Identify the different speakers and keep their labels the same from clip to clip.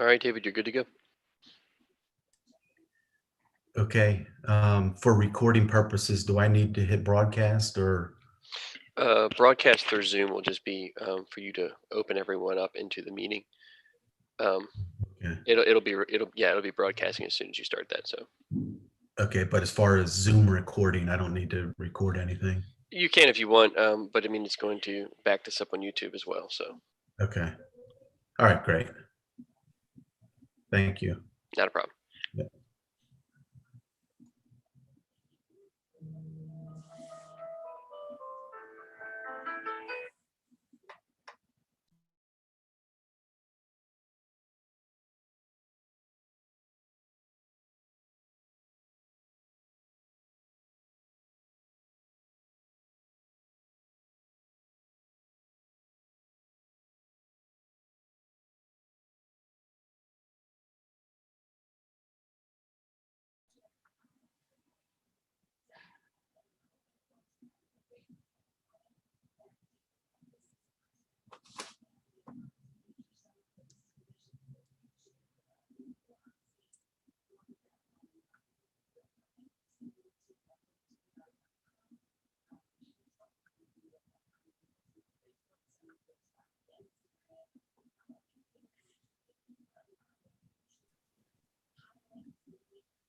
Speaker 1: All right, David, you're good to go.
Speaker 2: Okay. For recording purposes, do I need to hit broadcast or?
Speaker 1: Broadcast through Zoom will just be for you to open everyone up into the meeting.
Speaker 2: Okay.
Speaker 1: It'll be broadcasting as soon as you start that. So.
Speaker 2: Okay, but as far as Zoom recording, I don't need to record anything.
Speaker 1: You can if you want, but I mean it's going to back this up on YouTube as well. So.
Speaker 2: Okay. All right, great. Thank you.
Speaker 1: Not a problem.
Speaker 2: Yeah.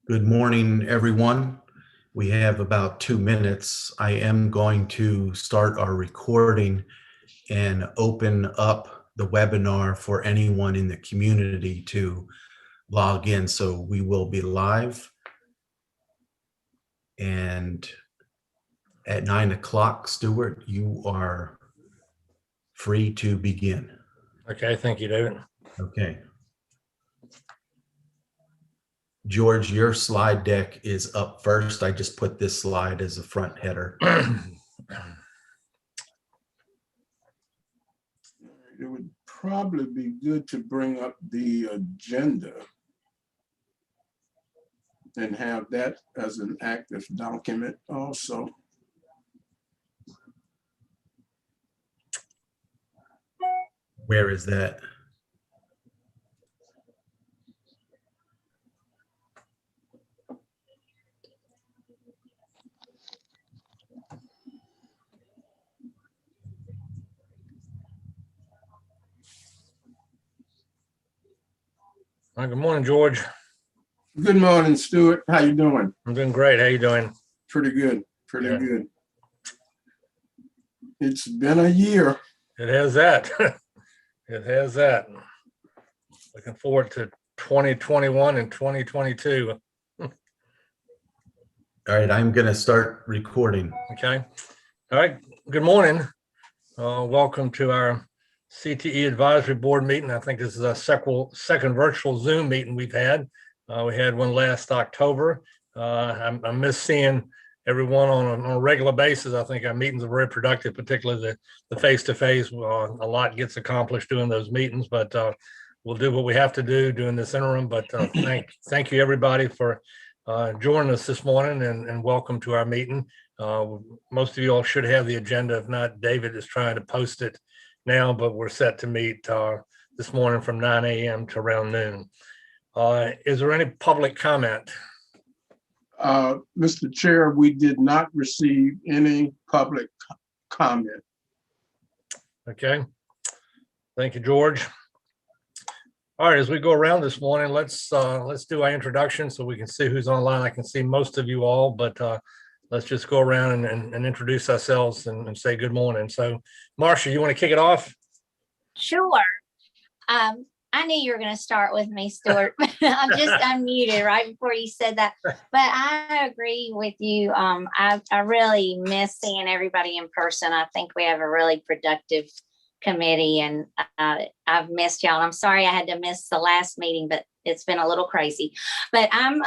Speaker 2: Good morning, everyone. We have about 2 minutes. I am going to start our recording and open up the webinar for anyone in the community to log in. So we will be live. And at 9 o'clock, Stuart, you are free to begin.
Speaker 3: Okay, thank you, David.
Speaker 2: Okay. George, your slide deck is up first. I just put this slide as a front header.
Speaker 4: It would probably be good to bring up the agenda and have that as an active document also.
Speaker 2: Where is that?
Speaker 3: Well, good morning, George.
Speaker 4: Good morning, Stuart. How you doing?
Speaker 3: I'm doing great. How you doing?
Speaker 4: Pretty good. Pretty
Speaker 3: Yeah.
Speaker 4: good. It's been a year.
Speaker 3: It has that. It has that. Looking forward to 2021 and 2022.
Speaker 2: All right, I'm going to start recording.
Speaker 3: Okay. All right. Good morning. Welcome to our CTE Advisory Board meeting. I think this is a second virtual Zoom meeting we've had. We had one last October. I miss seeing everyone on a regular basis. I think our meetings are very productive, particularly the face-to-face. A lot gets accomplished doing those meetings, but we'll do what we have to do during this interim. But thank you, everybody, for joining us this morning, and welcome to our meeting. Most of you all should have the agenda. If not, David is trying to post it now, but we're set to meet this morning from 9 a.m. to around noon. Is there any public comment?
Speaker 4: Mr. Chair, we did not receive any public comment.
Speaker 3: Okay. Thank you, George. All right, as we go around this morning, let's do our introduction so we can see who's online. I can see most of you all, but let's just go around and introduce ourselves and say good morning. So, Marcia, you want to kick it off?
Speaker 5: Sure. I knew you were going to start with me, Stuart. I'm just unmuted right before you said that. But I agree with you. I really miss seeing everybody in person. I think we have a really productive committee, and I've missed y'all. I'm sorry I had to miss the last meeting, but it's been a little crazy. But I'm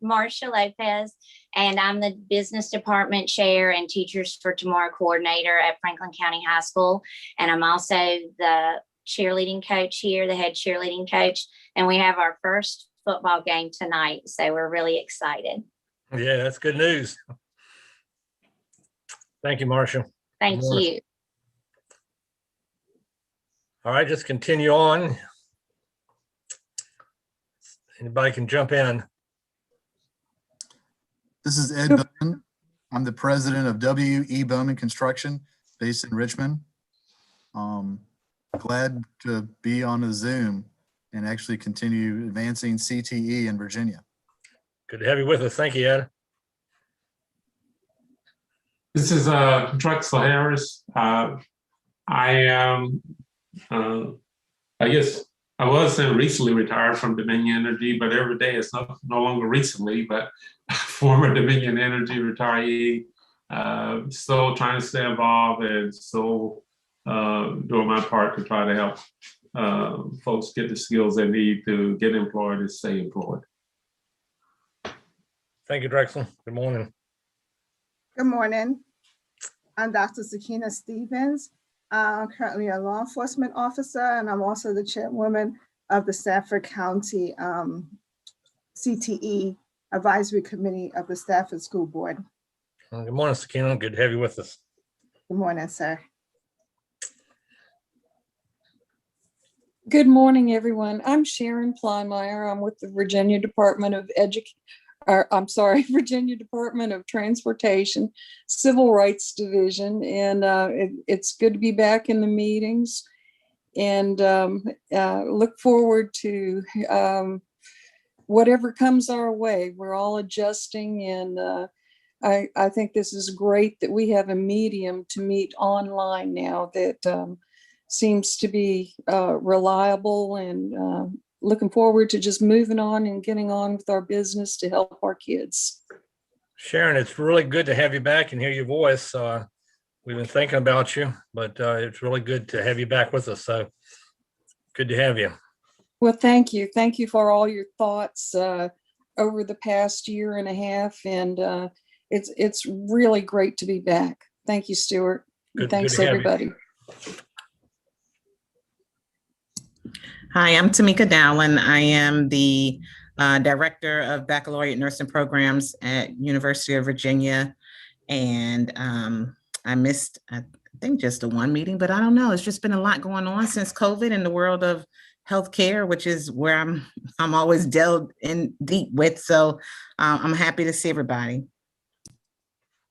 Speaker 5: Marcia Lopez, and I'm the business department chair and Teachers for Tomorrow coordinator at Franklin County High School. And I'm also the cheerleading coach here, the head cheerleading coach. And we have our first football game tonight. So we're really excited.
Speaker 3: Yeah, that's good news. Thank you, Marcia.
Speaker 5: Thank you.
Speaker 3: All right, just continue on. Anybody can jump in.
Speaker 6: This is Ed Bowman. I'm the president of W.E. Bowman Construction based in Richmond. Glad to be on a Zoom and actually continue advancing CTE in Virginia.
Speaker 3: Good to have you with us. Thank you, Ed.
Speaker 7: This is Drexel Harris. I am, I guess I was recently retired from Dominion Energy, but every day it's no longer recently, but former Dominion Energy retiree. Still trying to stay involved and still doing my part to try to help folks get the skills they need to get employed and stay employed.
Speaker 3: Thank you, Drexel. Good morning.
Speaker 8: Good morning. I'm Dr. Sakina Stevens. I'm currently a law enforcement officer, and I'm also the chairwoman of the Stafford County CTE Advisory Committee of the Stafford School Board.
Speaker 3: Good morning, Sakina. Good to have you with us.
Speaker 8: Good morning, sir.
Speaker 9: Good morning, everyone. I'm Sharon Pleinmeyer. I'm with the Virginia Department of Virginia Department of Transportation, Civil Rights Division, and it's good to be back in the meetings, and look forward to whatever comes our way. We're all adjusting, and I think this is great that we have a medium to meet online now that seems to be reliable, and looking forward to just moving on and getting on with our business to help our kids.
Speaker 3: Sharon, it's really good to have you back and hear your voice. We've been thinking about you, but it's really good to have you back with us. So good to have you.
Speaker 9: Well, thank you. Thank you for all your thoughts over the past year and a half. And it's really great to be back. Thank you, Stuart.
Speaker 3: Good,
Speaker 9: thanks,
Speaker 3: good to have you.
Speaker 9: everybody.
Speaker 10: Hi, I'm Tamika Dowling. I am the Director of Baccalaureate Nursing Programs at University of Virginia. And I missed, I think, just the one meeting, but I don't know. It's just been a lot going on since COVID in the world of healthcare, which is where I'm always delved in deep with. So I'm happy to see everybody.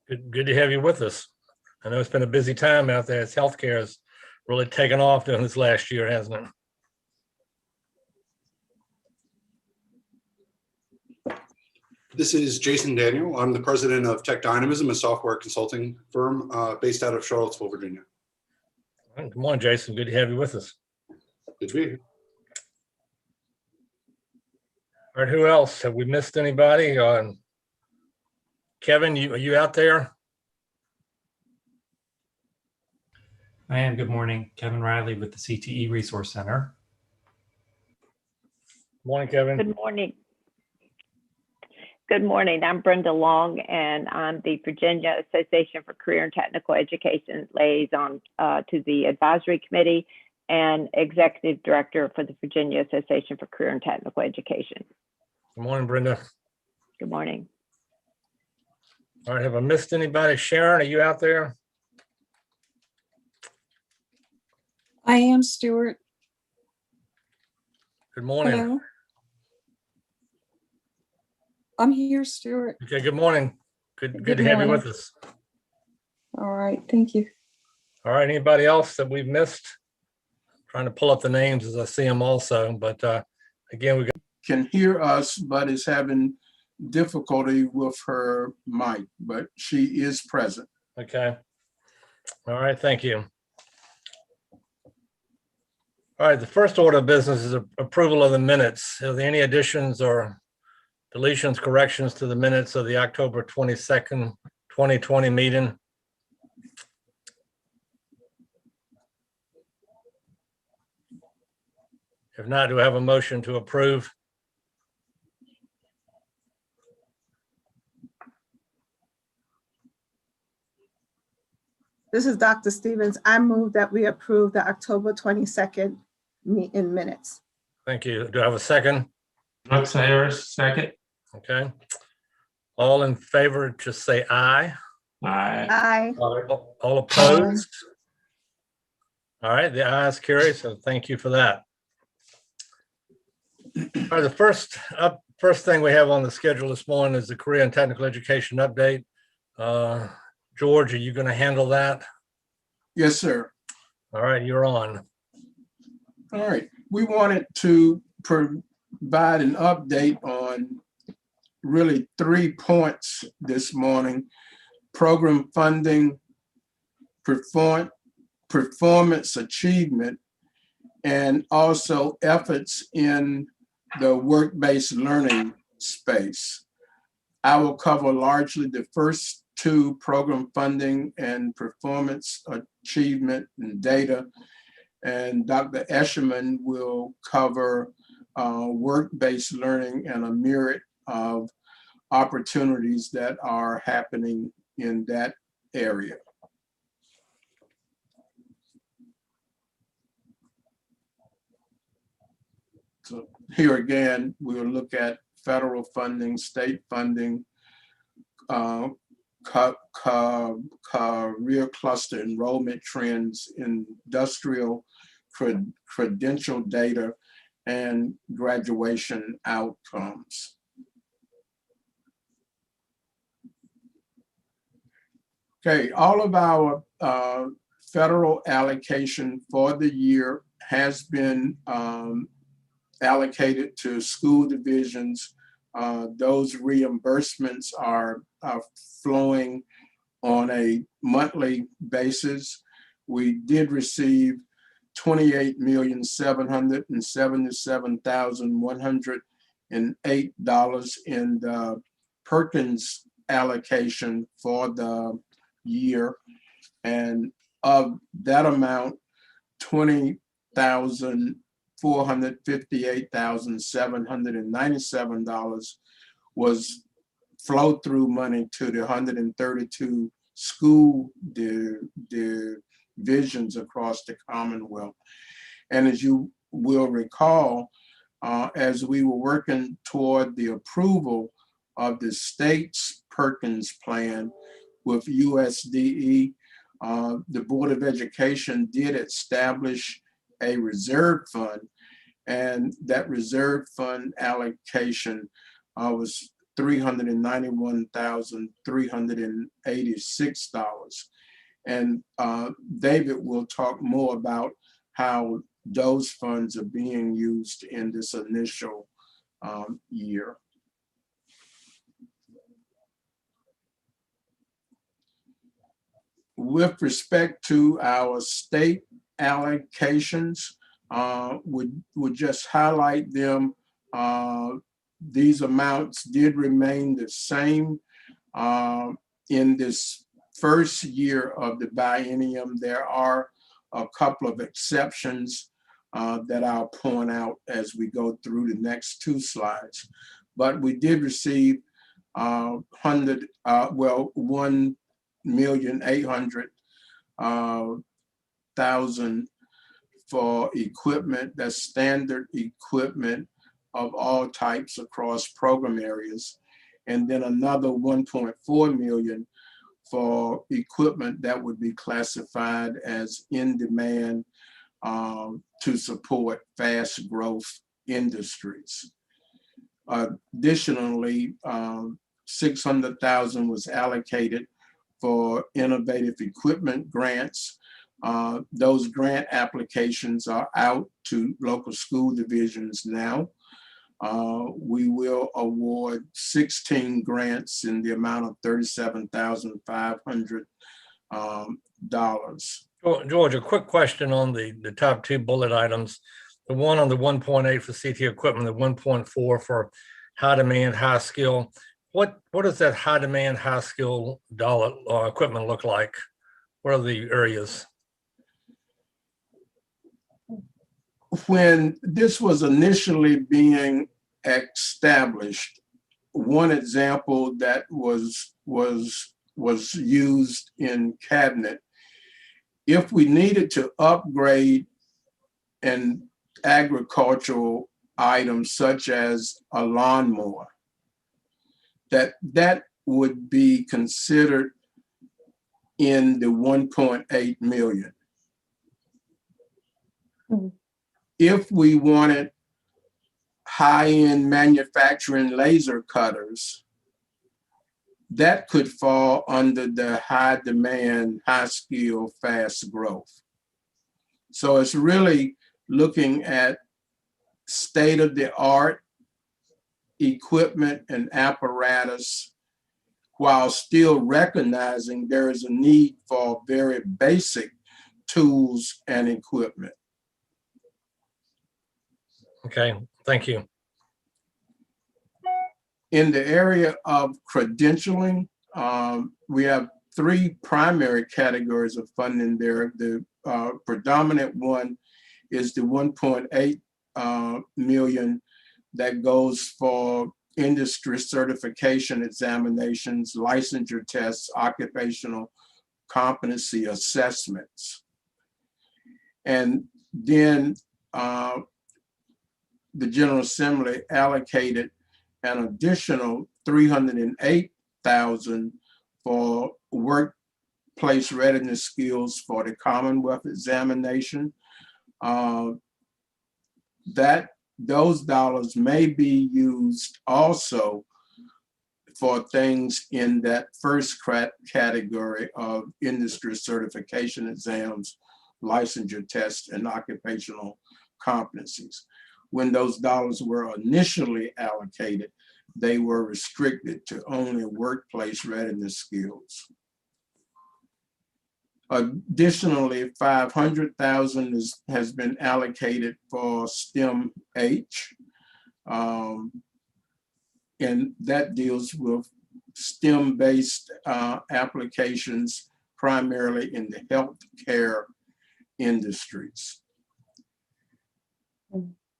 Speaker 3: Good to have you with us. I know it's been a busy time out there as healthcare has really taken off during this last year, hasn't it?
Speaker 11: This is Jason Daniel. I'm the president of Tech Dynamism, a software consulting firm based out of Charlottesville, Virginia.
Speaker 3: Good morning, Jason. Good to have you with us.
Speaker 11: Good to be here.
Speaker 3: All right, who else? Have we missed anybody? Kevin, are you out there?
Speaker 12: I am. Good morning. Kevin Riley with the CTE Resource Center.
Speaker 3: Morning, Kevin.
Speaker 13: Good morning. Good morning. I'm Brenda Long, and I'm the Virginia Association for Career and Technical Education liaison to the Advisory Committee and Executive Director for the Virginia Association for Career and Technical Education.
Speaker 3: Good morning, Brenda.
Speaker 13: Good morning.
Speaker 3: All right, have I missed anybody? Sharon, are you out there?
Speaker 9: I am, Stuart.
Speaker 3: Good morning.
Speaker 9: Hello. I'm here, Stuart.
Speaker 3: Okay, good morning. Good to have you
Speaker 9: morning.
Speaker 3: with us.
Speaker 9: All right, thank you.
Speaker 3: All right, anybody else that we've missed? I'm trying to pull up the names as I see them also, but again, we
Speaker 4: Can hear us, but is having difficulty with her mic, but she is present.
Speaker 3: okay. All right, thank you. All right, the first order of business is approval of the minutes. Are there any additions or deletions, corrections to the minutes of the October 22nd, 2020 meeting? If not, do I have a motion to approve?
Speaker 8: This is Dr. Stevens. I move that we approve the October 22nd meeting minutes.
Speaker 3: Thank you. Do I have a second?
Speaker 7: Drexel Harris, second.
Speaker 3: Okay. All in favor, just say aye.
Speaker 7: Aye.
Speaker 8: Aye.
Speaker 3: All opposed? All right, the ayes carry, so thank you for that. All right, the first thing we have on the schedule this morning is the Career and Technical Education update. George, are you going to handle that?
Speaker 4: Yes, sir.
Speaker 3: All right, you're on.
Speaker 4: All right. We wanted to provide an update on really 3 points this morning: program funding, performance achievement, and also efforts in the work-based learning space. I will cover largely the first two, program funding and performance achievement and data. And Dr. Escherman will cover work-based learning and a myriad of opportunities that are happening in that area. So here again, we'll look at federal funding, state funding, career cluster enrollment trends, industrial credential data, and graduation outcomes. Okay, all of our federal allocation for the year has been allocated to school divisions. Those reimbursements are flowing on a monthly basis. We did receive $28,777,108 in the Perkins allocation for the year. And of that amount, $458,797 was flow-through money to the 132 school divisions across the Commonwealth. And as you will recall, as we were working toward the approval of the state's Perkins plan with USDE, the Board of Education did establish a reserve fund, and that reserve fund allocation was $391,386. And David will talk more about how those funds are being used in this initial year. With respect to our state allocations, would just highlight them. These amounts did remain the same in this first year of the biennium. There are a couple of exceptions that I'll point out as we go through the next two slides. But we did receive $1,800,000 for equipment, that's standard equipment of all types across program areas. And then another $1.4 million for equipment that would be classified as in demand to support fast growth industries. Additionally, $600,000 was allocated for innovative equipment grants. Those grant applications are out to local school divisions now. We will award 16 grants in the amount of $37,500.
Speaker 3: George, a quick question on the top two bullet items. The one on the 1.8 for CTE equipment, the 1.4 for high demand, high skill. What does that high demand, high skill dollar equipment look like? What are the areas?
Speaker 4: When this was initially being established, one example that was used in cabinet, if we needed to upgrade an agricultural item such as a lawnmower, that would be considered in the 1.8 million. If we wanted high-end manufacturing laser cutters, that could fall under the high demand, high skill, fast growth. So it's really looking at state-of-the-art equipment and apparatus while still recognizing there is a need for very basic tools and equipment.
Speaker 3: Okay, thank you.
Speaker 4: In the area of credentialing, we have three primary categories of funding there. The predominant one is the 1.8 million that goes for industry certification examinations, licensure tests, occupational competency assessments. And then the General Assembly allocated an additional 308,000 for workplace readiness skills for the Commonwealth examination. Those dollars may be used also for things in that first category of industry certification exams, licensure tests, and occupational competencies. When those dollars were initially allocated, they were restricted to only workplace readiness skills. Additionally, 500,000 has been allocated for STEM H, and that deals with STEM-based applications, primarily in the healthcare industries.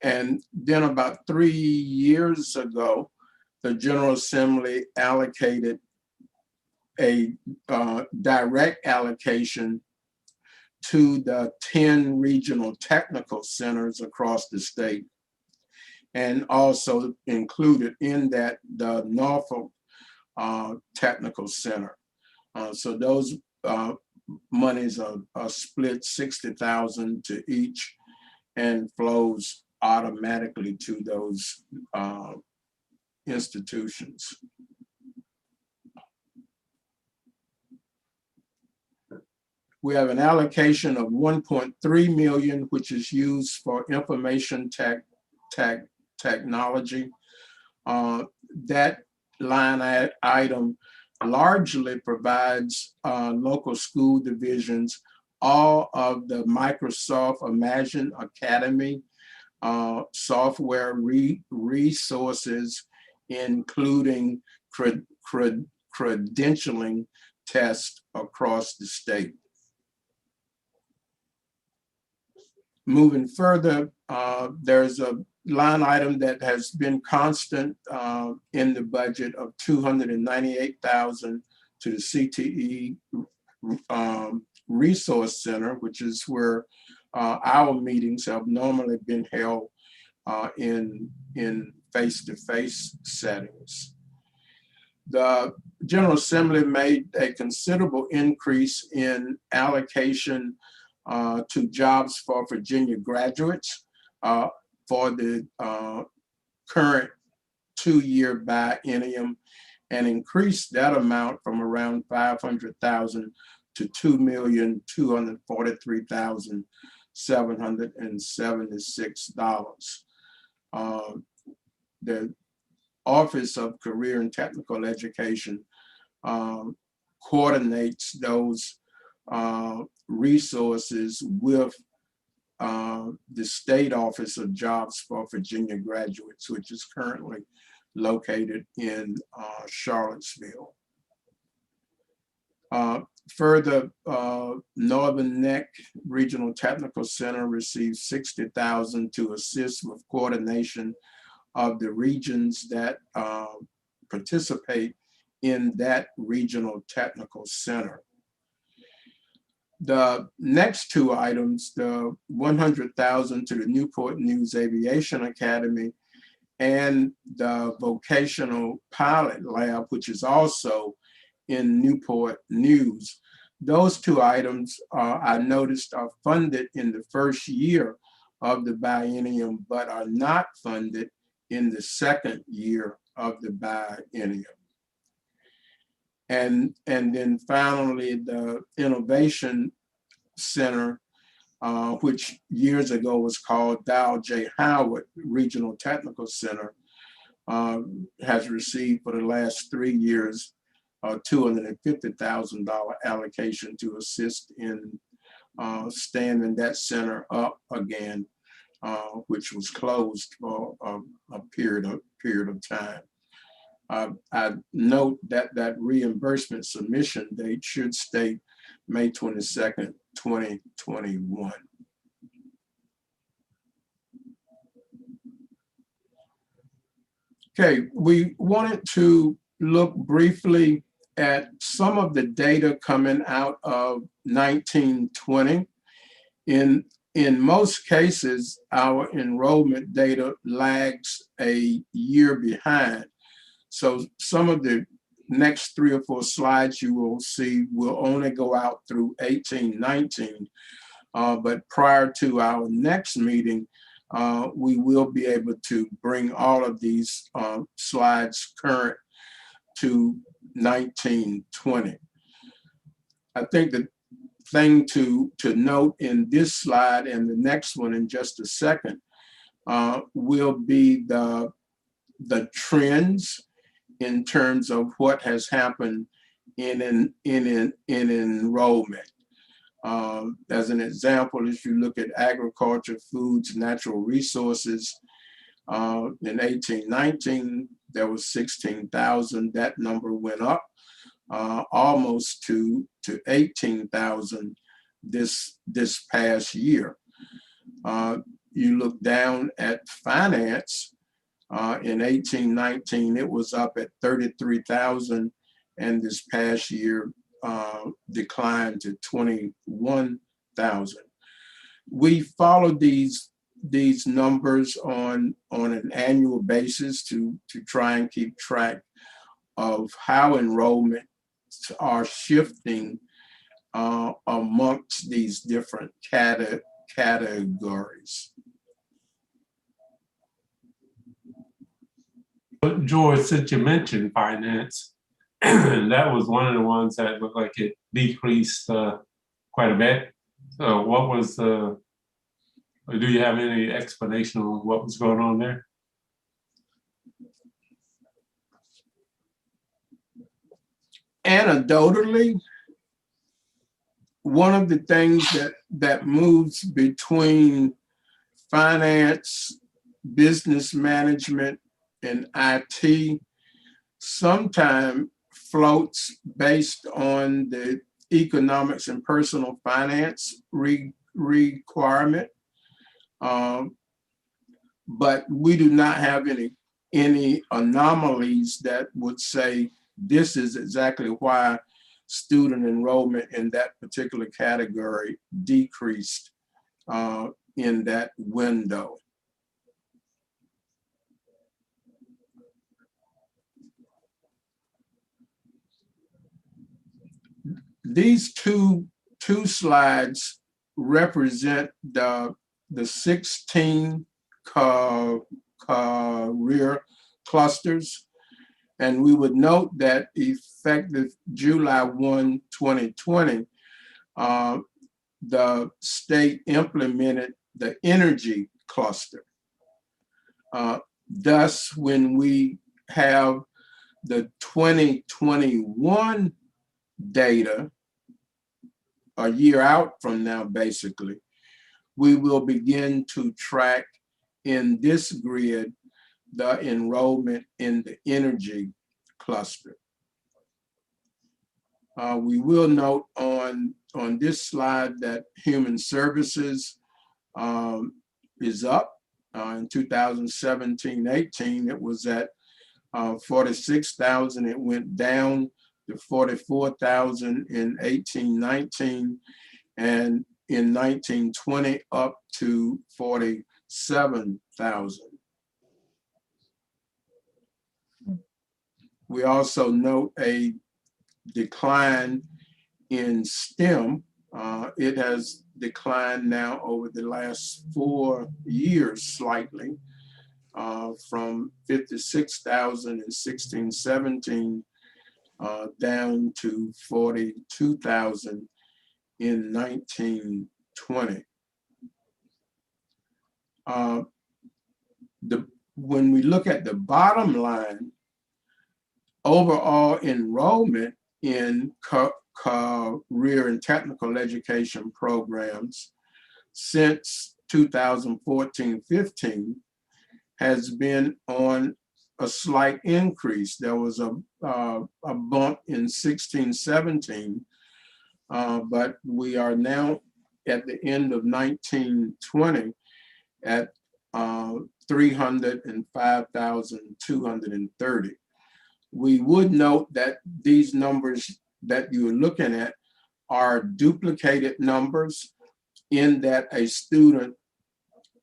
Speaker 4: And then about 3 years ago, the General Assembly allocated a direct allocation to the 10 regional technical centers across the state, and also included in that the Norfolk Technical Center. So those monies are split 60,000 to each and flows automatically to those institutions. We have an allocation of 1.3 million, which is used for information technology. That line item largely provides local school divisions all of the Microsoft Imagine Academy software resources, including credentialing tests across the state. Moving further, there's a line item that has been constant in the budget of 298,000 to the CTE Resource Center, which is where our meetings have normally been held in face-to-face settings. The General Assembly made a considerable increase in allocation to jobs for Virginia graduates for the current 2-year biennium, and increased that amount from around 500,000 to $2,243,776. The Office of Career and Technical Education coordinates those resources with the State Office of Jobs for Virginia Graduates, which is currently located in Charlottesville. Further, Northern Neck Regional Technical Center received 60,000 to assist with coordination of the regions that participate in that regional technical center. The next two items, the 100,000 to the Newport News Aviation Academy and the Vocational Pilot Lab, which is also in Newport News. Those two items I noticed are funded in the first year of the biennium, but are not funded in the second year of the biennium. And then finally, the Innovation Center, which years ago was called Dow J. Howard Regional Technical Center, has received for the last 3 years a $250,000 allocation to assist in standing that center up again, which was closed for a period of time. I note that that reimbursement submission date should state May 22nd, 2021. Okay, we wanted to look briefly at some of the data coming out of 1920. In most cases, our enrollment data lags a year behind. So some of the next 3 or 4 slides you will see will only go out through 1819. But prior to our next meeting, we will be able to bring all of these slides current to 1920. I think the thing to note in this slide and the next one in just a second will be the trends in terms of what has happened in enrollment. As an example, if you look at agriculture, foods, natural resources, in 1819, there was 16,000. That number went up almost to 18,000 this past year. You look down at finance, in 1819, it was up at 33,000, and this past year declined to 21,000. We follow these numbers on an annual basis to try and keep track of how enrollments are shifting amongst these different categories.
Speaker 7: George, since you mentioned finance, that was one of the ones that looked like it decreased quite a bit. So what was do you have any explanation on what was going on there?
Speaker 4: Anecdotally, one of the things that moves between finance, business management, and IT sometimes floats based on the economics and personal finance requirement. But we do not have any anomalies that would say this is exactly why student enrollment in that particular category decreased in that window. These two slides represent the 16 career clusters. And we would note that effective July 1, 2020, the state implemented the energy cluster. Thus, when we have the 2021 data, a year out from now, basically, we will begin to track in this grid the enrollment in the energy cluster. We will note on this slide that human services is up. In 2017-18, it was at 46,000. It went down to 44,000 in 18-19, and in 19-20 up to 47,000. We also note a decline in STEM. It has declined now over the last 4 years slightly. from 56,000 in 16-17 down to 42,000 in 1920. When we look at the bottom line, overall enrollment in career and technical education programs since 2014-15 has been on a slight increase. There was a bump in 16-17, but we are now at the end of 1920 at 305,230. We would note that these numbers that you're looking at are duplicated numbers, in that a student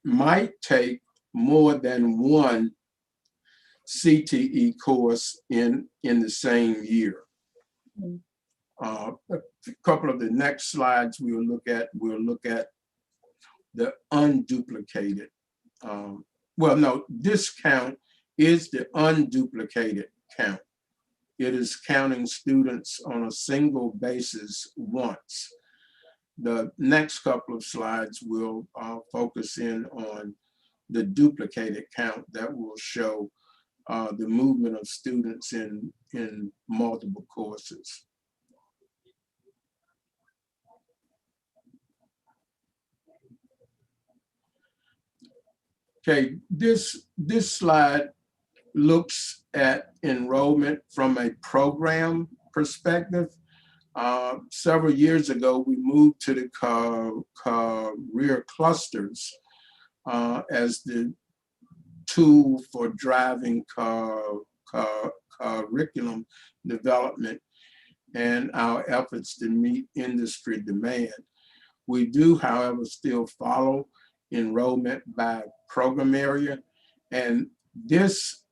Speaker 4: might take more than one CTE course in the same year. A couple of the next slides we'll look at the unduplicated. Well, no, this count is the unduplicated count. It is counting students on a single basis once. The next couple of slides will focus in on the duplicated count that will show the movement of students in multiple courses. Okay, this slide looks at enrollment from a program perspective. Several years ago, we moved to the career clusters as the tool for driving curriculum development and our efforts to meet industry demand. We do, however, still follow enrollment by program area, and this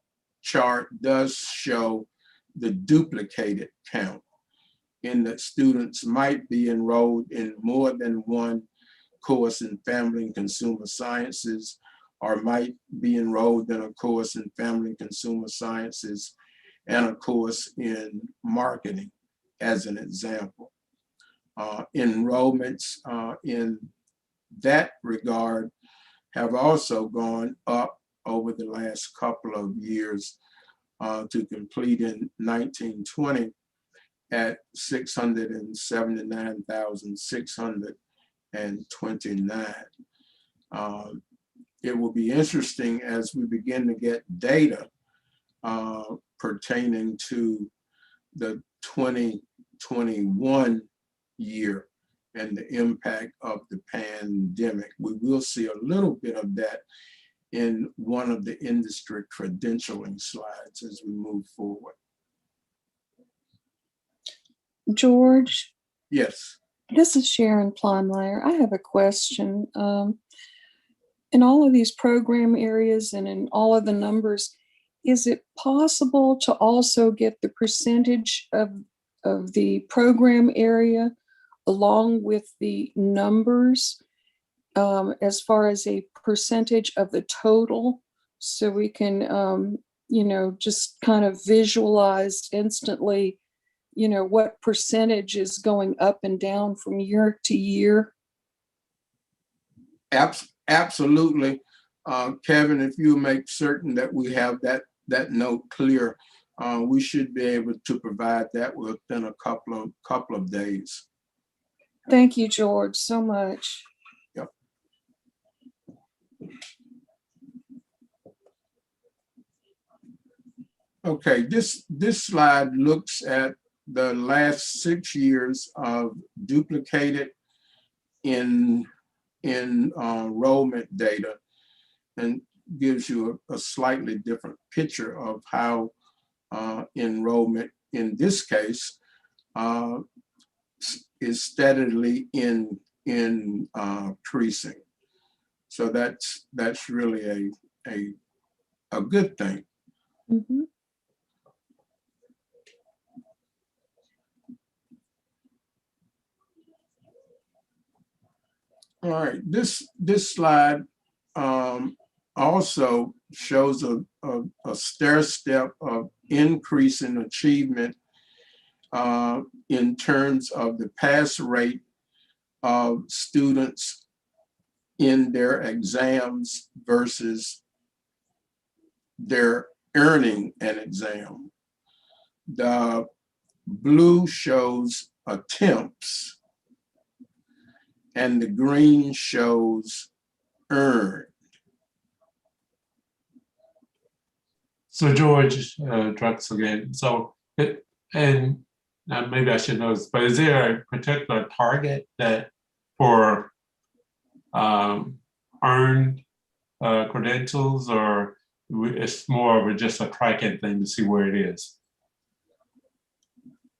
Speaker 4: chart does show the duplicated count, in that students might be enrolled in more than one course in family and consumer sciences, or might be enrolled in a course in family and consumer sciences and a course in marketing, as an example. Enrollments in that regard have also gone up over the last couple of years, to complete in 1920 at 679,629. It will be interesting as we begin to get data pertaining to the 2021 year and the impact of the pandemic. We will see a little bit of that in one of the industry credentialing slides as we move forward.
Speaker 9: George?
Speaker 4: Yes.
Speaker 9: This is Sharon Plonmeyer. I have a question. In all of these program areas and in all of the numbers, is it possible to also get the percentage of the program area along with the numbers as far as a percentage of the total, so we can, just kind of visualize instantly, what percentage is going up and down from year to year?
Speaker 4: Absolutely. Kevin, if you make certain that we have that note clear, we should be able to provide that within a couple of days.
Speaker 9: Thank you, George, so much.
Speaker 4: Yep. Okay, this slide looks at the last 6 years of duplicated enrollment data, and gives you a slightly different picture of how enrollment in this case is steadily increasing. So that's really a good thing.
Speaker 9: Mm-hmm.
Speaker 4: All right, this slide also shows a stair step of increase in achievement in terms of the pass rate of students in their exams versus their earning an exam. The blue shows attempts and the green shows earned.
Speaker 7: So George, Drux again. So, and maybe I should know this, but is there a particular target that for earned credentials, or it's more of just a tracking thing to see where it is?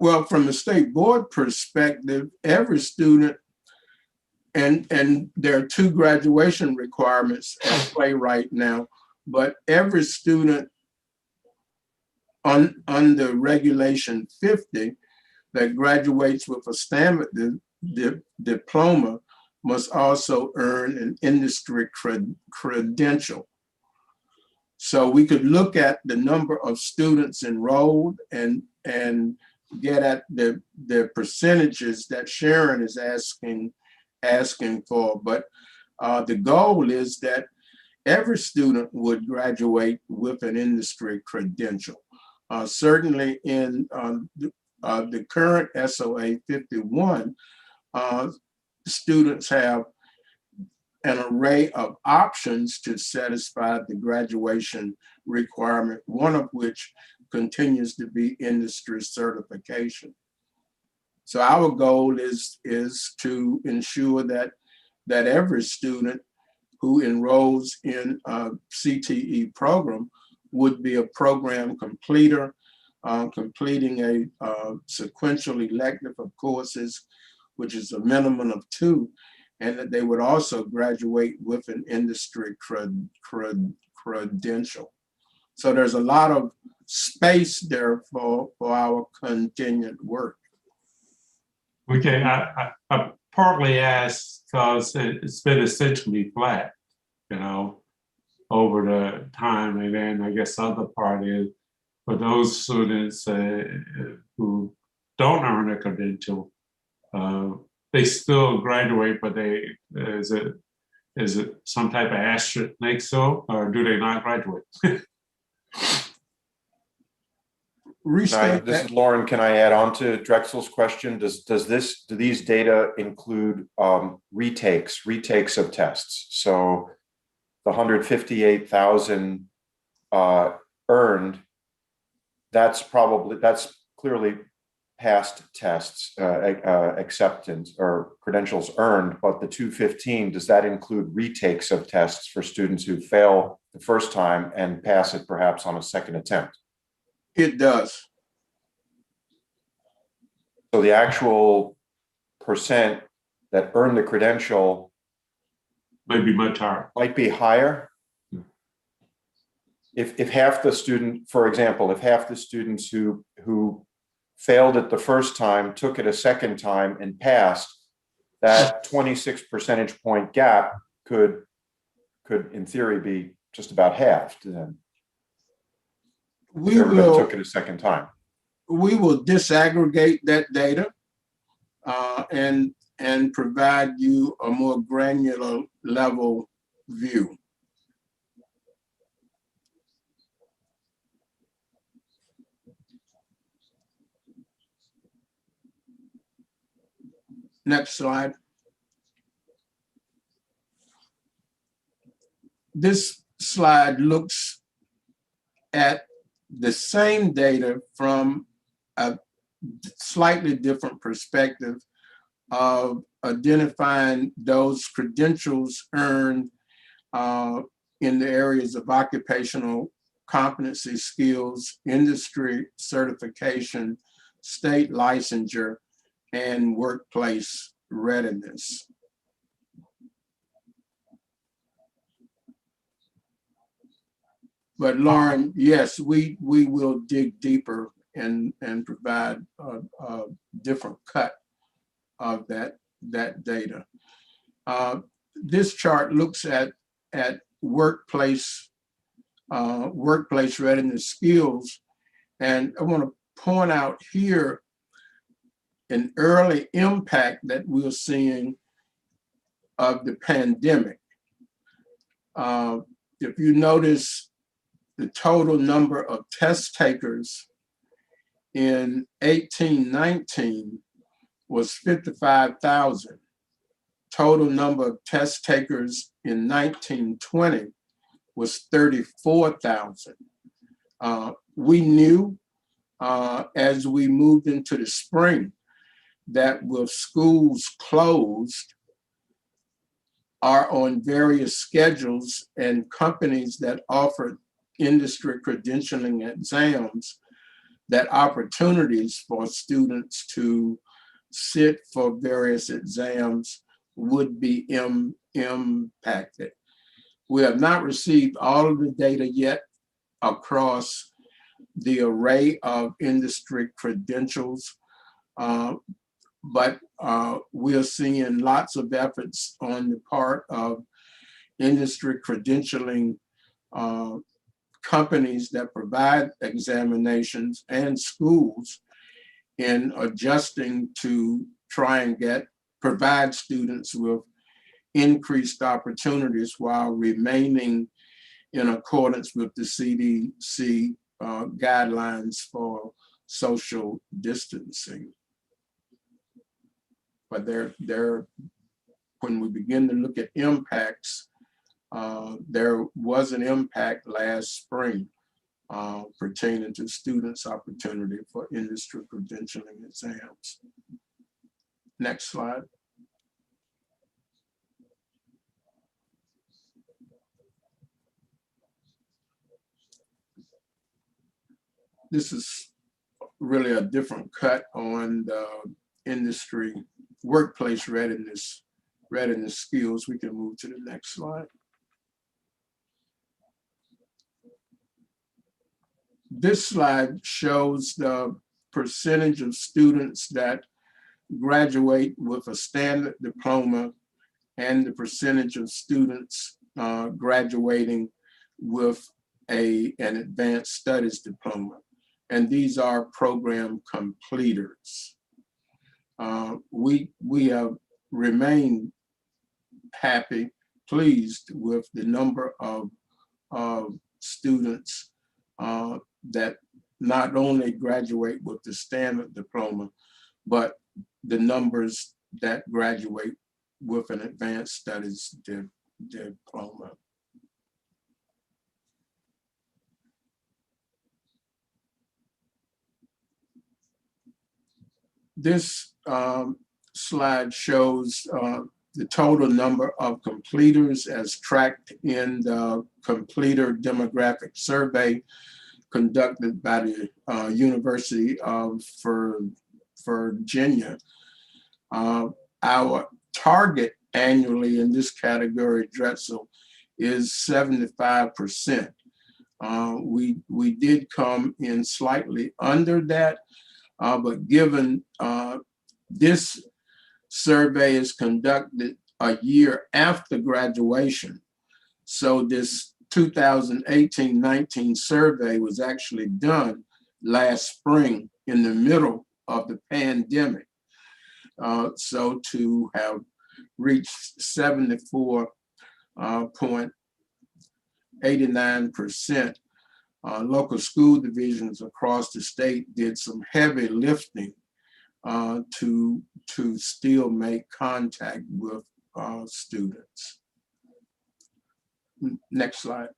Speaker 4: Well, from the state board perspective, every student, and there are 2 graduation requirements at play right now, but every student under Regulation 50 that graduates with a standard diploma must also earn an industry credential. So we could look at the number of students enrolled and get at the percentages that Sharon is asking for. But the goal is that every student would graduate with an industry credential. Certainly in the current SOA 51, students have an array of options to satisfy the graduation requirement, one of which continues to be industry certification. So our goal is to ensure that every student who enrolls in a CTE program would be a program completer, completing a sequential elective of courses, which is a minimum of 2, and that they would also graduate with an industry credential. So there's a lot of space there for our continued work.
Speaker 7: Okay, I partly asked because it's been essentially flat, you know, over the time. And then I guess the other part is for those students who don't earn a credential, they still graduate, but is it some type of asterisk next to, or do they not graduate?
Speaker 14: This is Lauren. Can I add on to Drexel's question? Do these data include retakes of tests? So the 158,000 earned, that's clearly past tests, acceptance or credentials earned, but the 215, does that include retakes of tests for students who fail the first time and pass it perhaps on a second attempt?
Speaker 4: It does.
Speaker 14: So the actual percent that earn the credential
Speaker 7: might be much higher.
Speaker 14: Might be higher. If half the student, for example, if half the students who failed it the first time took it a second time and passed, that 26 percentage point gap could in theory be just about halved then. Everybody took it a second time.
Speaker 4: We will disaggregate that data and provide you a more granular level view. Next slide. This slide looks at the same data from a slightly different perspective of identifying those credentials earned in the areas of occupational competency skills, industry certification, state licensure, and workplace readiness. But Lauren, yes, we will dig deeper and provide a different cut of that data. This chart looks at workplace workplace readiness skills. And I want to point out here an early impact that we're seeing of the pandemic. If you notice, the total number of test takers in 1819 was 55,000. Total number of test takers in 1920 was 34,000. We knew as we moved into the spring that with schools closed are on various schedules, and companies that offered industry credentialing exams, that opportunities for students to sit for various exams would be impacted. We have not received all of the data yet across the array of industry credentials, but we are seeing lots of efforts on the part of industry credentialing companies that provide examinations and schools in adjusting to try and provide students with increased opportunities while remaining in accordance with the CDC guidelines for social distancing. But when we begin to look at impacts, there was an impact last spring pertaining to students' opportunity for industry credentialing exams. Next slide. This is really a different cut on the industry workplace readiness skills. We can move to the next slide. This slide shows the percentage of students that graduate with a standard diploma and the percentage of students graduating with an advanced studies diploma. And these are program completers. We have remained happy, pleased with the number of students that not only graduate with the standard diploma, but the numbers that graduate with an advanced studies diploma. This slide shows the total number of completers as tracked in the completer demographic survey conducted by the University of Virginia. Our target annually in this category, Drexel, is 75%. We did come in slightly under that, but given this survey is conducted a year after graduation, so this 2018-19 survey was actually done last spring in the middle of the pandemic. So to have reached 74.89%, local school divisions across the state did some heavy lifting to still make contact with students. Next slide.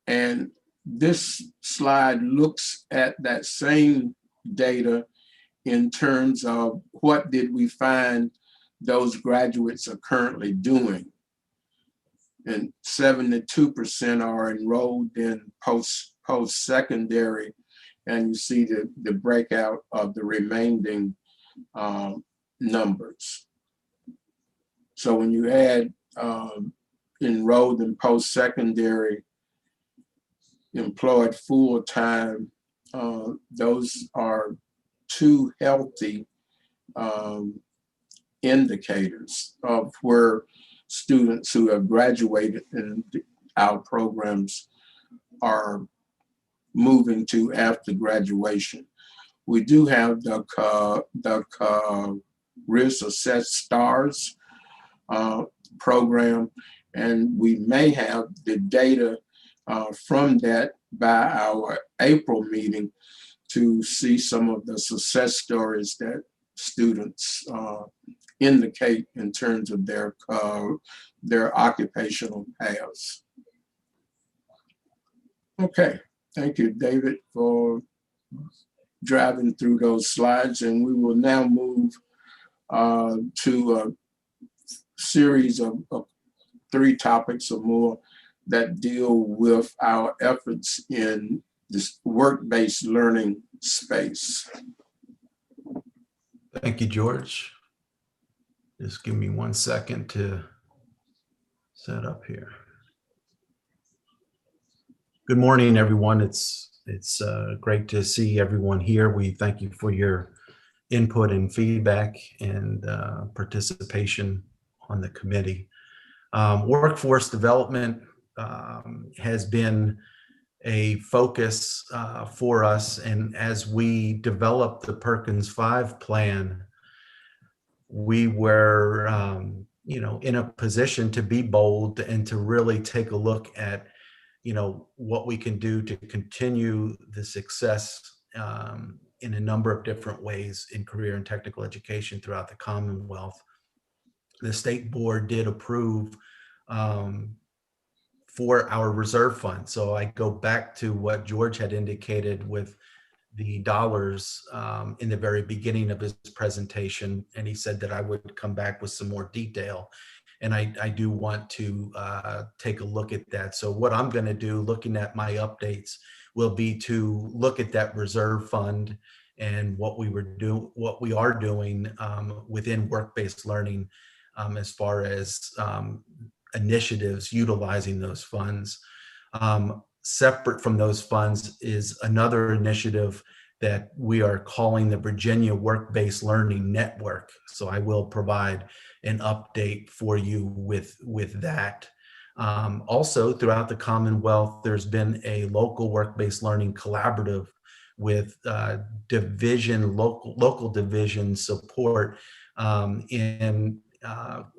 Speaker 4: And this slide looks at that same data in terms of what did we find those graduates are currently doing. And 72% are enrolled in post-secondary, and you see the breakout of the remaining numbers. So when you add enrolled in post-secondary, employed full-time, those are two healthy indicators of where students who have graduated and our programs are moving to after graduation. We do have the Career Success Stars program, and we may have the data from that by our April meeting to see some of the success stories that students indicate in terms of their occupational paths. Okay, thank you, David, for driving through those slides, and we will now move to a series of 3 topics or more that deal with our efforts in this work-based learning space.
Speaker 2: Thank you, George. Just give me 1 second to set up here. Good morning, everyone. It's great to see everyone here. We thank you for your input and feedback and participation on the committee. Workforce development has been a focus for us, and as we developed the Perkins 5 plan, we were in a position to be bold and to really take a look at what we can do to continue the success in a number of different ways in career and technical education throughout the Commonwealth. The state board did approve for our reserve fund. So I go back to what George had indicated with the dollars in the very beginning of his presentation, and he said that I would come back with some more detail. And I do want to take a look at that. So what I'm going to do, looking at my updates, will be to look at that reserve fund and what we are doing within work-based learning as far as initiatives utilizing those funds. Separate from those funds is another initiative that we are calling the Virginia Work-Based Learning Network. So I will provide an update for you with that. Also, throughout the Commonwealth, there's been a local work-based learning collaborative with local division support in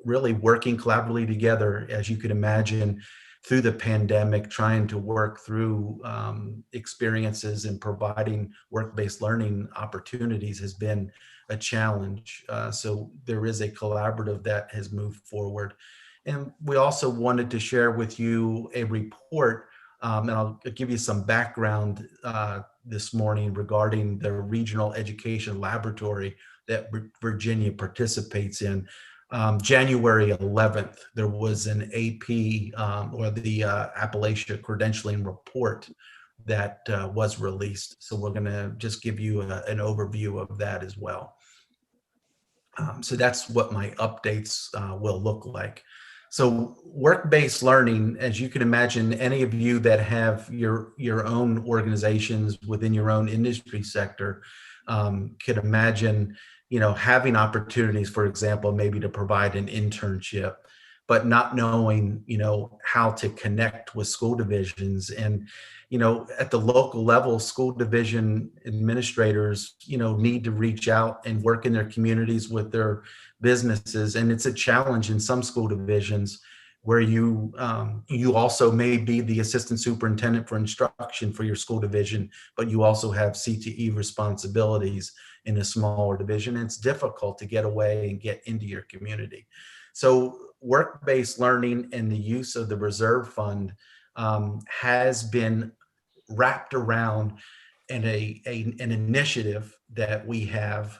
Speaker 2: really working collaboratively together, as you can imagine, through the pandemic, trying to work through experiences and providing work-based learning opportunities has been a challenge. So there is a collaborative that has moved forward. And we also wanted to share with you a report, and I'll give you some background this morning regarding the Regional Education Laboratory that Virginia participates in. January 11th, there was an AP or the Appalachia Credentialing Report that was released. So we're going to just give you an overview of that as well. So that's what my updates will look like. So work-based learning, as you can imagine, any of you that have your own organizations within your own industry sector could imagine having opportunities, for example, maybe to provide an internship, but not knowing, how to connect with school divisions. And, at the local level, school division administrators, need to reach out and work in their communities with their businesses. And it's a challenge in some school divisions where you also may be the assistant superintendent for instruction for your school division, but you also have CTE responsibilities in a smaller division. It's difficult to get away and get into your community. So work-based learning and the use of the reserve fund has been wrapped around an initiative that we have.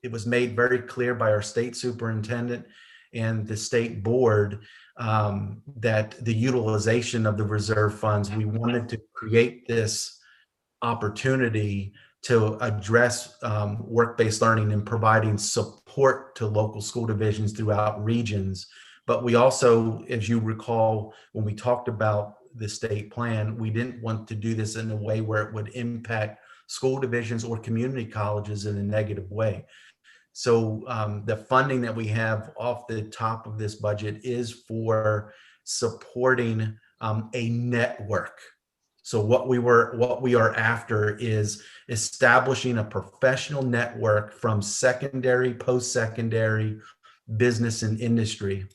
Speaker 2: It was made very clear by our state superintendent and the state board that the utilization of the reserve funds, we wanted to create this opportunity to address work-based learning and providing support to local school divisions throughout regions. But we also, as you recall, when we talked about the state plan, we didn't want to do this in a way where it would impact school divisions or community colleges in a negative way. So the funding that we have off the top of this budget is for supporting a network. So what we are after is establishing a professional network from secondary, post-secondary, business and industry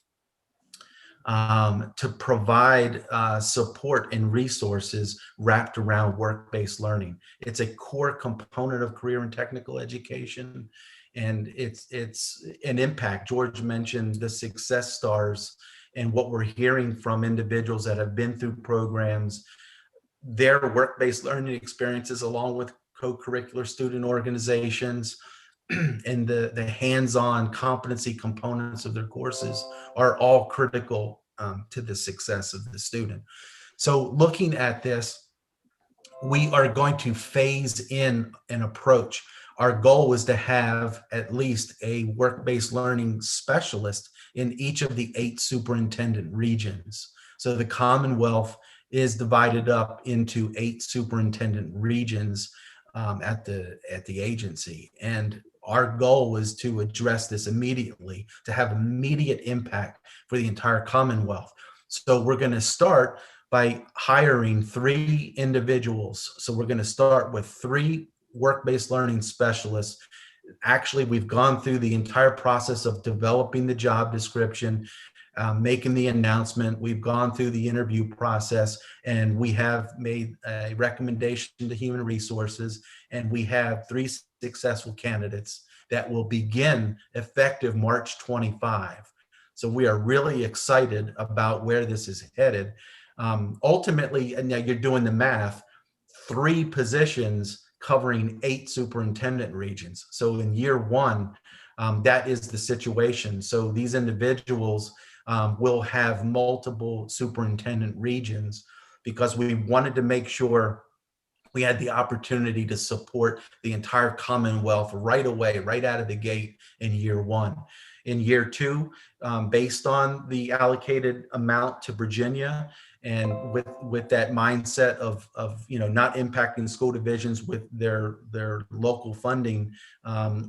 Speaker 2: to provide support and resources wrapped around work-based learning. It's a core component of career and technical education, and it's an impact. George mentioned the success stars and what we're hearing from individuals that have been through programs, their work-based learning experiences along with co-curricular student organizations and the hands-on competency components of their courses are all critical to the success of the student. So looking at this, we are going to phase in an approach. Our goal is to have at least a work-based learning specialist in each of the 8 superintendent regions. So the Commonwealth is divided up into 8 superintendent regions at the agency. And our goal is to address this immediately, to have immediate impact for the entire Commonwealth. So we're going to start by hiring 3 individuals. So we're going to start with 3 work-based learning specialists. Actually, we've gone through the entire process of developing the job description, making the announcement. We've gone through the interview process, and we have made a recommendation to Human Resources, and we have 3 successful candidates that will begin effective March 25. So we are really excited about where this is headed. Ultimately, and now you're doing the math, 3 positions covering 8 superintendent regions. So in year 1, that is the situation. So these individuals will have multiple superintendent regions because we wanted to make sure we had the opportunity to support the entire Commonwealth right away, right out of the gate in year 1. In year 2, based on the allocated amount to Virginia, and with that mindset of not impacting school divisions with their local funding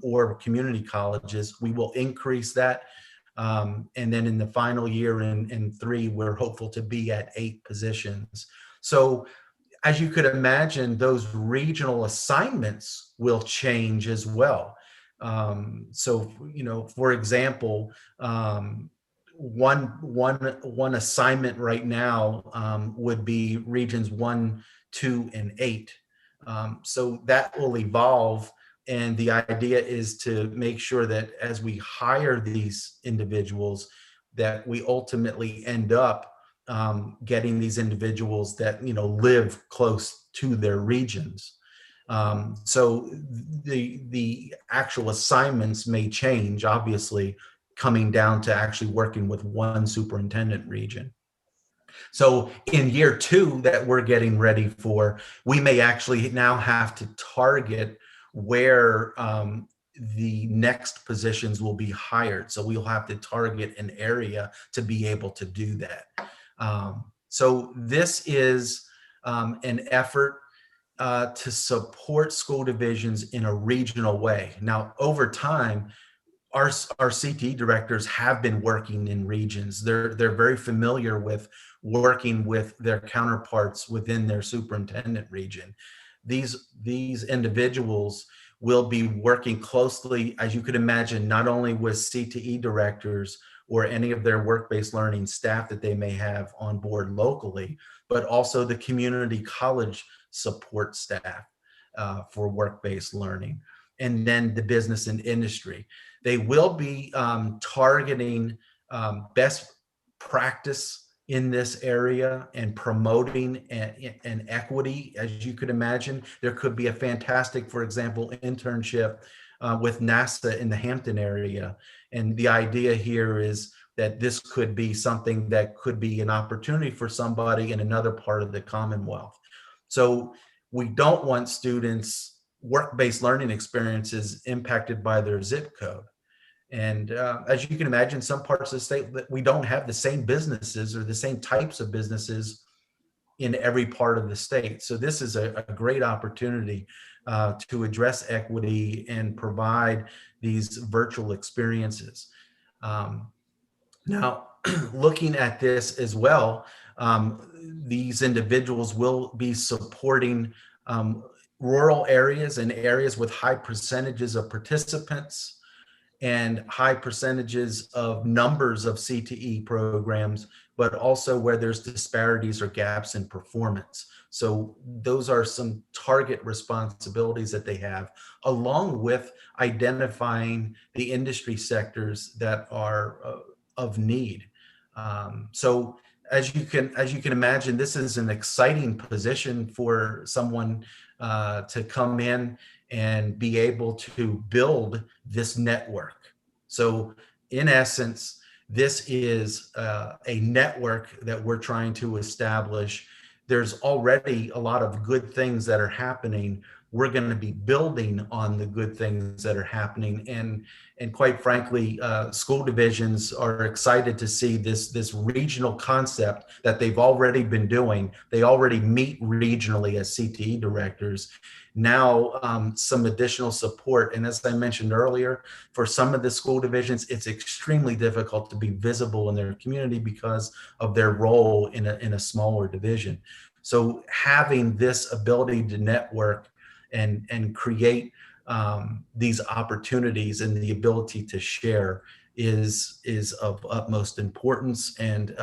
Speaker 2: or community colleges, we will increase that. And then in the final year in 3, we're hopeful to be at 8 positions. So as you could imagine, those regional assignments will change as well. So, for example, one assignment right now would be regions 1, 2, and 8. So that will evolve. And the idea is to make sure that as we hire these individuals, that we ultimately end up getting these individuals that live close to their regions. So the actual assignments may change, obviously, coming down to actually working with one superintendent region. So in year 2 that we're getting ready for, we may actually now have to target where the next positions will be hired. So we'll have to target an area to be able to do that. So this is an effort to support school divisions in a regional way. Now, over time, our CTE directors have been working in regions. They're very familiar with working with their counterparts within their superintendent region. These individuals will be working closely, as you could imagine, not only with CTE directors or any of their work-based learning staff that they may have on board locally, but also the community college support staff for work-based learning, and then the business and industry. They will be targeting best practice in this area and promoting an equity. As you could imagine, there could be a fantastic, for example, internship with NASA in the Hampton area. And the idea here is that this could be something that could be an opportunity for somebody in another part of the Commonwealth. So we don't want students' work-based learning experiences impacted by their zip code. And as you can imagine, some parts of the state that we don't have the same businesses or the same types of businesses in every part of the state. So this is a great opportunity to address equity and provide these virtual experiences. Now, looking at this as well, these individuals will be supporting rural areas and areas with high percentages of participants and high percentages of numbers of CTE programs, but also where there's disparities or gaps in performance. So those are some target responsibilities that they have, along with identifying the industry sectors that are of need. So as you can imagine, this is an exciting position for someone to come in and be able to build this network. So in essence, this is a network that we're trying to establish. There's already a lot of good things that are happening. We're going to be building on the good things that are happening. And quite frankly, school divisions are excited to see this regional concept that they've already been doing. They already meet regionally as CTE directors. Now, some additional support. And as I mentioned earlier, for some of the school divisions, it's extremely difficult to be visible in their community because of their role in a smaller division. So having this ability to network and create these opportunities and the ability to share is of utmost importance and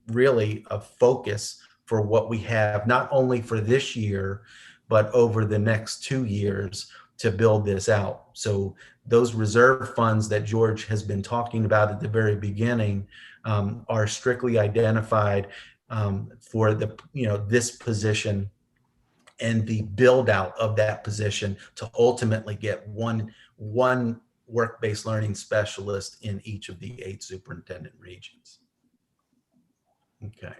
Speaker 2: really a focus for what we have, not only for this year, but over the next 2 years to build this out. So those reserve funds that George has been talking about at the very beginning are strictly identified for the this position and the build out of that position to ultimately get one work-based learning specialist in each of the 8 superintendent regions. Okay.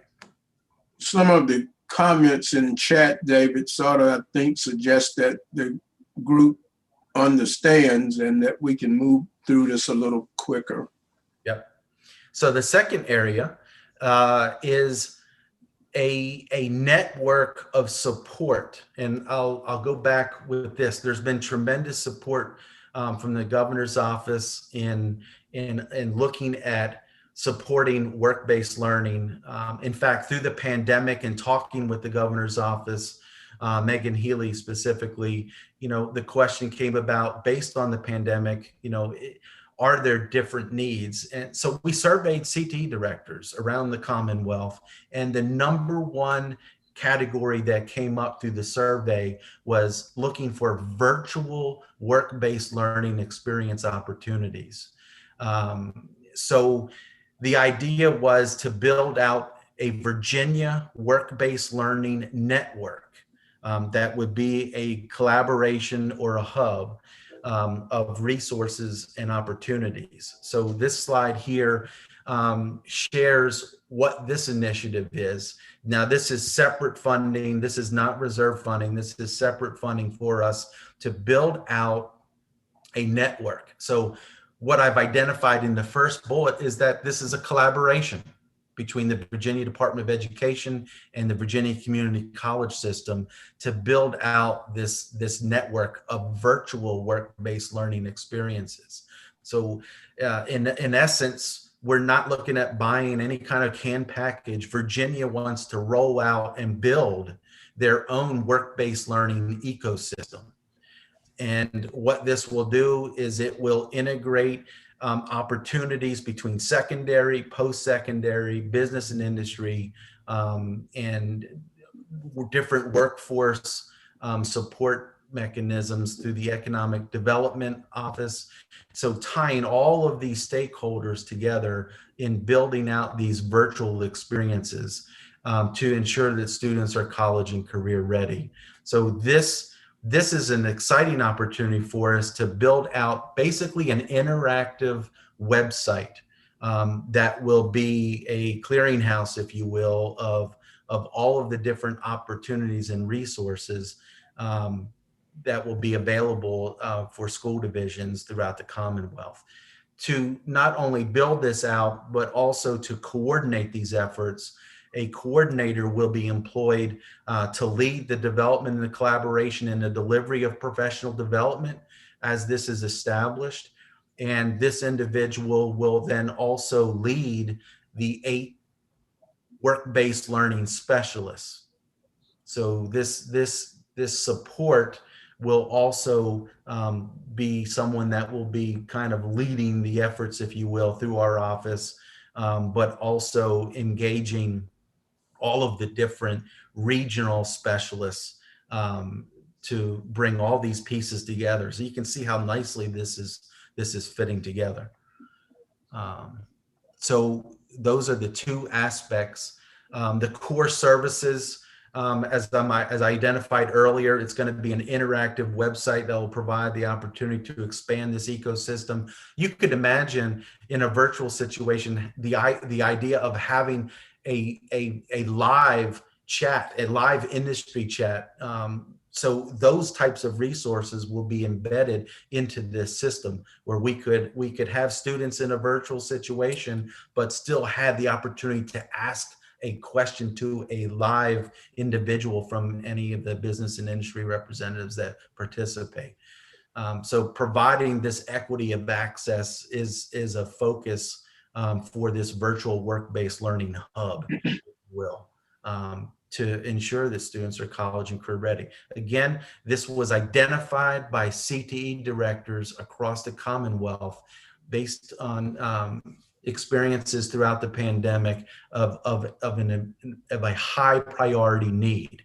Speaker 4: Some of the comments in chat, David, sort of, I think, suggest that the group understands and that we can move through this a little quicker.
Speaker 2: Yep. So the second area is a network of support. And I'll go back with this. There's been tremendous support from the governor's office in looking at supporting work-based learning. In fact, through the pandemic and talking with the governor's office, Megan Healy specifically, the question came about based on the pandemic, are there different needs? And so we surveyed CTE directors around the Commonwealth, and the number one category that came up through the survey was looking for virtual work-based learning experience opportunities. So the idea was to build out a Virginia work-based learning network that would be a collaboration or a hub of resources and opportunities. So this slide here shares what this initiative is. Now, this is separate funding. This is not reserve funding. This is separate funding for us to build out a network. So what I've identified in the first bullet is that this is a collaboration between the Virginia Department of Education and the Virginia Community College System to build out this network of virtual work-based learning experiences. So in essence, we're not looking at buying any kind of canned package. Virginia wants to roll out and build their own work-based learning ecosystem. And what this will do is it will integrate opportunities between secondary, post-secondary, business and industry, and different workforce support mechanisms through the Economic Development Office. So tying all of these stakeholders together in building out these virtual experiences to ensure that students are college and career ready. So this is an exciting opportunity for us to build out basically an interactive website that will be a clearinghouse, if you will, of all of the different opportunities and resources that will be available for school divisions throughout the Commonwealth. To not only build this out, but also to coordinate these efforts A coordinator will be employed to lead the development and the collaboration and the delivery of professional development as this is established. And this individual will then also lead the 8 work-based learning specialists. So this support will also be someone that will be kind of leading the efforts, if you will, through our office, but also engaging all of the different regional specialists to bring all these pieces together. So you can see how nicely this is fitting together. So those are the 2 aspects. The core services, as I identified earlier, it's going to be an interactive website that will provide the opportunity to expand this ecosystem. You could imagine in a virtual situation, the idea of having a live chat, a live industry chat. So those types of resources will be embedded into this system where we could have students in a virtual situation, but still have the opportunity to ask a question to a live individual from any of the business and industry representatives that participate. So providing this equity of access is a focus for this virtual work-based learning hub, if you will, to ensure that students are college and career ready. Again, this was identified by CTE directors across the Commonwealth based on experiences throughout the pandemic of a high priority need.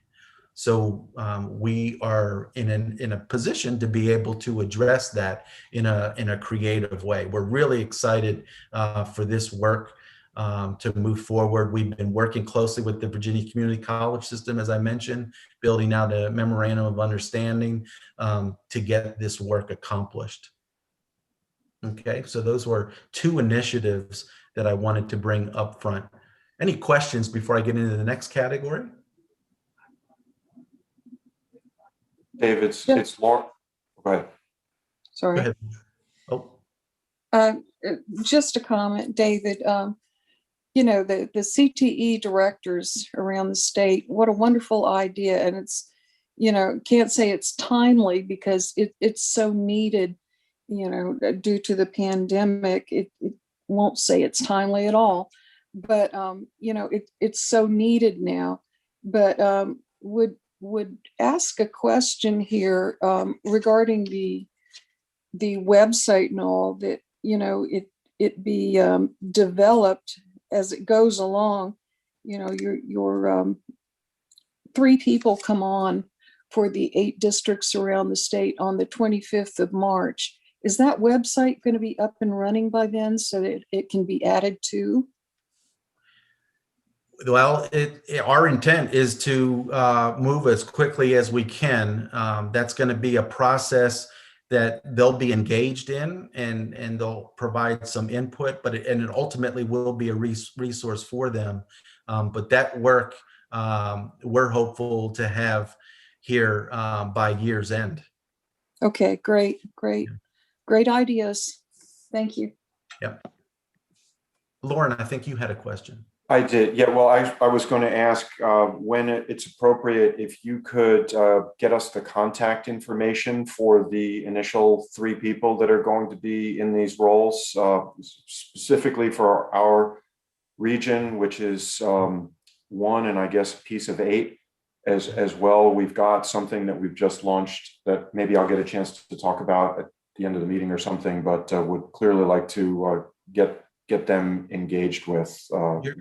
Speaker 2: So we are in a position to be able to address that in a creative way. We're really excited for this work to move forward. We've been working closely with the Virginia Community College System, as I mentioned, building out a memorandum of understanding to get this work accomplished. Okay, so those were 2 initiatives that I wanted to bring up front. Any questions before I get into the next category?
Speaker 14: Dave, it's Laura. Go ahead.
Speaker 9: Sorry.
Speaker 2: Go ahead. Oh.
Speaker 9: Just a comment, David. You know, the CTE directors around the state, what a wonderful idea. And it's, you know, can't say it's timely because it's so needed, you know, due to the pandemic. It won't say it's timely at all, but, you know, it's so needed now. But would ask a question here regarding the website and all, that, you know, it be developed as it goes along. You know, your 3 people come on for the 8 districts around the state on the 25th of March. Is that website going to be up and running by then so that it can be added to?
Speaker 2: Well, our intent is to move as quickly as we can. That's going to be a process that they'll be engaged in, and they'll provide some input, but it ultimately will be a resource for them. But that work we're hopeful to have here by year's end.
Speaker 9: Okay, great. Great ideas. Thank you.
Speaker 2: Yep. Lauren, I think you had a question.
Speaker 14: I did. Yeah, well, I was going to ask when it's appropriate, if you could get us the contact information for the initial 3 people that are going to be in these roles, specifically for our region, which is 1 and I guess a piece of 8 as well. We've got something that we've just launched that maybe I'll get a chance to talk about at the end of the meeting or something, but would clearly like to get them engaged with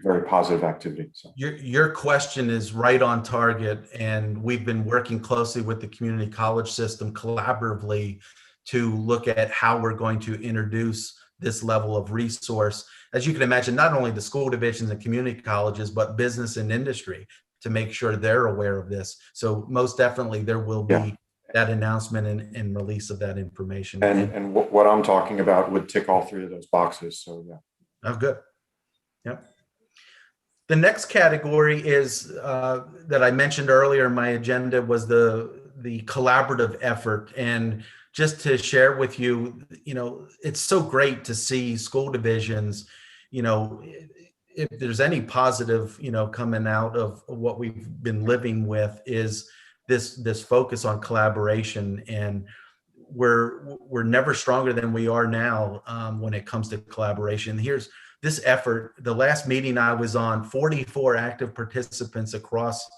Speaker 14: very positive activity. So.
Speaker 2: Your question is right on target, and we've been working closely with the community college system collaboratively to look at how we're going to introduce this level of resource. As you can imagine, not only the school divisions and community colleges, but business and industry, to make sure they're aware of this. So most definitely there will be that announcement and release of that information.
Speaker 14: And what I'm talking about would tick all 3 of those boxes. So yeah.
Speaker 2: Oh, good. Yep. The next category is that I mentioned earlier in my agenda was the collaborative effort. And just to share with you, you know, it's so great to see school divisions, you know, if there's any positive, coming out of what we've been living with, is this focus on collaboration. And we're never stronger than we are now when it comes to collaboration. Here's this effort. The last meeting I was on, 44 active participants across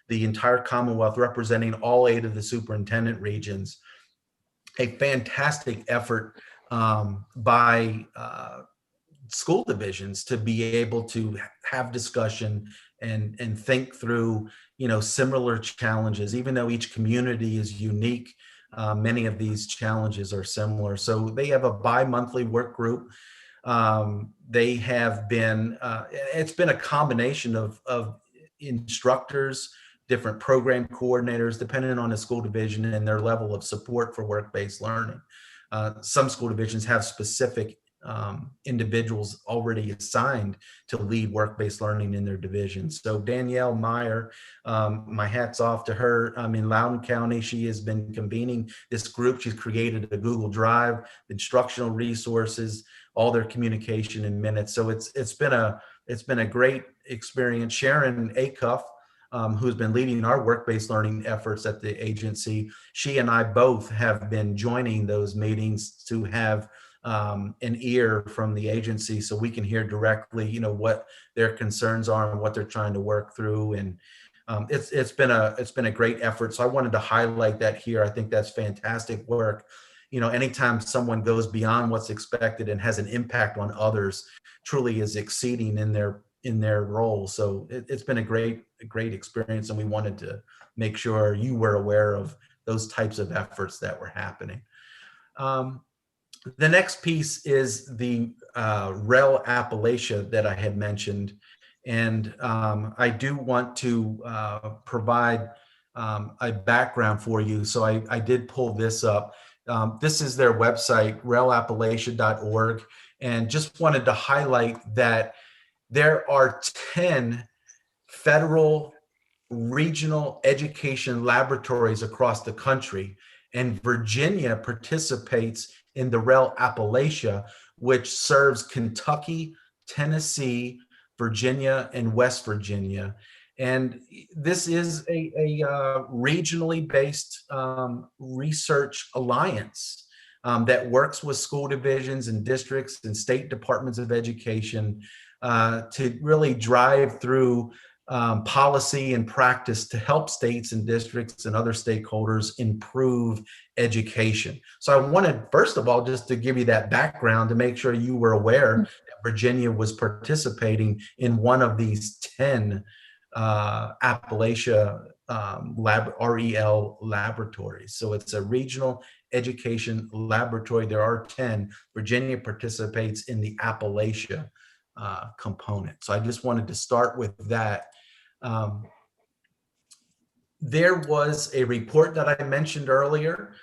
Speaker 2: the entire Commonwealth, representing all 8 of the superintendent regions. A fantastic effort by school divisions to be able to have discussion and think through, similar challenges. Even though each community is unique, many of these challenges are similar. So they have a bi-monthly work group. They have been, it's been a combination of instructors, different program coordinators, depending on the school division and their level of support for work-based learning. Some school divisions have specific individuals already assigned to lead work-based learning in their divisions. So Danielle Meyer, my hat's off to her. In Loudoun County, she has been convening this group. She's created a Google Drive, instructional resources, all their communication in minutes. So it's been a great experience. Sharon Acuff, who's been leading our work-based learning efforts at the agency, she and I both have been joining those meetings to have an ear from the agency, so we can hear directly, what their concerns are and what they're trying to work through. And it's been a great effort. So I wanted to highlight that here. I think that's fantastic work. Anytime someone goes beyond what's expected and has an impact on others, truly is exceeding in their role. So it's been a great experience, and we wanted to make sure you were aware of those types of efforts that were happening. The next piece is the REL Appalachia that I had mentioned. And I do want to provide a background for you. So I did pull this up. This is their website, relappalachia.org. And just wanted to highlight that there are 10 federal regional education laboratories across the country. And Virginia participates in the REL Appalachia, which serves Kentucky, Tennessee, Virginia, and West Virginia. And this is a regionally based research alliance that works with school divisions and districts and state departments of education to really drive through policy and practice to help states and districts and other stakeholders improve education. So I wanted, first of all, just to give you that background to make sure you were aware that Virginia was participating in one of these 10 Appalachia REL laboratories. So it's a regional education laboratory. There are 10. Virginia participates in the Appalachia component. So I just wanted to start with that. There was a report that I mentioned earlier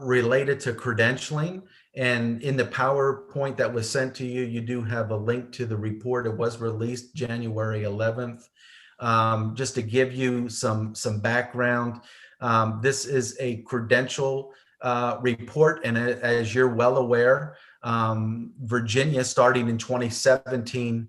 Speaker 2: related to credentialing, and in the PowerPoint that was sent to you, you do have a link to the report. It was released January 11th. Just to give you some background, this is a credential report, and as you're well aware, Virginia, starting in 2017,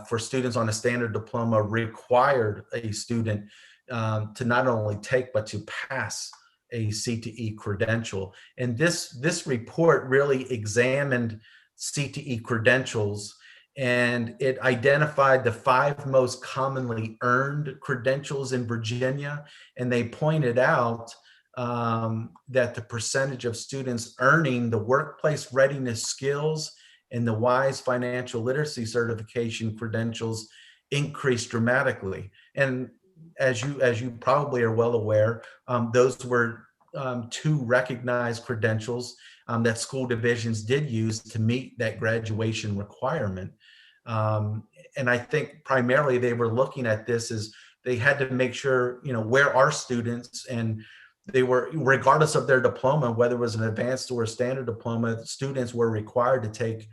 Speaker 2: for students on a standard diploma, required a student to not only take but to pass a CTE credential. And this report really examined CTE credentials, and it identified the 5 most commonly earned credentials in Virginia. And they pointed out that the percentage of students earning the workplace readiness skills and the WISE financial literacy certification credentials increased dramatically. And as you probably are well aware, those were 2 recognized credentials that school divisions did use to meet that graduation requirement. And I think primarily they were looking at this as they had to make sure, where are students, and they were, regardless of their diploma, whether it was an advanced or a standard diploma, students were required to take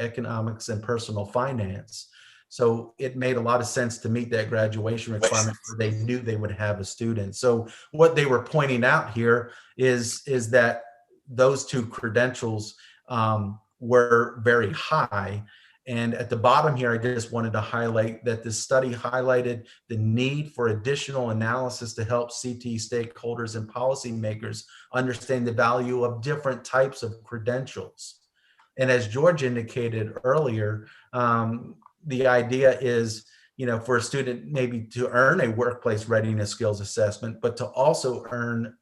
Speaker 2: economics and personal finance. So it made a lot of sense to meet that graduation requirement, so they knew they would have a student. So what they were pointing out here is that those 2 credentials were very high. And at the bottom here, I just wanted to highlight that this study highlighted the need for additional analysis to help CTE stakeholders and policymakers understand the value of different types of credentials. And as George indicated earlier, the idea is, for a student maybe to earn a workplace readiness skills assessment, but to also earn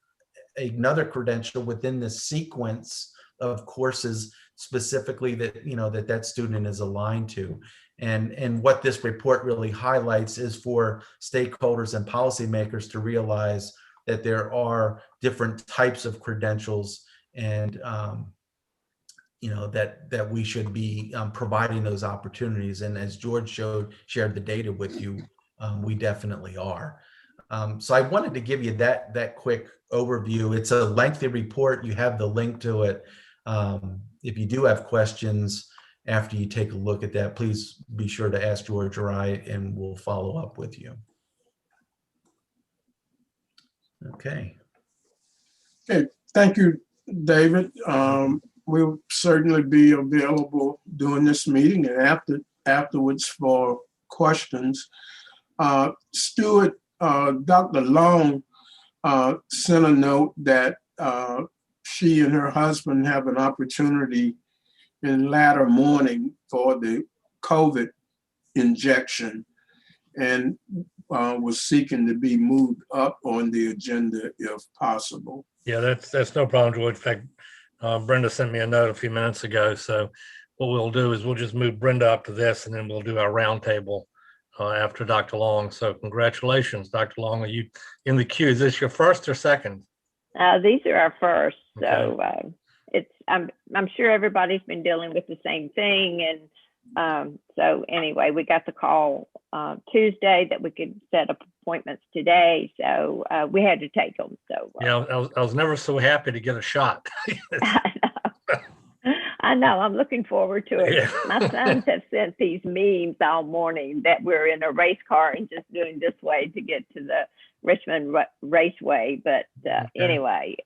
Speaker 2: another credential within the sequence of courses specifically that that student is aligned to. And what this report really highlights is for stakeholders and policymakers to realize that there are different types of credentials, and that we should be providing those opportunities. And as George shared the data with you, we definitely are. So I wanted to give you that quick overview. It's a lengthy report. You have the link to it. If you do have questions after you take a look at that, please be sure to ask George or I, and we'll follow up with you. Okay.
Speaker 4: Okay, thank you, David. We'll certainly be available during this meeting and afterwards for questions. Stuart, Dr. Long sent a note that she and her husband have an opportunity in latter morning for the COVID injection, and was seeking to be moved up on the agenda if possible.
Speaker 3: Yeah, that's no problem, George. In fact, Brenda sent me a note a few minutes ago. So what we'll do is we'll just move Brenda up to this, and then we'll do our roundtable after Dr. Long. So congratulations, Dr. Long. Are you in the queue? Is this your first or second?
Speaker 13: These are our first.
Speaker 3: Okay.
Speaker 13: So I'm sure everybody's been dealing with the same thing. And so anyway, we got the call Tuesday that we could set up appointments today. So we had to take them. So
Speaker 3: yeah, I was never so happy to get a shot.
Speaker 13: I know. I'm looking forward to it.
Speaker 3: Yeah.
Speaker 13: My sons have sent these memes all morning that we're in a race car and just doing this way to get to the Richmond Raceway. But anyway,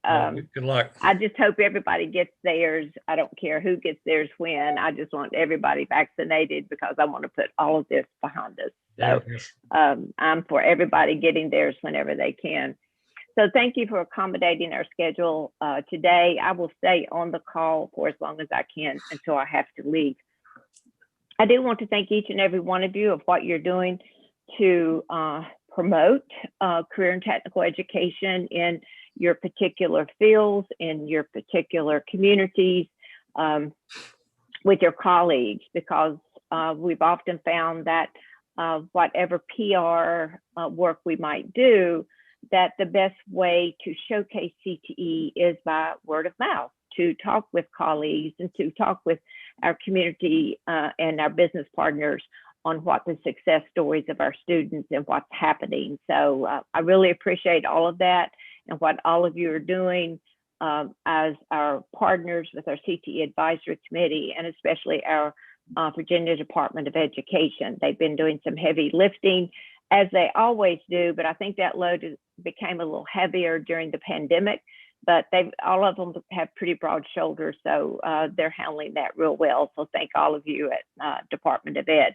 Speaker 3: good luck.
Speaker 13: I just hope everybody gets theirs. I don't care who gets theirs when. I just want everybody vaccinated because I want to put all of this behind us. So I'm for everybody getting theirs whenever they can. So thank you for accommodating our schedule today. I will stay on the call for as long as I can until I have to leave. I do want to thank each and every one of you of what you're doing to promote career and technical education in your particular fields, in your particular communities, with your colleagues, because we've often found that whatever PR work we might do, that the best way to showcase CTE is by word of mouth, to talk with colleagues and to talk with our community and our business partners on what the success stories of our students and what's happening. So I really appreciate all of that and what all of you are doing as our partners with our CTE Advisory Committee, and especially our Virginia Department of Education. They've been doing some heavy lifting, as they always do, but I think that load became a little heavier during the pandemic, but all of them have pretty broad shoulders, so they're handling that real well. So thank all of you at Department of Ed.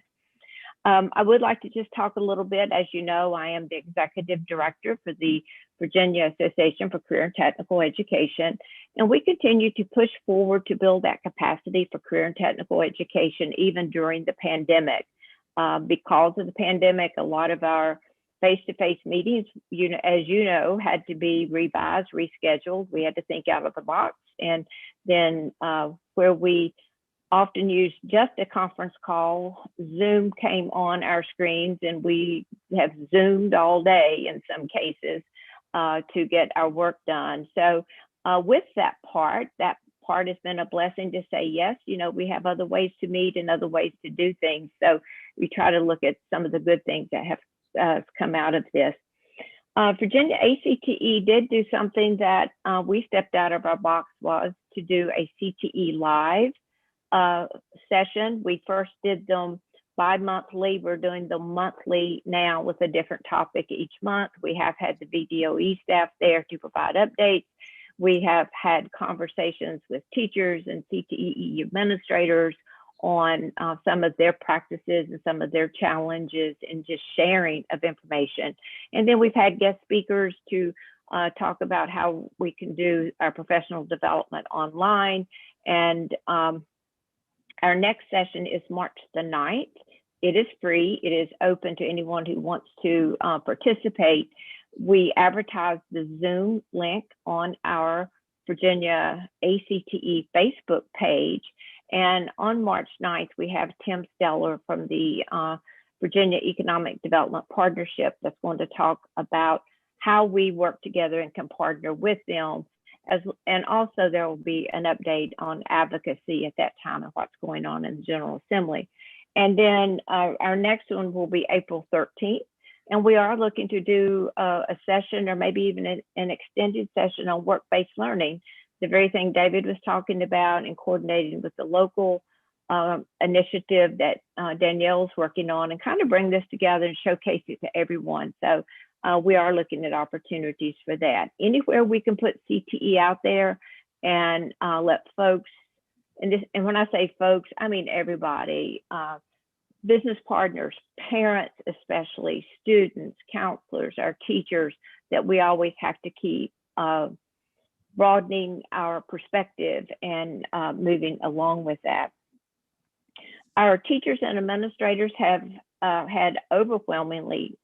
Speaker 13: I would like to just talk a little bit. As you know, I am the Executive Director for the Virginia Association for Career and Technical Education, and we continue to push forward to build that capacity for career and technical education even during the pandemic. Because of the pandemic, a lot of our face-to-face meetings, as you know, had to be revised, rescheduled. We had to think out of the box. And then where we often used just a conference call, Zoom came on our screens, and we have Zoomed all day in some cases to get our work done. So with that part has been a blessing to say, yes, we have other ways to meet and other ways to do things. So we try to look at some of the good things that have come out of this. Virginia ACTE did do something that we stepped out of our box, was to do a CTE live session. We first did them bi-monthly. We're doing them monthly now with a different topic each month. We have had the VDOE staff there to provide updates. We have had conversations with teachers and CTE administrators on some of their practices and some of their challenges and just sharing of information. And then we've had guest speakers to talk about how we can do our professional development online. And our next session is March the 9th. It is free. It is open to anyone who wants to participate. We advertise the Zoom link on our Virginia ACTE Facebook page. And on March 9th, we have Tim Steller from the Virginia Economic Development Partnership that's going to talk about how we work together and can partner with them. And also there will be an update on advocacy at that time and what's going on in the General Assembly. And then our next one will be April 13th. And we are looking to do a session or maybe even an extended session on work-based learning, the very thing David was talking about, and coordinating with the local initiative that Danielle's working on, and kind of bring this together and showcase it to everyone. So we are looking at opportunities for that. Anywhere we can put CTE out there and let folks, and when I say folks, I mean everybody, business partners, parents especially, students, counselors, our teachers, that we always have to keep broadening our perspective and moving along with that. Our teachers and administrators have had overwhelmingly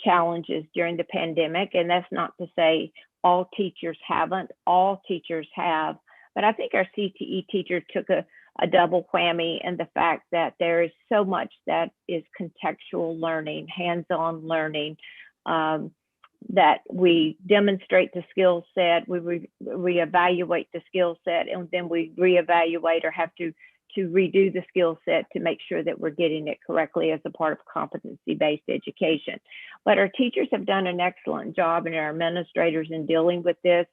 Speaker 13: challenges during the pandemic, and that's not to say all teachers haven't, all teachers have, but I think our CTE teachers took a double whammy in the fact that there is so much that is contextual learning, hands-on learning, that we demonstrate the skill set, we reevaluate the skill set, and then we reevaluate or have to redo the skill set to make sure that we're getting it correctly as a part of competency-based education. But our teachers have done an excellent job, and our administrators in dealing with this.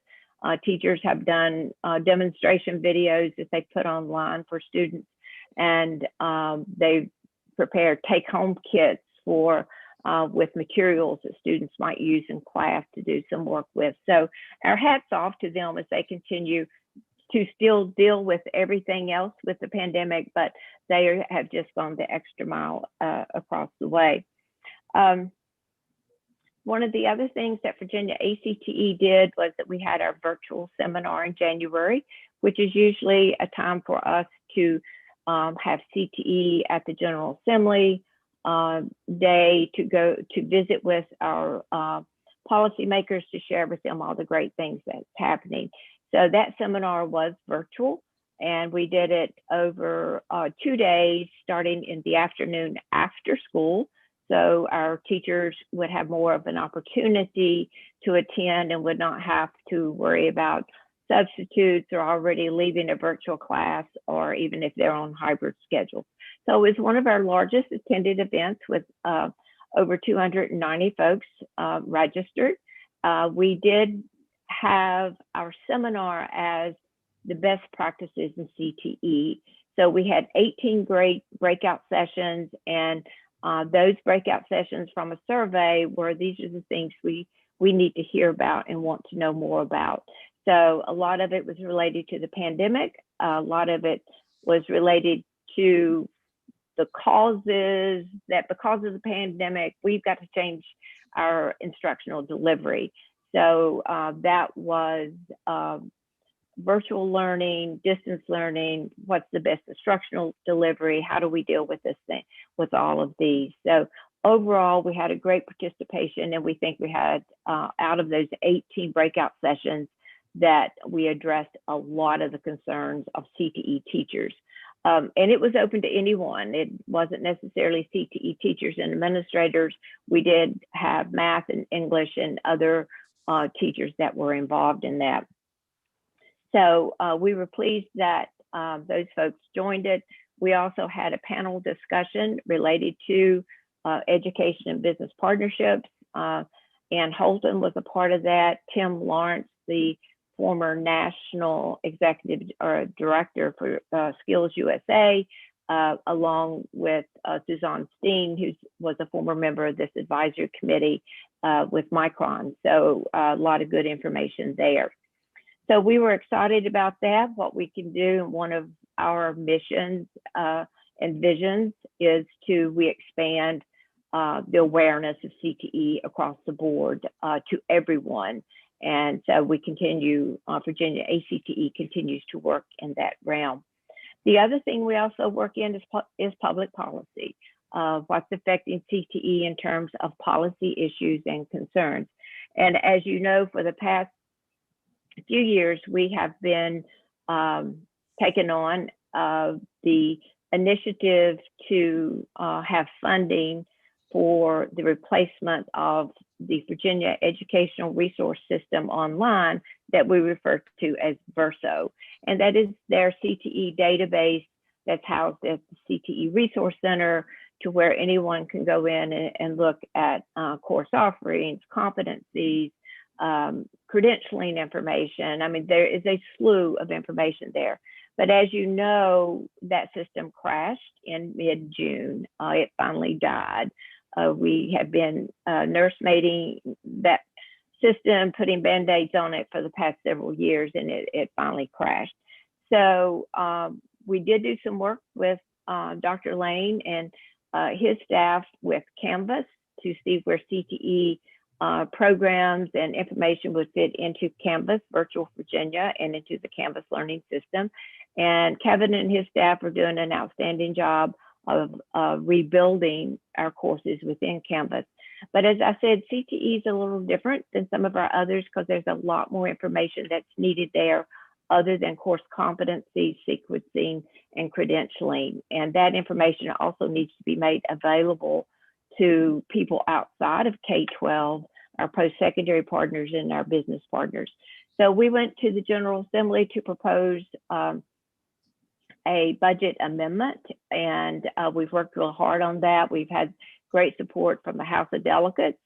Speaker 13: Teachers have done demonstration videos that they put online for students, and they've prepared take-home kits for with materials that students might use in class to do some work with. So our hats off to them as they continue to still deal with everything else with the pandemic, but they have just gone the extra mile across the way. One of the other things that Virginia ACTE did was that we had our virtual seminar in January, which is usually a time for us to have CTE at the General Assembly day, to go to visit with our policymakers, to share with them all the great things that's happening. So that seminar was virtual, and we did it over 2 days, starting in the afternoon after school. So our teachers would have more of an opportunity to attend and would not have to worry about substitutes or already leaving a virtual class, or even if they're on hybrid schedules. So it was one of our largest attended events with over 290 folks registered. We did have our seminar as the best practices in CTE. So we had 18 great breakout sessions, and those breakout sessions from a survey were, these are the things we need to hear about and want to know more about. So a lot of it was related to the pandemic. A lot of it was related to the causes that because of the pandemic, we've got to change our instructional delivery. So that was virtual learning, distance learning, what's the best instructional delivery, how do we deal with this thing, with all of these. So overall, we had a great participation, and we think we had, out of those 18 breakout sessions, that we addressed a lot of the concerns of CTE teachers. And it was open to anyone. It wasn't necessarily CTE teachers and administrators. We did have math and English and other teachers that were involved in that. So we were pleased that those folks joined it. We also had a panel discussion related to education and business partnerships. Ann Holton was a part of that. Tim Lawrence, the former national executive or director for Skills USA, along with Suzanne Steen, who was a former member of this advisory committee with Micron. So a lot of good information there. So we were excited about that, what we can do. And one of our missions and visions is we expand the awareness of CTE across the board to everyone. And so we continue, Virginia ACTE continues to work in that realm. The other thing we also work in is public policy, what's affecting CTE in terms of policy issues and concerns. And as you know, for the past few years, we have been taking on the initiative to have funding for the replacement of the Virginia Educational Resource System online that we refer to as VERSO. And that is their CTE database that's housed at the CTE Resource Center, to where anyone can go in and look at course offerings, competencies, credentialing information. I mean, there is a slew of information there. But as you know, that system crashed in mid-June. It finally died. We have been nursemaiding that system, putting Band-Aids on it for the past several years, and it finally crashed. So we did do some work with Dr. Lane and his staff with Canvas to see where CTE programs and information would fit into Canvas, Virtual Virginia, and into the Canvas learning system. And Kevin and his staff are doing an outstanding job of rebuilding our courses within Canvas. But as I said, CTE is a little different than some of our others because there's a lot more information that's needed there other than course competency, sequencing, and credentialing. And that information also needs to be made available to people outside of K-12, our post-secondary partners and our business partners. So we went to the General Assembly to propose a budget amendment, and we've worked real hard on that. We've had great support from the House of Delegates.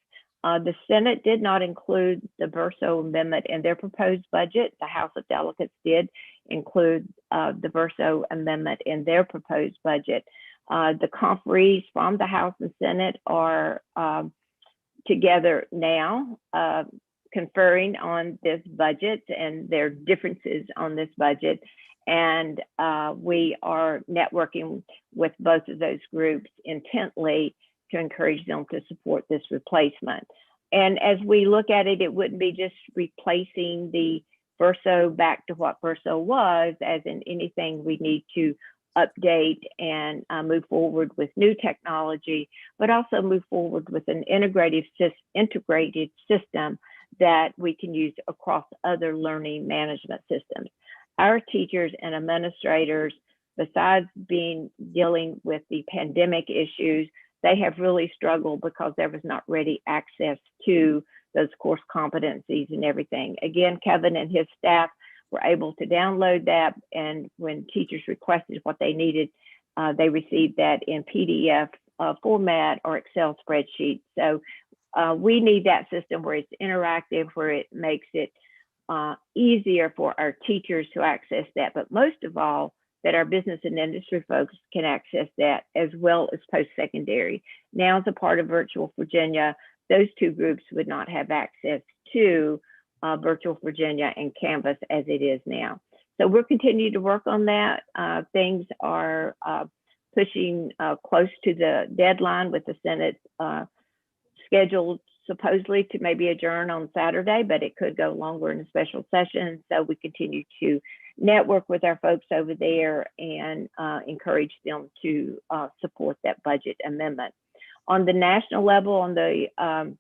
Speaker 13: The Senate did not include the VERSO amendment in their proposed budget. The House of Delegates did include the VERSO amendment in their proposed budget. The conferees from the House and Senate are together now, conferring on this budget and their differences on this budget. And we are networking with both of those groups intently to encourage them to support this replacement. And as we look at it, it wouldn't be just replacing the VERSO back to what VERSO was, as in anything we need to update and move forward with new technology, but also move forward with an integrated system that we can use across other learning management systems. Our teachers and administrators, besides dealing with the pandemic issues, they have really struggled because there was not ready access to those course competencies and everything. Again, Kevin and his staff were able to download that, and when teachers requested what they needed, they received that in PDF format or Excel spreadsheet. So we need that system where it's interactive, where it makes it easier for our teachers to access that, but most of all, that our business and industry folks can access that, as well as post-secondary. Now, as a part of Virtual Virginia, those two groups would not have access to Virtual Virginia and Canvas as it is now. So we're continuing to work on that. Things are pushing close to the deadline, with the Senate scheduled supposedly to maybe adjourn on Saturday, but it could go longer in a special session. So we continue to network with our folks over there and encourage them to support that budget amendment. On the national level, on the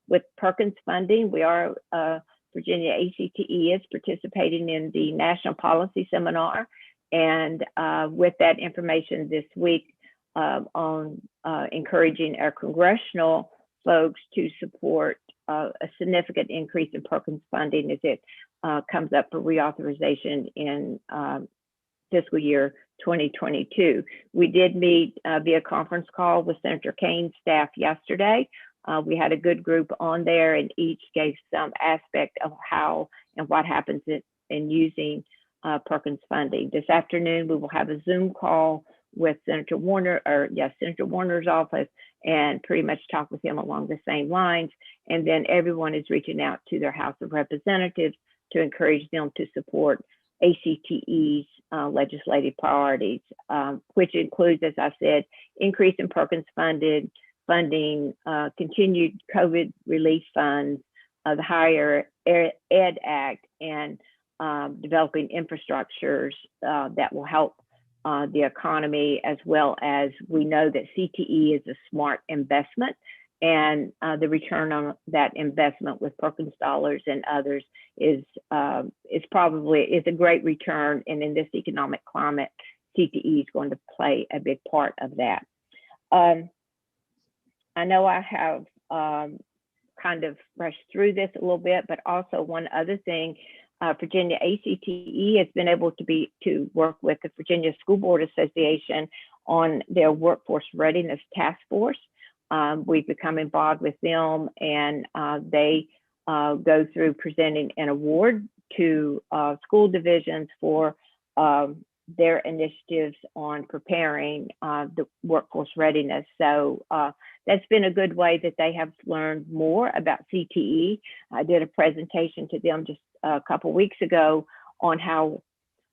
Speaker 13: with Perkins funding, we are Virginia ACTE is participating in the National Policy Seminar, and with that information this week on encouraging our congressional folks to support a significant increase in Perkins funding as it comes up for reauthorization in fiscal year 2022. We did meet via conference call with Senator Kane's staff yesterday. We had a good group on there, and each gave some aspect of how and what happens in using Perkins funding. This afternoon, we will have a Zoom call with Senator Warner, Senator Warner's office, and pretty much talk with him along the same lines. And then everyone is reaching out to their House of Representatives to encourage them to support ACTE's legislative priorities, which includes, as I said, increase in Perkins funding, continued COVID relief funds, the Higher Ed Act, and developing infrastructures that will help the economy, as well as we know that CTE is a smart investment, and the return on that investment with Perkins dollars and others is a great return. And in this economic climate, CTE is going to play a big part of that. I know I have kind of rushed through this a little bit, but also one other thing, Virginia ACTE has been able to work with the Virginia School Board Association on their Workforce Readiness Task Force. We've become involved with them, and they go through presenting an award to school divisions for their initiatives on preparing the workforce readiness. So that's been a good way that they have learned more about CTE. I did a presentation to them just a couple weeks ago on how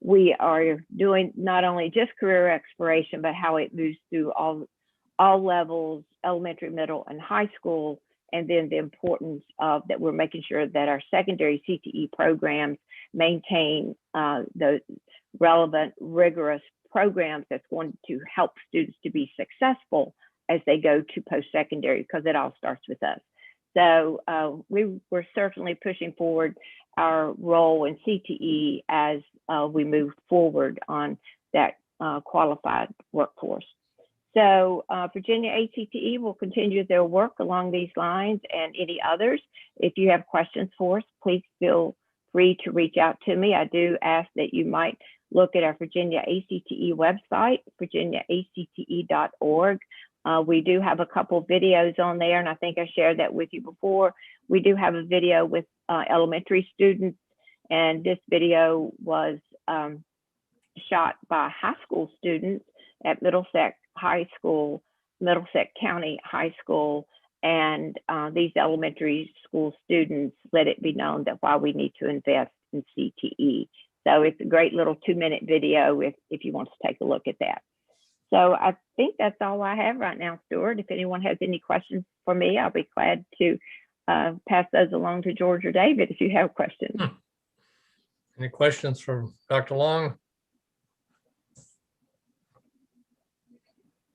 Speaker 13: we are doing not only just career exploration, but how it moves through all levels, elementary, middle, and high school, and then the importance of that we're making sure that our secondary CTE programs maintain the relevant, rigorous programs that's going to help students to be successful as they go to post-secondary, because it all starts with us. So we're certainly pushing forward our role in CTE as we move forward on that qualified workforce. So Virginia ACTE will continue their work along these lines, and any others. If you have questions for us, please feel free to reach out to me. I do ask that you might look at our Virginia ACTE website, virginiaacte.org. We do have a couple videos on there, and I think I shared that with you before. We do have a video with elementary students, and this video was shot by high school students at Middlesex County High School, and these elementary school students let it be known that why we need to invest in CTE. So it's a great little 2-minute video if you want to take a look at that. So I think that's all I have right now, Stuart. If anyone has any questions for me, I'll be glad to pass those along to George or David if you have questions.
Speaker 3: Any questions for Dr. Long?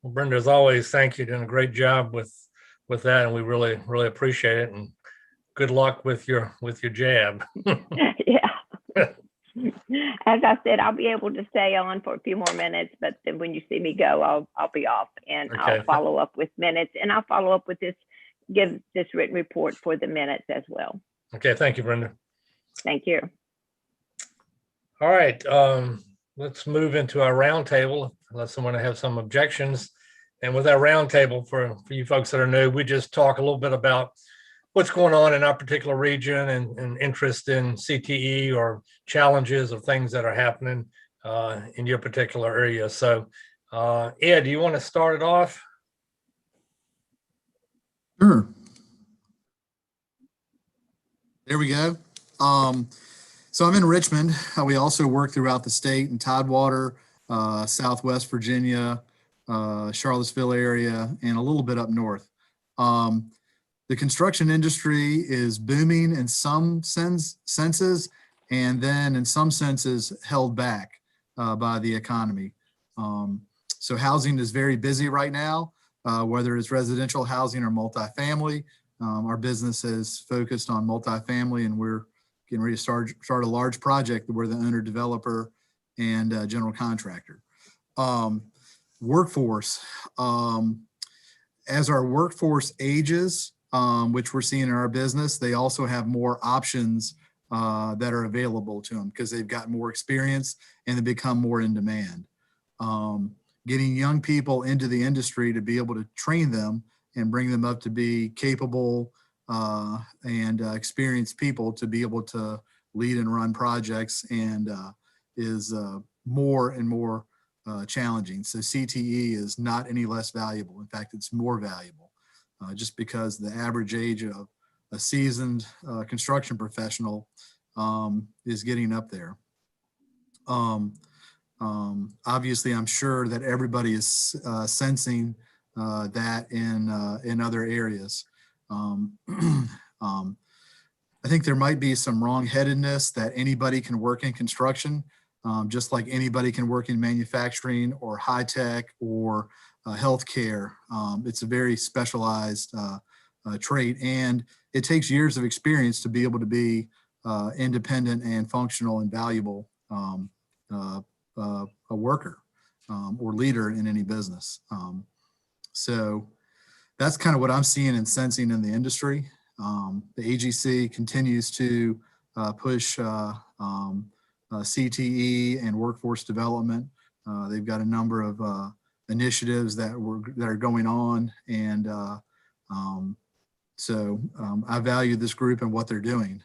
Speaker 3: Well, Brenda, as always, thank you. You're doing a great job with that, and we really appreciate it. And good luck with your jab.
Speaker 13: Yeah. As I said, I'll be able to stay on for a few more minutes, but then when you see me go, I'll be off, and okay. I'll follow up with minutes, and I'll follow up with give this written report for the minutes as well.
Speaker 3: Okay, thank you, Brenda.
Speaker 13: Thank you.
Speaker 3: All right, let's move into our roundtable, unless someone has some objections. And with our roundtable, for you folks that are new, we just talk a little bit about what's going on in our particular region and interest in CTE or challenges or things that are happening in your particular area. So Ed, do you want to start it off?
Speaker 6: Sure. There we go. So I'm in Richmond. We also work throughout the state in Tidewater, Southwest Virginia, Charlottesville area, and a little bit up north. The construction industry is booming in some senses, and then in some senses held back by the economy. So housing is very busy right now, whether it's residential housing or multifamily. Our business is focused on multifamily, and we're getting ready to start a large project. We're the owner, developer, and general contractor. Workforce. As our workforce ages, which we're seeing in our business, they also have more options that are available to them because they've got more experience and they become more in demand. Getting young people into the industry to be able to train them and bring them up to be capable and experienced people to be able to lead and run projects and is more and more challenging. So CTE is not any less valuable. In fact, it's more valuable just because the average age of a seasoned construction professional is getting up there. Obviously, I'm sure that everybody is sensing that in other areas. I think there might be some wrong-headedness that anybody can work in construction, just like anybody can work in manufacturing or high tech or healthcare. It's a very specialized trait, and it takes years of experience to be able to be independent and functional and valuable a worker or leader in any business. So that's kind of what I'm seeing and sensing in the industry. The AGC continues to push CTE and workforce development. They've got a number of initiatives that are going on, and so I value this group and what they're doing.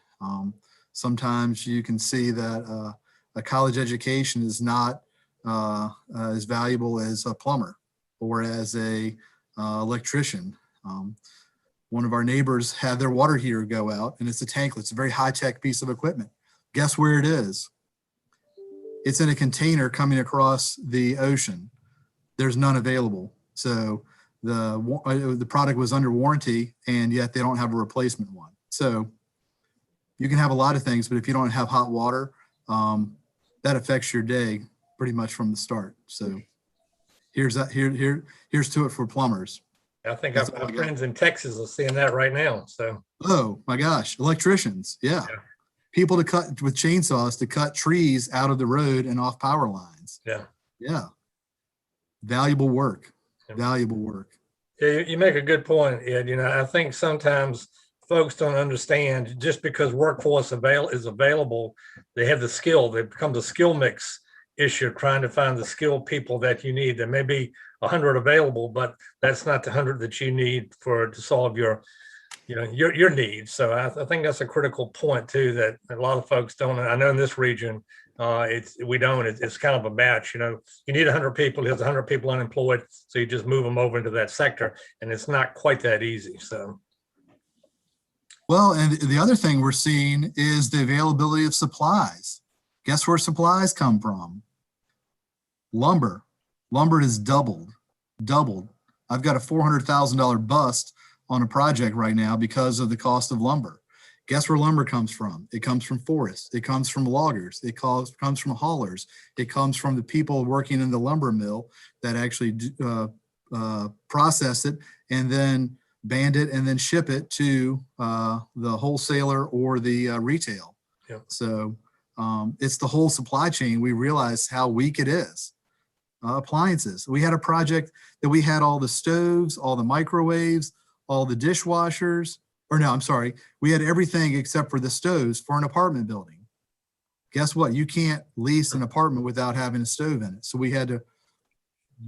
Speaker 6: Sometimes you can see that a college education is not as valuable as a plumber or as a electrician. One of our neighbors had their water heater go out, and it's a tankless. It's a very high-tech piece of equipment. Guess where it is? It's in a container coming across the ocean. There's none available. So the product was under warranty, and yet they don't have a replacement one. So you can have a lot of things, but if you don't have hot water, that affects your day pretty much from the start. So here's to it for plumbers.
Speaker 3: I think our friends in Texas are seeing that right now. So,
Speaker 6: oh my gosh, electricians, yeah. People to cut with chainsaws to cut trees out of the road and off power lines. Yeah. Valuable work. Valuable work.
Speaker 3: Yeah, you make a good point, Ed. You know, I think sometimes folks don't understand just because workforce is available, they have the skill. It becomes a skill mix issue, trying to find the skilled people that you need. There may be 100 available, but that's not the 100 that you need to solve your needs. So I think that's a critical point too, that a lot of folks don't. I know in this region, it's kind of a match. You know, you need 100 people. There's 100 people unemployed, so you just move them over into that sector, and it's not quite that easy. So.
Speaker 6: Well, and the other thing we're seeing is the availability of supplies. Guess where supplies come from? Lumber. Lumber has doubled. I've got a $400,000 bust on a project right now because of the cost of lumber. Guess where lumber comes from? It comes from forests. It comes from loggers. It comes from haulers. It comes from the people working in the lumber mill that actually process it and then band it and then ship it to the wholesaler or the retail.
Speaker 3: Yep.
Speaker 6: So it's the whole supply chain. We realize how weak it is. Appliances. We had a project that we had all the stoves, all the microwaves, all the dishwashers, or no, I'm sorry. We had everything except for the stoves for an apartment building. Guess what? You can't lease an apartment without having a stove in it. So we had to,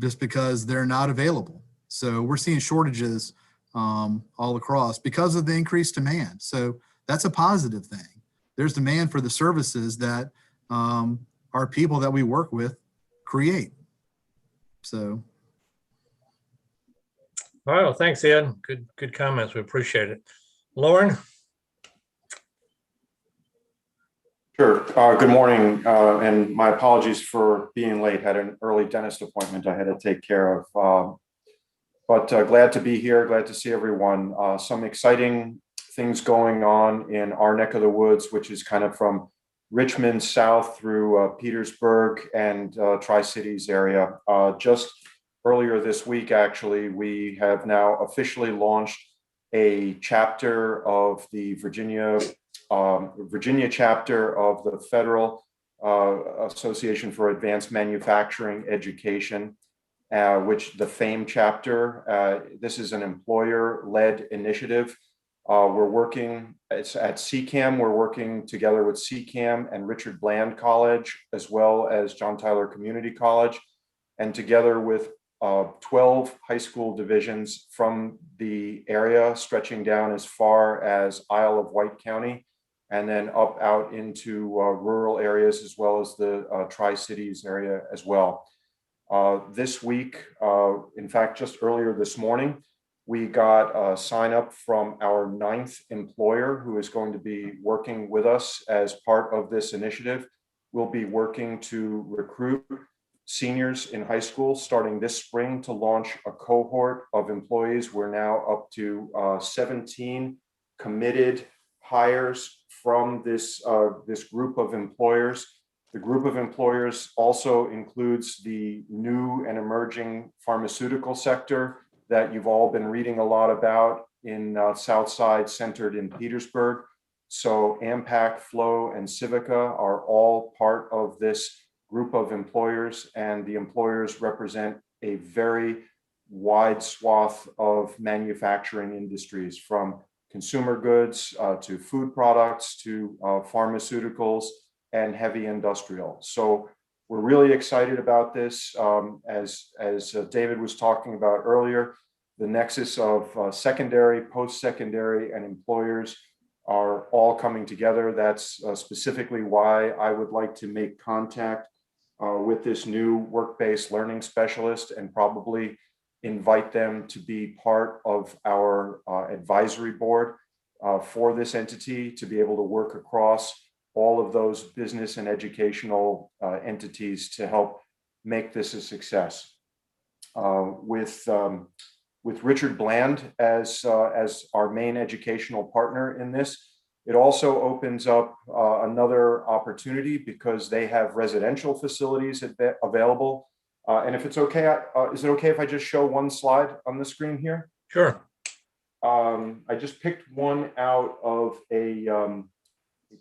Speaker 6: just because they're not available. So we're seeing shortages all across because of the increased demand. So that's a positive thing. There's demand for the services that our people that we work with create. So.
Speaker 3: All right, well, thanks, Ed. Good comments. We appreciate it. Lauren?
Speaker 14: Sure. Good morning, and my apologies for being late. Had an early dentist appointment I had to take care of, but glad to be here. Glad to see everyone. Some exciting things going on in our neck of the woods, which is kind of from Richmond south through Petersburg and Tri-Cities area. Just earlier this week, actually, we have now officially launched a chapter of the Virginia chapter of the Federal Association for Advanced Manufacturing Education, which the FAME chapter. This is an employer-led initiative. We're working, it's at CCAM, we're working together with CCAM and Richard Bland College, as well as John Tyler Community College, and together with 12 high school divisions from the area, stretching down as far as Isle of Wight County, and then up out into rural areas, as well as the Tri-Cities area as well. This week, in fact, just earlier this morning, We got a sign up from our 9th employer who is going to be working with us as part of this initiative. We'll be working to recruit seniors in high school starting this spring to launch a cohort of employees. We're now up to 17 committed hires from this group of employers. The group of employers also includes the new and emerging pharmaceutical sector that you've all been reading a lot about in Southside, centered in Petersburg. So AMPAC, Flow, and Civica are all part of this group of employers, and the employers represent a very wide swath of manufacturing industries, from consumer goods to food products to pharmaceuticals and heavy industrial. So we're really excited about this. As David was talking about earlier, the nexus of secondary, post-secondary, and employers are all coming together. That's specifically why I would like to make contact with this new work-based learning specialist and probably invite them to be part of our advisory board for this entity, to be able to work across all of those business and educational entities to help make this a success. With Richard Bland as our main educational partner in this, it also opens up another opportunity because they have residential facilities available. And if it's okay, is it okay if I just show one slide on the screen here?
Speaker 3: Sure.
Speaker 14: I just picked one out of a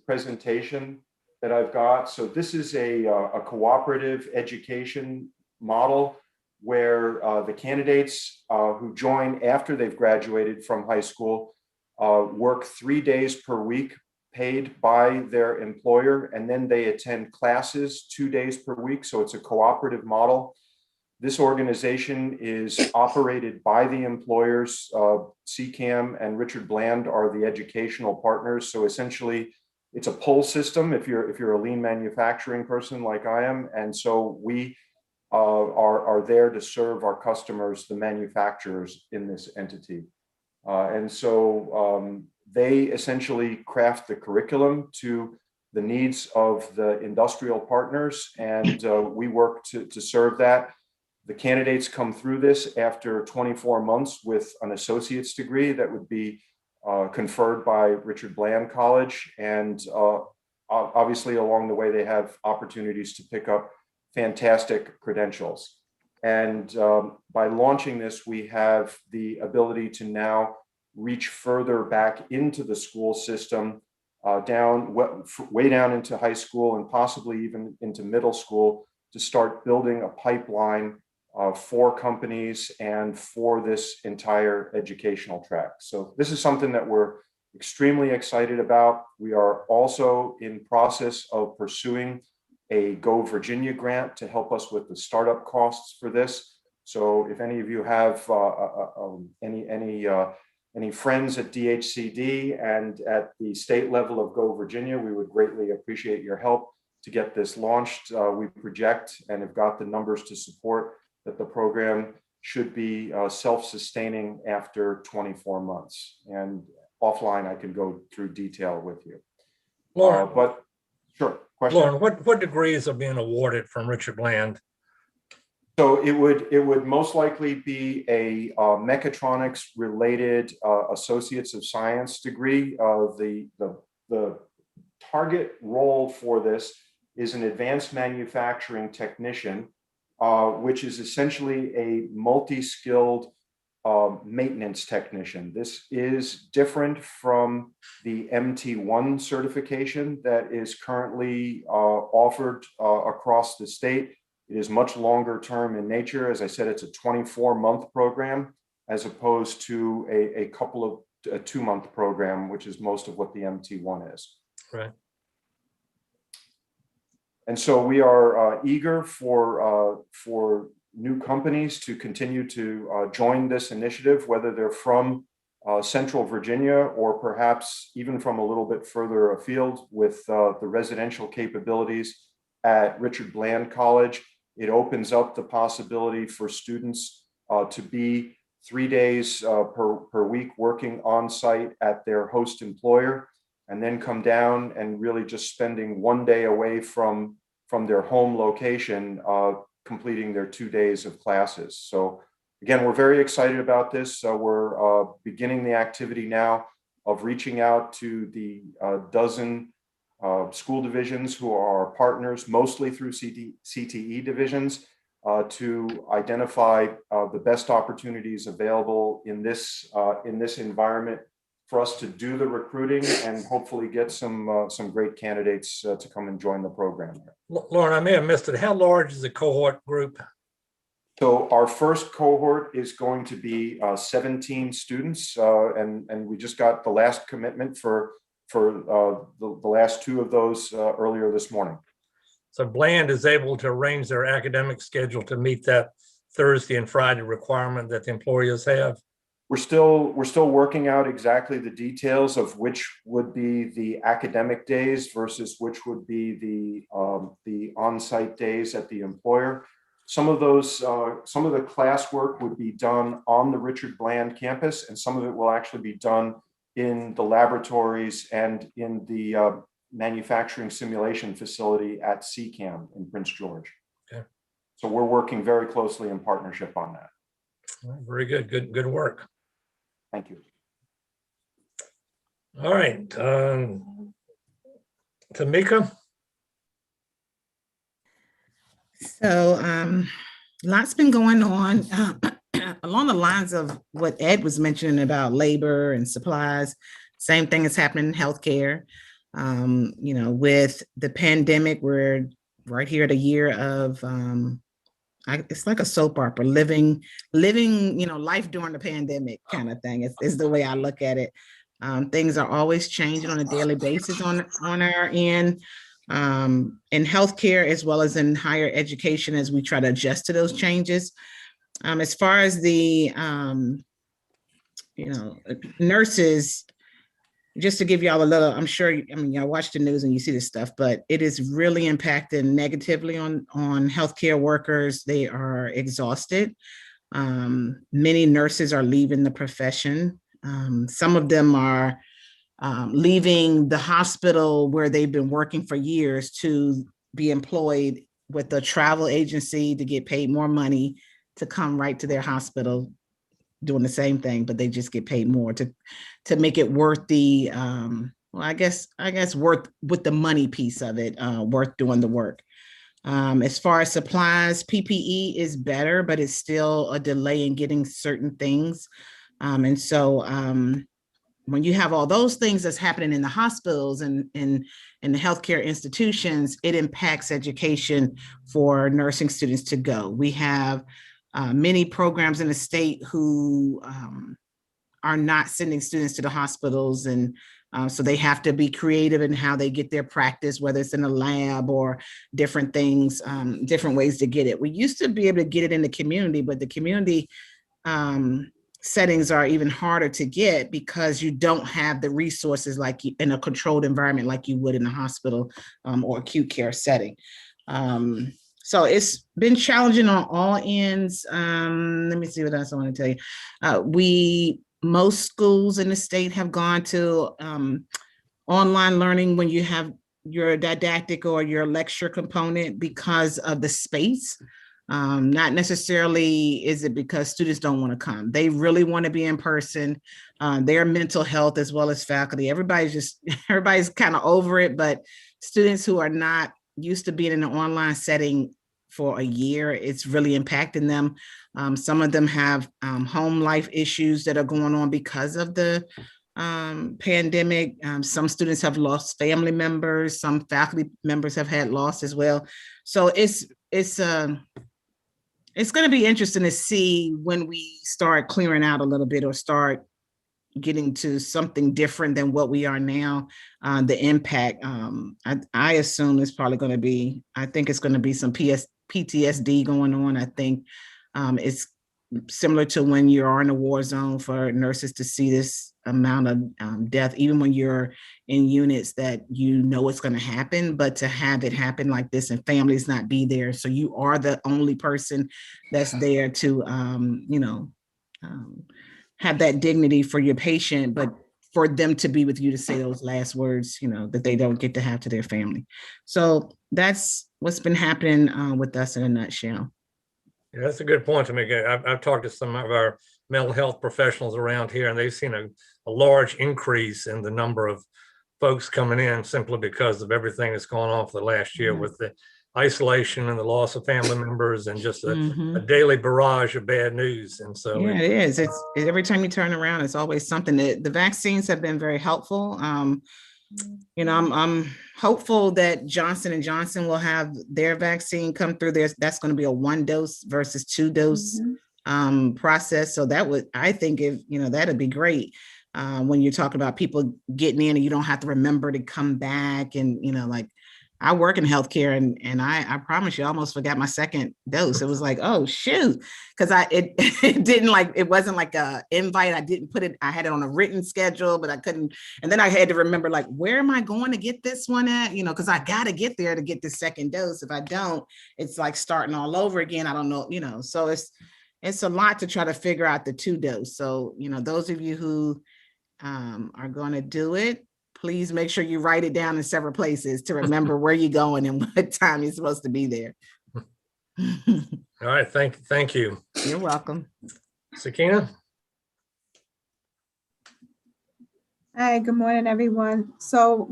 Speaker 14: presentation that I've got. So this is a cooperative education model where the candidates who join after they've graduated from high school work 3 days per week paid by their employer, and then they attend classes 2 days per week. So it's a cooperative model. This organization is operated by the employers. CCAM and Richard Bland are the educational partners. So essentially, it's a pull system if you're a lean manufacturing person like I am. And so we are there to serve our customers, the manufacturers in this entity. And so they essentially craft the curriculum to the needs of the industrial partners, and we work to serve that. The candidates come through this after 24 months with an associate's degree that would be conferred by Richard Bland College. And obviously along the way, they have opportunities to pick up fantastic credentials. And by launching this, we have the ability to now reach further back into the school system, way down into high school and possibly even into middle school, to start building a pipeline for companies and for this entire educational track. So this is something that we're extremely excited about. We are also in process of pursuing a Go Virginia grant to help us with the startup costs for this. So if any of you have any friends at DHCD and at the state level of Go Virginia, we would greatly appreciate your help to get this launched. We project and have got the numbers to support that the program should be self-sustaining after 24 months. And offline, I can go through detail with you.
Speaker 3: Lauren,
Speaker 14: but sure, question.
Speaker 3: Lauren, what degrees are being awarded from Richard Bland?
Speaker 14: So it would most likely be a mechatronics related Associates of Science degree. The target role for this is an advanced manufacturing technician, which is essentially a multi-skilled maintenance technician. This is different from the MT1 certification that is currently offered across the state. It is much longer term in nature. As I said, it's a 24-month program as opposed to a 2-month program, which is most of what the MT1 is.
Speaker 3: Right.
Speaker 14: And so we are eager for new companies to continue to join this initiative, whether they're from Central Virginia or perhaps even from a little bit further afield with the residential capabilities at Richard Bland College. It opens up the possibility for students to be 3 days per week working on site at their host employer, and then come down and really just spending 1 day away from their home location, completing their 2 days of classes. So again, we're very excited about this. We're beginning the activity now of reaching out to the dozen school divisions who are our partners, mostly through CTE divisions, to identify the best opportunities available in this environment for us to do the recruiting and hopefully get some great candidates to come and join the program.
Speaker 3: Lauren, I may have missed it. How large is the cohort group?
Speaker 14: So our first cohort is going to be 17 students, and we just got the last commitment for the last 2 of those earlier this morning.
Speaker 3: So Bland is able to arrange their academic schedule to meet that Thursday and Friday requirement that the employers have?
Speaker 14: We're still working out exactly the details of which would be the academic days versus which would be the on-site days at the employer. Some of the classwork would be done on the Richard Bland campus, and some of it will actually be done in the laboratories and in the manufacturing simulation facility at CCAM in Prince George.
Speaker 3: Okay.
Speaker 14: So we're working very closely in partnership on that.
Speaker 3: Very good. Good work.
Speaker 14: Thank you.
Speaker 3: All right. Tamika?
Speaker 10: So lots been going on along the lines of what Ed was mentioning about labor and supplies. Same thing is happening in healthcare. With the pandemic, we're right here at a year of it's like a soap opera, living, life during the pandemic kind of thing is the way I look at it. Things are always changing on a daily basis on our end, in healthcare as well as in higher education as we try to adjust to those changes. As far as the nurses, just to give y'all a little, I'm sure, y'all watch the news and you see this stuff, but it is really impacting negatively on healthcare workers. They are exhausted. Many nurses are leaving the profession. Some of them are leaving the hospital where they've been working for years to be employed with a travel agency to get paid more money to come right to their hospital doing the same thing, but they just get paid more to make it worth the I guess worth with the money piece of it, worth doing the work. As far as supplies, PPE is better, but it's still a delay in getting certain things. And so when you have all those things that's happening in the hospitals and in the healthcare institutions, it impacts education for nursing students to go. We have many programs in the state who are not sending students to the hospitals, and so they have to be creative in how they get their practice, whether it's in a lab or different things, different ways to get it. We used to be able to get it in the community, but the community settings are even harder to get because you don't have the resources like in a controlled environment like you would in a hospital or acute care setting. So it's been challenging on all ends. Let me see what else I want to tell you. Most schools in the state have gone to online learning when you have your didactic or your lecture component because of the space. Not necessarily is it because students don't want to come. They really want to be in person. Their mental health as well as faculty. Everybody's kind of over it, but students who are not used to being in an online setting for a year, it's really impacting them. Some of them have home life issues that are going on because of the pandemic. Some students have lost family members. Some faculty members have had loss as well. So it's going to be interesting to see when we start clearing out a little bit or start getting to something different than what we are now. The impact, I assume it's probably going to be, I think it's going to be some PTSD going on. I think it's similar to when you are in a war zone for nurses to see this amount of death, even when you're in units that you know it's going to happen, but to have it happen like this and families not be there. So you are the only person that's there to, have that dignity for your patient, but for them to be with you to say those last words, that they don't get to have to their family. So that's what's been happening with us in a nutshell.
Speaker 3: Yeah, that's a good point to make. I've talked to some of our mental health professionals around here, and they've seen a large increase in the number of folks coming in simply because of everything that's gone on for the last year with the isolation and the loss of family members and just a daily barrage of bad news. And so
Speaker 10: yeah, it is. It's every time you turn around, it's always something. The vaccines have been very helpful. I'm hopeful that Johnson & Johnson will have their vaccine come through there. That's going to be a 1-dose versus 2-dose process. So I think that'd be great. When you're talking about people getting in and you don't have to remember to come back. And, I work in healthcare and I promise you, I almost forgot my second dose. It was like, oh, shoot. Cause it wasn't like a invite. I didn't put it, I had it on a written schedule, but I couldn't. And then I had to remember, like, where am I going to get this one at? Cause I got to get there to get the second dose. If I don't, it's like starting all over again. I don't know, so it's a lot to try to figure out the 2-dose. So, those of you who are going to do it, please make sure you write it down in several places to remember where you're going and what time you're supposed to be there.
Speaker 3: All right. Thank you.
Speaker 10: You're welcome.
Speaker 3: Sakina?
Speaker 8: Hi, good morning, everyone. So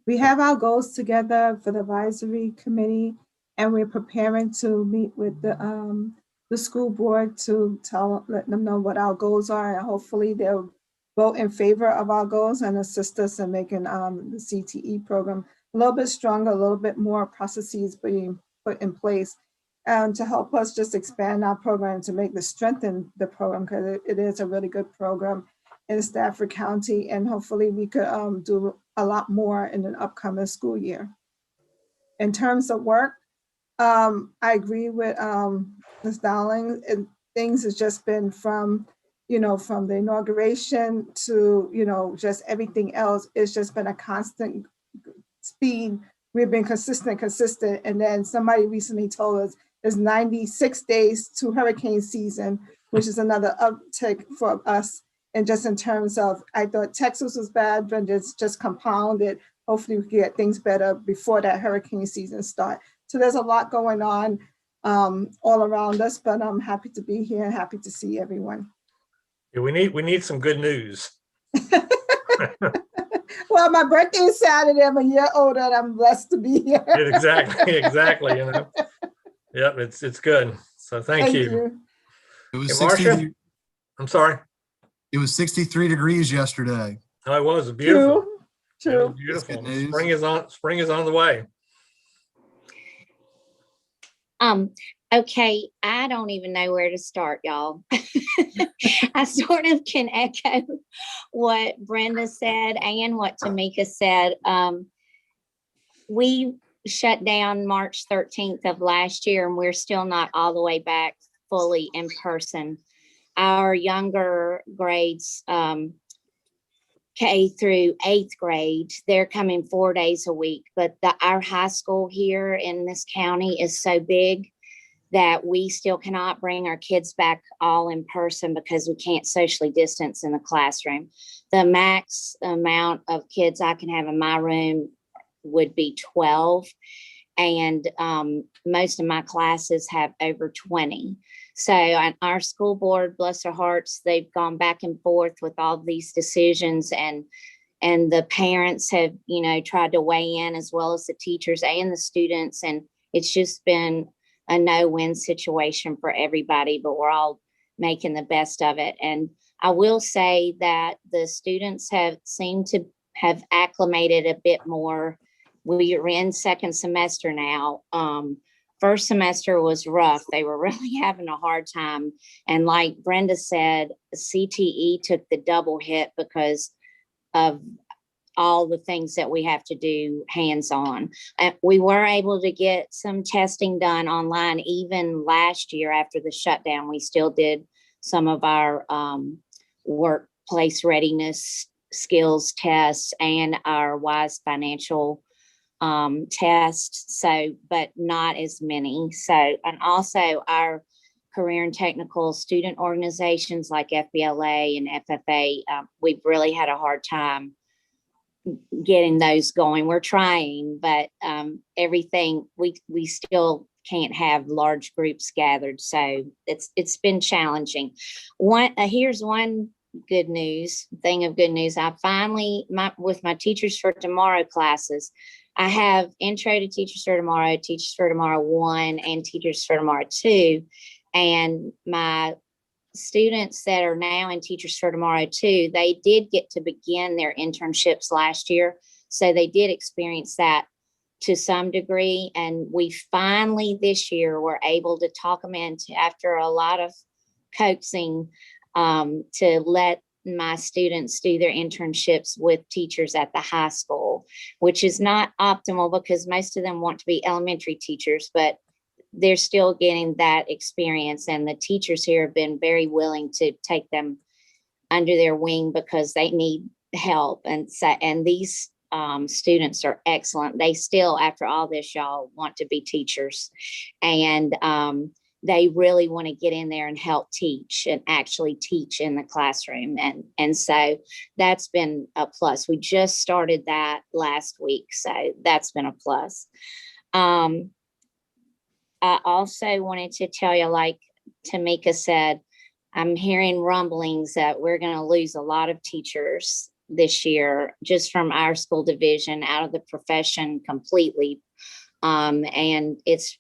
Speaker 8: we have our goals together for the advisory committee, and we're preparing to meet with the school board to let them know what our goals are, and hopefully they'll vote in favor of our goals and assist us in making the CTE program a little bit stronger, a little bit more processes being put in place to help us just expand our program, to strengthen the program, because it is a really good program in Stafford County, and hopefully we could do a lot more in an upcoming school year. In terms of work, I agree with Ms. Dowling. Things has just been from the inauguration to, just everything else. It's just been a constant speed. We've been consistent. And then somebody recently told us there's 96 days to hurricane season, which is another uptick for us. And just in terms of, I thought Texas was bad, but it's just compounded. Hopefully we can get things better before that hurricane season starts. So there's a lot going on all around us, but I'm happy to be here and happy to see everyone.
Speaker 3: Yeah, we need some good news.
Speaker 8: Well, my birthday is Saturday. I'm a year older and I'm blessed to be here.
Speaker 3: Exactly. Yep, it's good. So thank you.
Speaker 6: It was
Speaker 3: hey, Marcia? I'm sorry.
Speaker 6: It was 63 degrees yesterday.
Speaker 3: Oh, it was beautiful.
Speaker 8: True.
Speaker 3: It was beautiful. Spring is on the way.
Speaker 5: Okay, I don't even know where to start, y'all. I sort of can echo what Brenda said and what Tamika said. We shut down March 13th of last year, and we're still not all the way back fully in person. Our younger grades, K through 8th grade, they're coming 4 days a week, but our high school here in this county is so big that we still cannot bring our kids back all in person because we can't socially distance in the classroom. The max amount of kids I can have in my room would be 12. And most of my classes have over 20. So our school board, bless their hearts, they've gone back and forth with all these decisions, and the parents have, tried to weigh in, as well as the teachers and the students. And it's just been a no-win situation for everybody, but we're all making the best of it. And I will say that the students have seemed to have acclimated a bit more. We're in second semester now. First semester was rough. They were really having a hard time. And like Brenda said, CTE took the double hit because of all the things that we have to do hands-on. We were able to get some testing done online even last year after the shutdown. We still did some of our workplace readiness skills tests and our WISE financial tests, but not as many. So, and also our career and technical student organizations like FBLA and FFA, we've really had a hard time getting those going. We're trying, but everything, we still can't have large groups gathered. So it's been challenging. Here's one good news, thing of good news. I finally, with my Teachers for Tomorrow classes, I have Intro to Teachers for Tomorrow, Teachers for Tomorrow 1, and Teachers for Tomorrow 2. And my students that are now in Teachers for Tomorrow 2, they did get to begin their internships last year. So they did experience that to some degree. And we finally this year were able to talk them into, after a lot of coaxing, to let my students do their internships with teachers at the high school, which is not optimal because most of them want to be elementary teachers, but they're still getting that experience. And the teachers here have been very willing to take them under their wing because they need help. And these students are excellent. They still, after all this, y'all, want to be teachers. And they really want to get in there and help teach and actually teach in the classroom. And so that's been a plus. We just started that last week. So that's been a plus. I also wanted to tell you, like Tamika said, I'm hearing rumblings that we're going to lose a lot of teachers this year, just from our school division, out of the profession completely. And it's,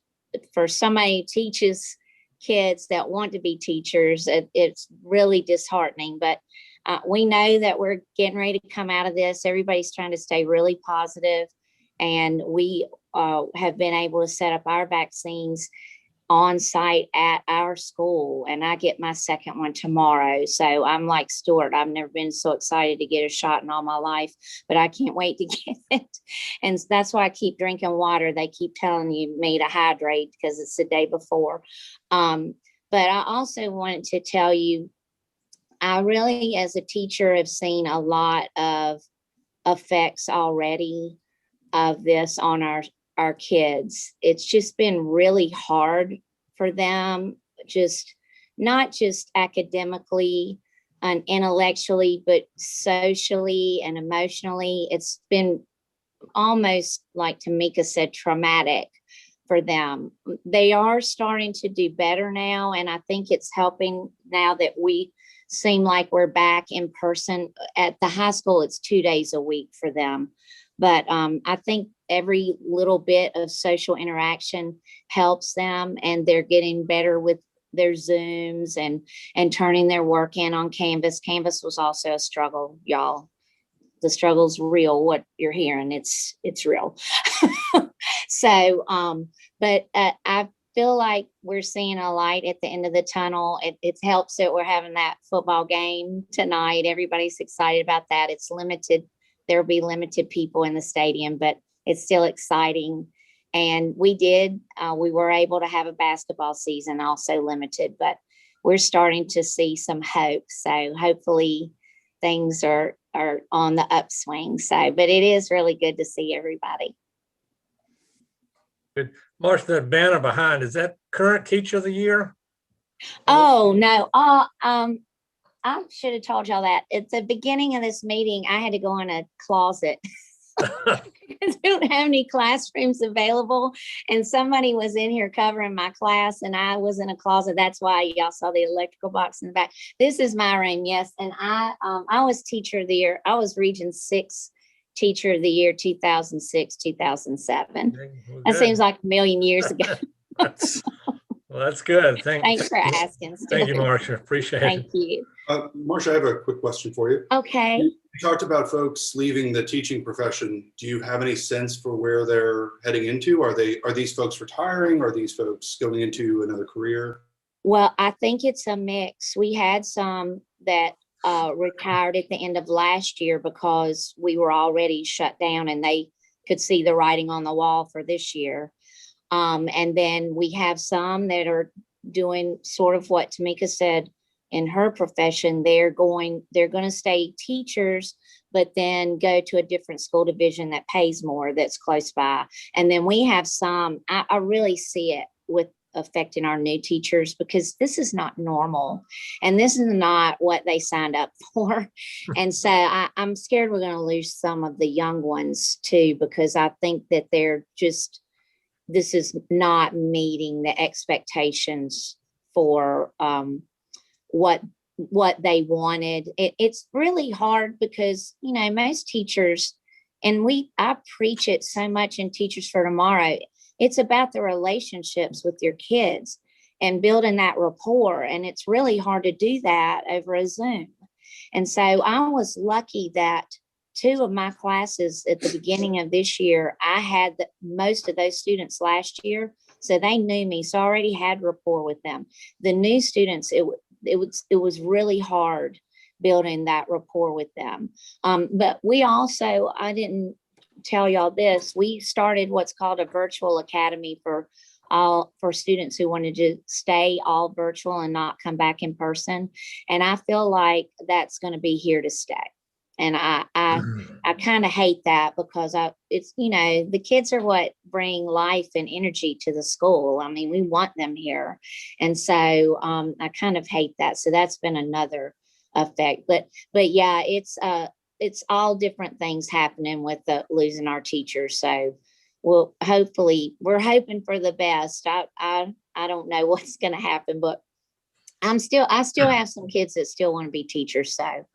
Speaker 5: for somebody who teaches kids that want to be teachers, it's really disheartening. But we know that we're getting ready to come out of this. Everybody's trying to stay really positive, and we have been able to set up our vaccines on site at our school, and I get my second one tomorrow. So I'm like Stuart, I've never been so excited to get a shot in all my life, but I can't wait to get it. And that's why I keep drinking water. They keep telling me to hydrate because it's the day before. But I also wanted to tell you, I really, as a teacher, have seen a lot of effects already of this on our kids. It's just been really hard for them, just not just academically and intellectually, but socially and emotionally. It's been almost, like Tamika said, traumatic for them. They are starting to do better now, and I think it's helping now that we seem like we're back in person. At the high school, it's 2 days a week for them. But I think every little bit of social interaction helps them, and they're getting better with their Zooms and turning their work in on Canvas. Canvas was also a struggle, y'all. The struggle's real. What you're hearing, it's real. So, but I feel like we're seeing a light at the end of the tunnel. It helps that we're having that football game tonight. Everybody's excited about that. It's limited. There'll be limited people in the stadium, but it's still exciting. And we were able to have a basketball season, also limited, but we're starting to see some hope. So hopefully things are on the upswing. So, but it is really good to see everybody.
Speaker 3: Good. Marcia, that banner behind, is that current teacher of the year?
Speaker 5: Oh, no. I should have told y'all that. At the beginning of this meeting, I had to go in a closet because we don't have any classrooms available. And somebody was in here covering my class, and I was in a closet. That's why y'all saw the electrical box in the back. This is my room, yes. And I was teacher of the year. I was Region 6 teacher of the year, 2006, 2007.
Speaker 3: Well,
Speaker 5: that
Speaker 3: good.
Speaker 5: seems like a million years ago.
Speaker 3: Well, that's good.
Speaker 5: Thanks for asking.
Speaker 3: Thank you, Marcia. Appreciate
Speaker 5: Thank
Speaker 3: it.
Speaker 5: you.
Speaker 11: Marcia, I have a quick question for you.
Speaker 5: Okay.
Speaker 11: You talked about folks leaving the teaching profession. Do you have any sense for where they're heading into? Are these folks retiring? Are these folks going into another career?
Speaker 5: Well, I think it's a mix. We had some that retired at the end of last year because we were already shut down and they could see the writing on the wall for this year. And then we have some that are doing sort of what Tamika said in her profession. They're going to stay teachers, but then go to a different school division that pays more, that's close by. And then we have some, I really see it with affecting our new teachers, because this is not normal and this is not what they signed up for. And so I'm scared we're going to lose some of the young ones too, because I think that this is not meeting the expectations for what they wanted. It's really hard because, most teachers, and I preach it so much in Teachers for Tomorrow, it's about the relationships with your kids and building that rapport. And it's really hard to do that over a Zoom. And so I was lucky that 2 of my classes at the beginning of this year, I had most of those students last year. So they knew me. So I already had rapport with them. The new students, it was really hard building that rapport with them. But we also, I didn't tell y'all this, we started what's called a virtual academy for students who wanted to stay all virtual and not come back in person. And I feel like that's going to be here to stay. And I kind of hate that, because it's the kids are what bring life and energy to the school. I mean, we want them here. And so I kind of hate that. So that's been another effect. But yeah, it's all different things happening with losing our teachers. So we're hoping for the best. I don't know what's going to happen, but I still have some kids that still want to be teachers. So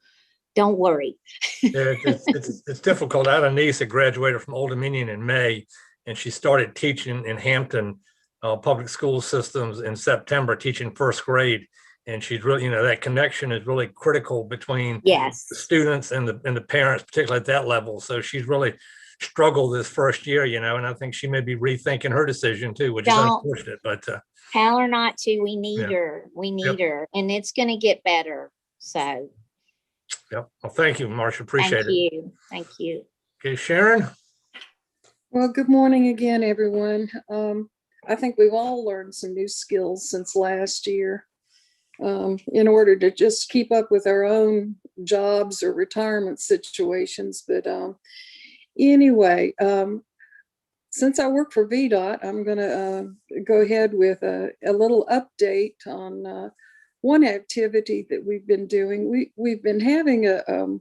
Speaker 5: don't worry.
Speaker 3: Yeah, it's difficult. I had a niece that graduated from Old Dominion in May, and she started teaching in Hampton public school systems in September, teaching first grade. And she's really, that connection is really critical between the students and the parents, particularly at that level. So she's really struggled this first year, and I think she may be rethinking her decision too, which is unfortunate. But
Speaker 5: tell her not to. We need her. We need her, and it's going to get better. So.
Speaker 3: Yep. Well, thank you, Marsha. Appreciate it.
Speaker 5: Thank you.
Speaker 3: Okay, Sharon.
Speaker 9: Well, good morning again, everyone. I think we've all learned some new skills since last year. In order to just keep up with our own jobs or retirement situations. But anyway, since I work for VDOT, I'm going to go ahead with a little update on one activity that we've been doing. We've been having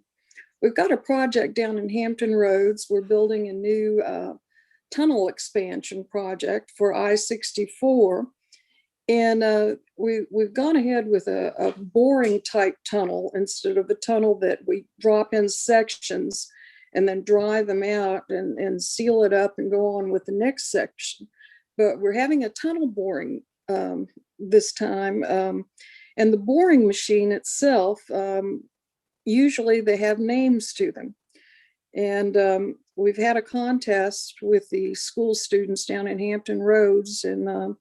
Speaker 9: we've got a project down in Hampton Roads. We're building a new tunnel expansion project for I-64. And we've gone ahead with a boring type tunnel instead of a tunnel that we drop in sections and then dry them out and seal it up and go on with the next section. But we're having a tunnel boring this time. And the boring machine itself, usually they have names to them. And we've had a contest with the school students down in Hampton Roads, and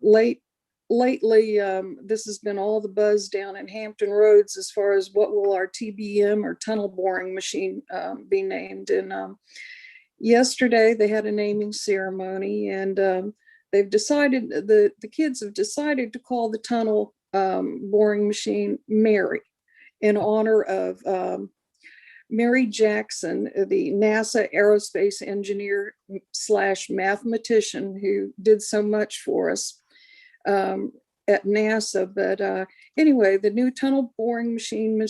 Speaker 9: lately, this has been all the buzz down in Hampton Roads as far as what will our TBM or tunnel boring machine be named. And yesterday they had a naming ceremony, and they've decided, the kids have decided to call the tunnel boring machine Mary, in honor of Mary Jackson, the NASA aerospace engineer / mathematician who did so much for us at NASA. But anyway, the new tunnel boring machine,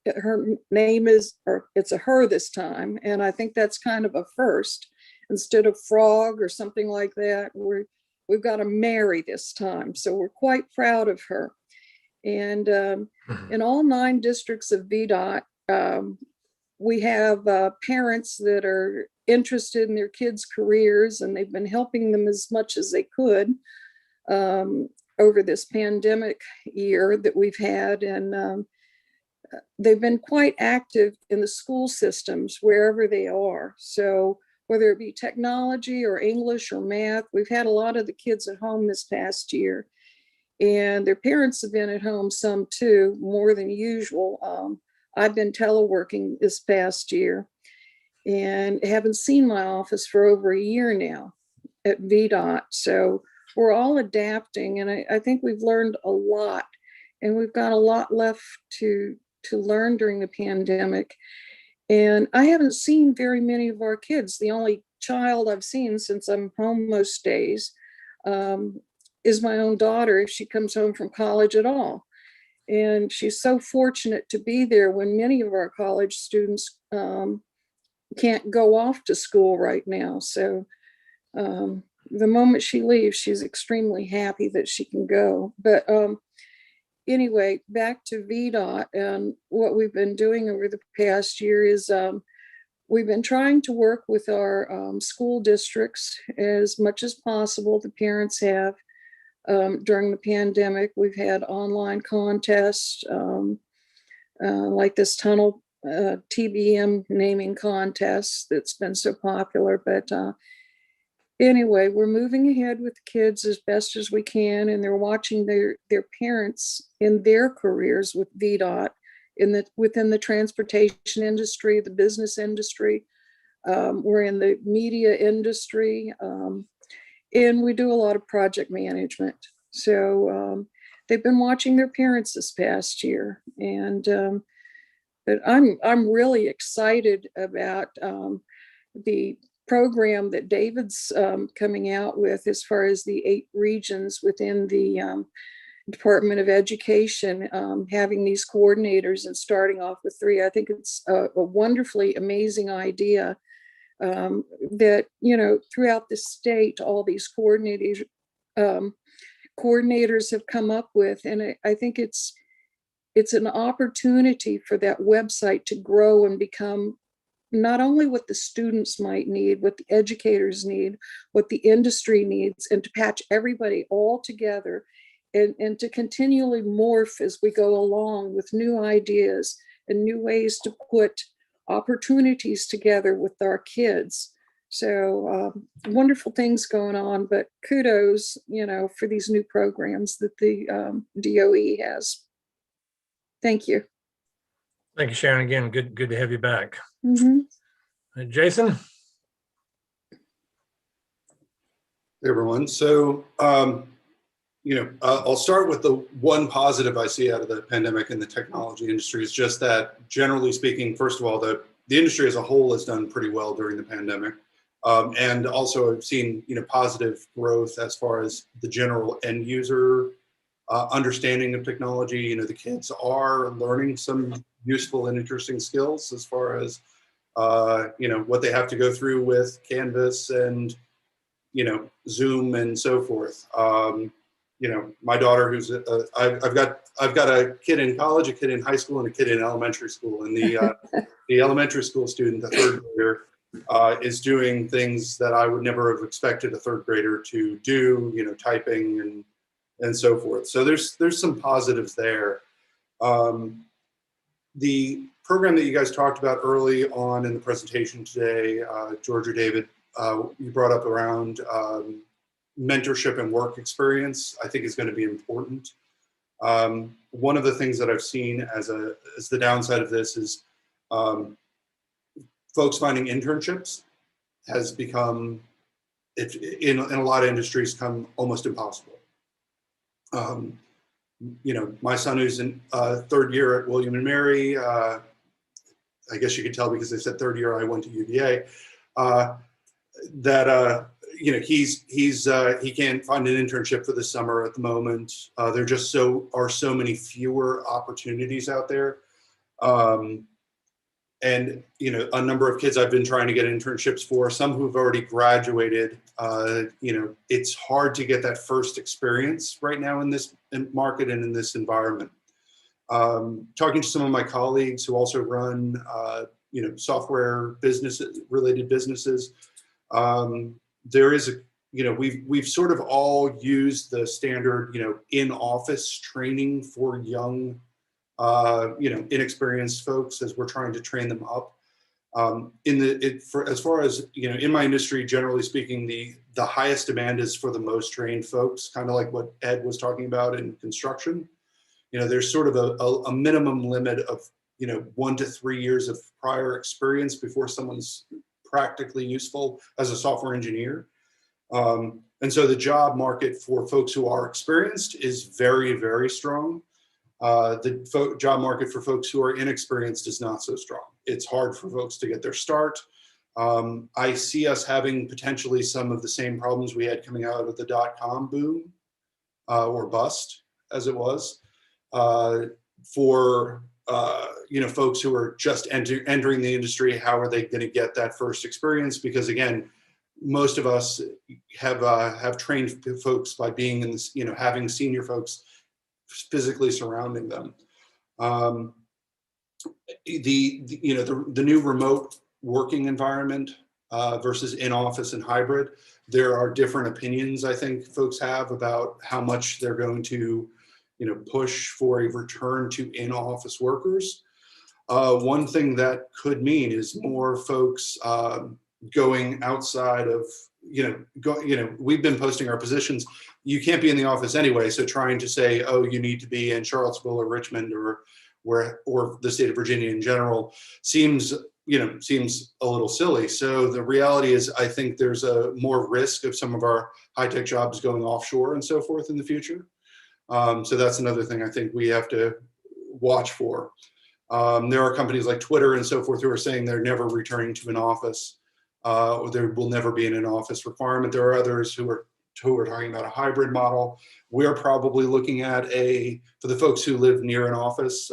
Speaker 9: her name is, or it's a her this time, and I think that's kind of a first. Instead of Frog or something like that, we've got a Mary this time, so we're quite proud of her. And in all 9 districts of VDOT, we have parents that are interested in their kids' careers, and they've been helping them as much as they could over this pandemic year that we've had. And they've been quite active in the school systems wherever they are. So whether it be technology or English or math, we've had a lot of the kids at home this past year. And their parents have been at home some too, more than usual. I've been teleworking this past year and haven't seen my office for over a year now at VDOT. So we're all adapting, and I think we've learned a lot, and we've got a lot left to learn during the pandemic. And I haven't seen very many of our kids. The only child I've seen since I'm home most days is my own daughter if she comes home from college at all. And she's so fortunate to be there when many of our college students can't go off to school right now. So the moment she leaves, she's extremely happy that she can go. But anyway, back to VDOT, and what we've been doing over the past year is we've been trying to work with our school districts as much as possible. The parents have. During the pandemic, we've had online contests like this tunnel TBM naming contest that's been so popular. But anyway, we're moving ahead with the kids as best as we can, and they're watching their parents in their careers with VDOT within the transportation industry, the business industry. We're in the media industry. And we do a lot of project management. So they've been watching their parents this past year. And but I'm really excited about the program that David's coming out with as far as the 8 regions within the Department of Education, having these coordinators and starting off with 3. I think it's a wonderfully amazing idea. That, you know, throughout the state, all these coordinators have come up with, and I think it's an opportunity for that website to grow and become not only what the students might need, what the educators need, what the industry needs, and to patch everybody all together and to continually morph as we go along with new ideas and new ways to put opportunities together with our kids. So wonderful things going on, but kudos, you know, for these new programs that the DOE has. Thank you.
Speaker 3: Thank you, Sharon. Again, good to have you back.
Speaker 9: Mm-hmm.
Speaker 3: Jason?
Speaker 11: Hey, everyone. So, you know, I'll start with the one positive I see out of the pandemic in the technology industry is just that, generally speaking, first of all, the industry as a whole has done pretty well during the pandemic. And also I've seen, you know, positive growth as far as the general end user understanding of technology. You know, the kids are learning some useful and interesting skills as far as, you know, what they have to go through with Canvas and, you know, Zoom and so forth. You know, my daughter, who's I've got a kid in college, a kid in high school, and a kid in elementary school. And the elementary school student, the 3rd grader, is doing things that I would never have expected a 3rd grader to do. You know, typing and so forth. So there's some positives there. The program that you guys talked about early on in the presentation today, George or David, you brought up around mentorship and work experience, I think is going to be important. One of the things that I've seen as the downside of this is folks finding internships has become, in a lot of industries, come almost impossible. You know, my son who's in 3rd year at William and Mary, I guess you could tell because they said 3rd year I went to UVA, you know, he can't find an internship for the summer at the moment. There just are so many fewer opportunities out there. And, you know, a number of kids I've been trying to get internships for, some who've already graduated, you know, it's hard to get that first experience right now in this market and in this environment. Talking to some of my colleagues who also run, you know, software related businesses, there is you know, we've sort of all used the standard, you know, in-office training for young, you know, inexperienced folks as we're trying to train them up. As far as, you know, in my industry, generally speaking, the highest demand is for the most trained folks, kind of like what Ed was talking about in construction. You know, there's sort of a minimum limit of, you know, 1 to 3 years of prior experience before someone's practically useful as a software engineer. And so the job market for folks who are experienced is very, very strong. The job market for folks who are inexperienced is not so strong. It's hard for folks to get their start. I see us having potentially some of the same problems we had coming out of the dot-com boom or bust, as it was, for folks who are just entering the industry. How are they going to get that first experience? Because again, most of us have trained folks by being in this, having senior folks physically surrounding them. The new remote working environment versus in-office and hybrid, there are different opinions I think folks have about how much they're going to push for a return to in-office workers. One thing that could mean is more folks going outside of, we've been posting our positions. You can't be in the office anyway, so trying to say, oh, you need to be in Charlottesville or Richmond or the state of Virginia in general seems a little silly. So the reality is, I think there's a more risk of some of our high-tech jobs going offshore and so forth in the future. So that's another thing I think we have to watch for. There are companies like Twitter and so forth who are saying they're never returning to an office, or there will never be an office requirement. There are others who are talking about a hybrid model. We're probably looking at for the folks who live near an office,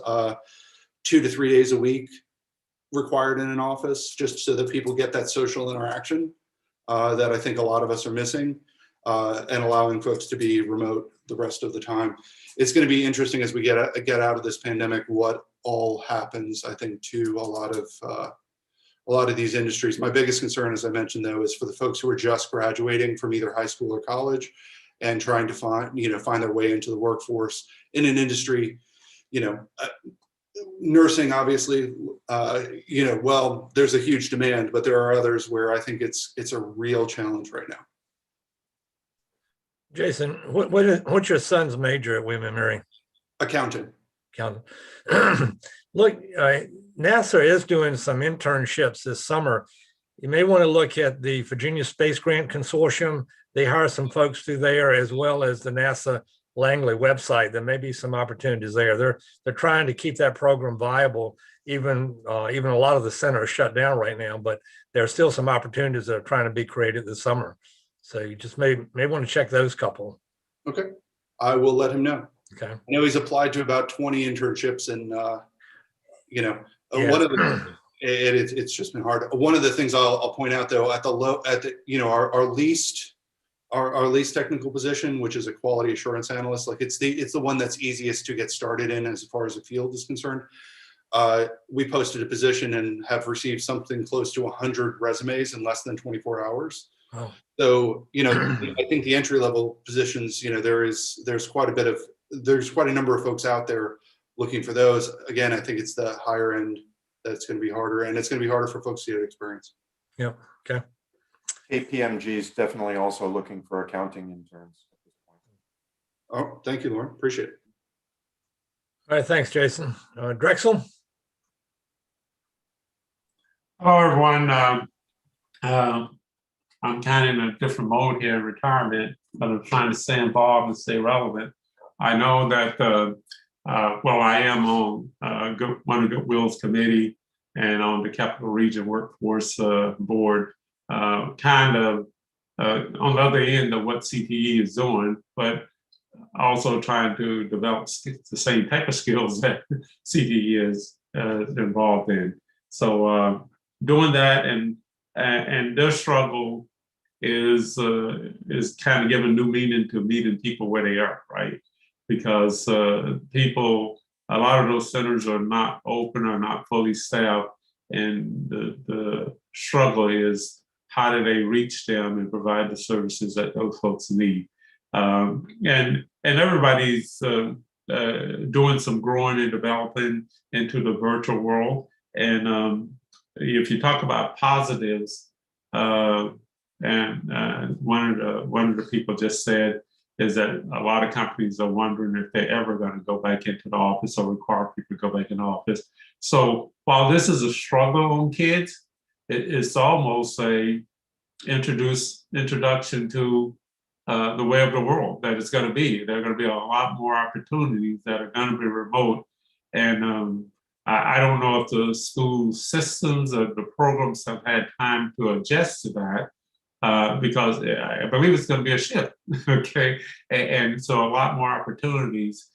Speaker 11: 2 to 3 days a week required in an office, just so that people get that social interaction that I think a lot of us are missing, and allowing folks to be remote the rest of the time. It's going to be interesting as we get out of this pandemic, what all happens, I think, to a lot of these industries. My biggest concern, as I mentioned, though, is for the folks who are just graduating from either high school or college and trying to find their way into the workforce in an industry, nursing, obviously, well, there's a huge demand, but there are others where I think it's a real challenge right now.
Speaker 3: Jason, what's your son's major at William & Mary?
Speaker 11: Accounting.
Speaker 3: Look, NASA is doing some internships this summer. You may want to look at the Virginia Space Grant Consortium. They hire some folks through there, as well as the NASA Langley website. There may be some opportunities there. They're trying to keep that program viable. Even a lot of the center is shut down right now, but there are still some opportunities that are trying to be created this summer. So you just may want to check those couple.
Speaker 11: Okay, I will let him know.
Speaker 3: Okay.
Speaker 11: I know he's applied to about 20 internships, and
Speaker 3: Yeah.
Speaker 11: one of the it's just been hard. One of the things I'll point out, though, our least technical position, which is a quality assurance analyst, like it's the one that's easiest to get started in as far as the field is concerned. We posted a position and have received something close to 100 resumes in less than 24 hours.
Speaker 3: Oh.
Speaker 11: So, I think the entry level positions, there's quite a number of folks out there looking for those. Again, I think it's the higher end that's going to be harder, and it's going to be harder for folks to get experience.
Speaker 3: Yeah. Okay.
Speaker 14: KPMG is definitely also looking for accounting interns at this point.
Speaker 11: Oh, thank you, Lauren. Appreciate it.
Speaker 3: All right. Thanks, Jason. Drexel.
Speaker 7: Hello, everyone. I'm kind of in a different mode here in retirement, but I'm trying to stay involved and stay relevant. I know that, I am on one of Goodwill's committee and on the Capital Region Workforce Board, kind of on the other end of what CTE is doing, but also trying to develop the same type of skills that CTE is involved in. So doing that, and their struggle is kind of giving new meaning to meeting people where they are, right? Because a lot of those centers are not open or not fully staffed, and the struggle is how do they reach them and provide the services that those folks need. And everybody's doing some growing and developing into the virtual world. And if you talk about positives, and one of the people just said is that a lot of companies are wondering if they're ever going to go back into the office or require people to go back in the office. So while this is a struggle on kids, it's almost a introduction to the way of the world that it's going to be. There are going to be a lot more opportunities that are going to be remote. And I don't know if the school systems or the programs have had time to adjust to that, because I believe it's going to be a shift. Okay, and so a lot more opportunities,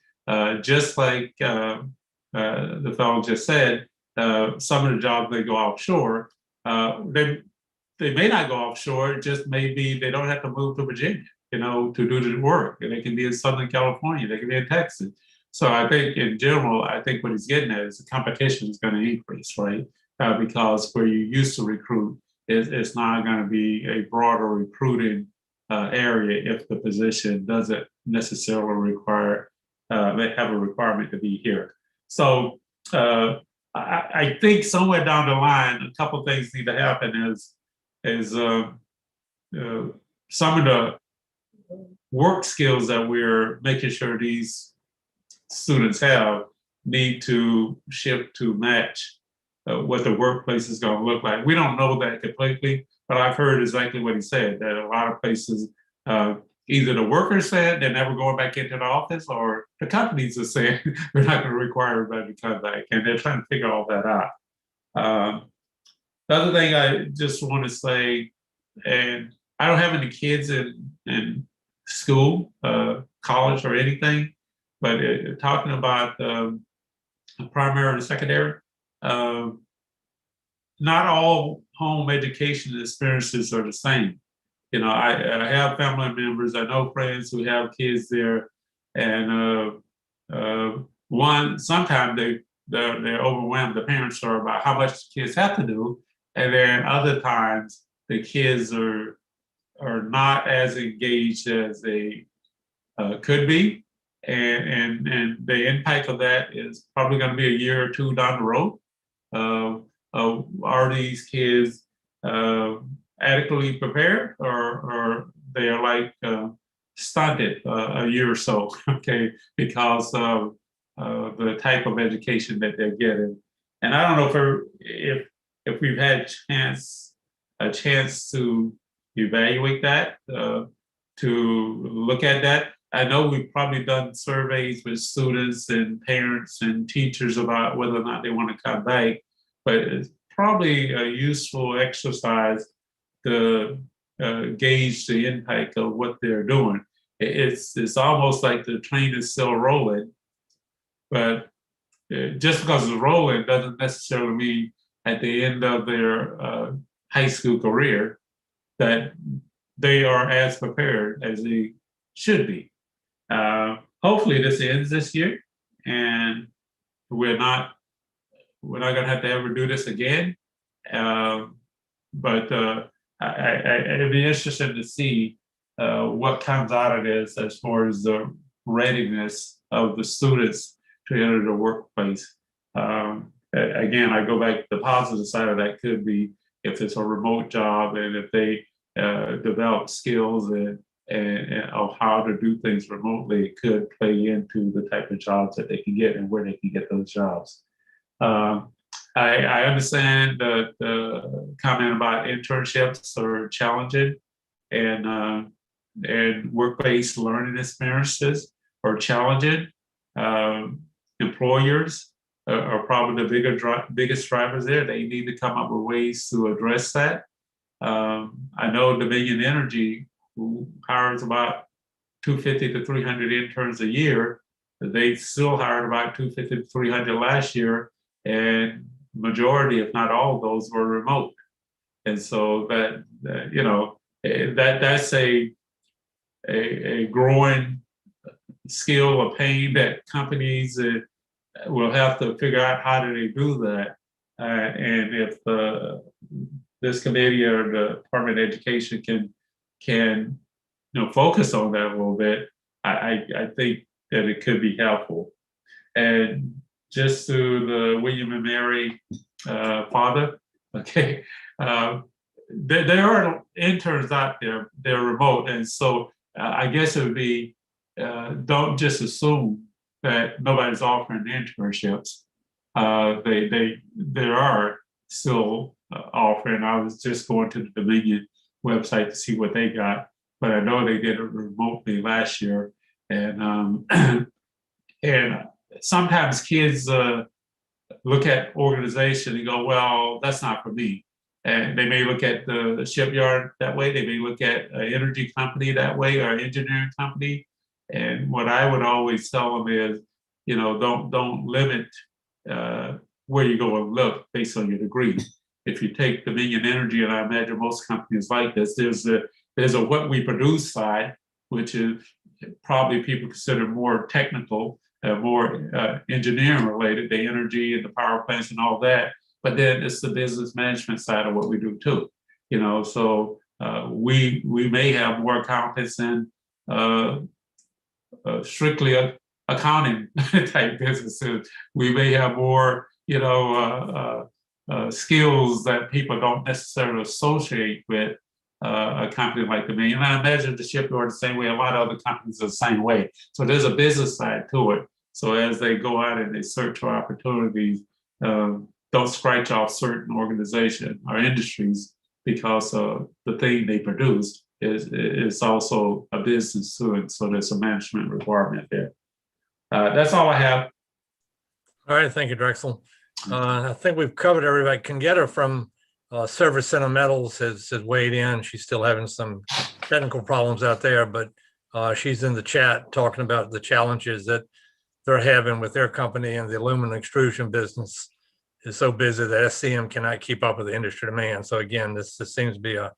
Speaker 7: just like the fellow just said. Some of the jobs they go offshore. They may not go offshore. It just maybe they don't have to move to Virginia, to do the work. And they can be in Southern California. They can be in Texas. So I think in general, I think what he's getting at is the competition is going to increase, right? Because where you used to recruit, it's now going to be a broader recruiting area if the position doesn't necessarily require, they have a requirement to be here. So I think somewhere down the line, a couple of things need to happen is some of the work skills that we're making sure these students have need to shift to match what the workplace is going to look like. We don't know that completely, but I've heard exactly what he said, that a lot of places, either the workers said they're never going back into the office, or the companies are saying we're not going to require everybody to come back, and they're trying to figure all that out. The other thing I just want to say, and I don't have any kids in school, college or anything, but talking about primary and secondary, not all home education experiences are the same. I have family members, I know friends who have kids there, and sometimes they're overwhelmed, the parents are, about how much the kids have to do, and then other times the kids are not as engaged as they could be, and the impact of that is probably going to be a year or two down the road. Are these kids adequately prepared, or they are like stunted a year or so, okay, because of the type of education that they're getting? And I don't know if we've had a chance to evaluate that, to look at that. I know we've probably done surveys with students and parents and teachers about whether or not they want to come back, but it's probably a useful exercise to gauge the impact of what they're doing. It's almost like the train is still rolling, but just because it's rolling doesn't necessarily mean at the end of their high school career that they are as prepared as they should be. Hopefully this ends this year, and we're not going to have to ever do this again. But it'd be interesting to see what comes out of this as far as the readiness of the students to enter the workplace. Again, I go back to the positive side of that could be if it's a remote job, and if they develop skills and of how to do things remotely, it could play into the type of jobs that they can get and where they can get those jobs. I understand the comment about internships are challenging, and work-based learning experiences are challenging. Employers are probably the biggest drivers there. They need to come up with ways to address that. I know Dominion Energy, who hires about 250 to 300 interns a year, they still hired about 250 to 300 last year, and majority, if not all of those, were remote. And so that's a growing skill or pain that companies will have to figure out how do they do that. And if this committee or the Department of Education can focus on that a little bit, I think that it could be helpful. And just to the William and Mary father, okay, there are interns out there, they're remote, and so I guess it would be, don't just assume that nobody's offering internships. There are still offering. I was just going to the Dominion website to see what they got, but I know they did it remotely last year, and and sometimes kids look at organization and go, well, that's not for me. And they may look at the shipyard that way. They may look at an energy company that way or an engineering company. And what I would always tell them is, you know, don't limit where you go and look based on your degree. If you take Dominion Energy, and I imagine most companies like this, there's a what we produce side, which is probably people consider more technical, more engineering related, the energy and the power plants and all that. But then it's the business management side of what we do too. You know, so we may have more accountants in strictly accounting type businesses. We may have more, you know, skills that people don't necessarily associate with a company like Dominion. And I imagine the shipyard the same way. A lot of other companies are the same way. So there's a business side to it. So as they go out and they search for opportunities, don't scratch off certain organizations or industries because the thing they produce is also a business to it. So there's a management requirement there. That's all I have.
Speaker 3: All right, thank you, Drexel. I think we've covered everybody. Kengetta from Service Center Metals has weighed in. She's still having some technical problems out there, but she's in the chat talking about the challenges that they're having with their company, and the aluminum extrusion business is so busy that SCM cannot keep up with the industry demand. So again, this seems to be a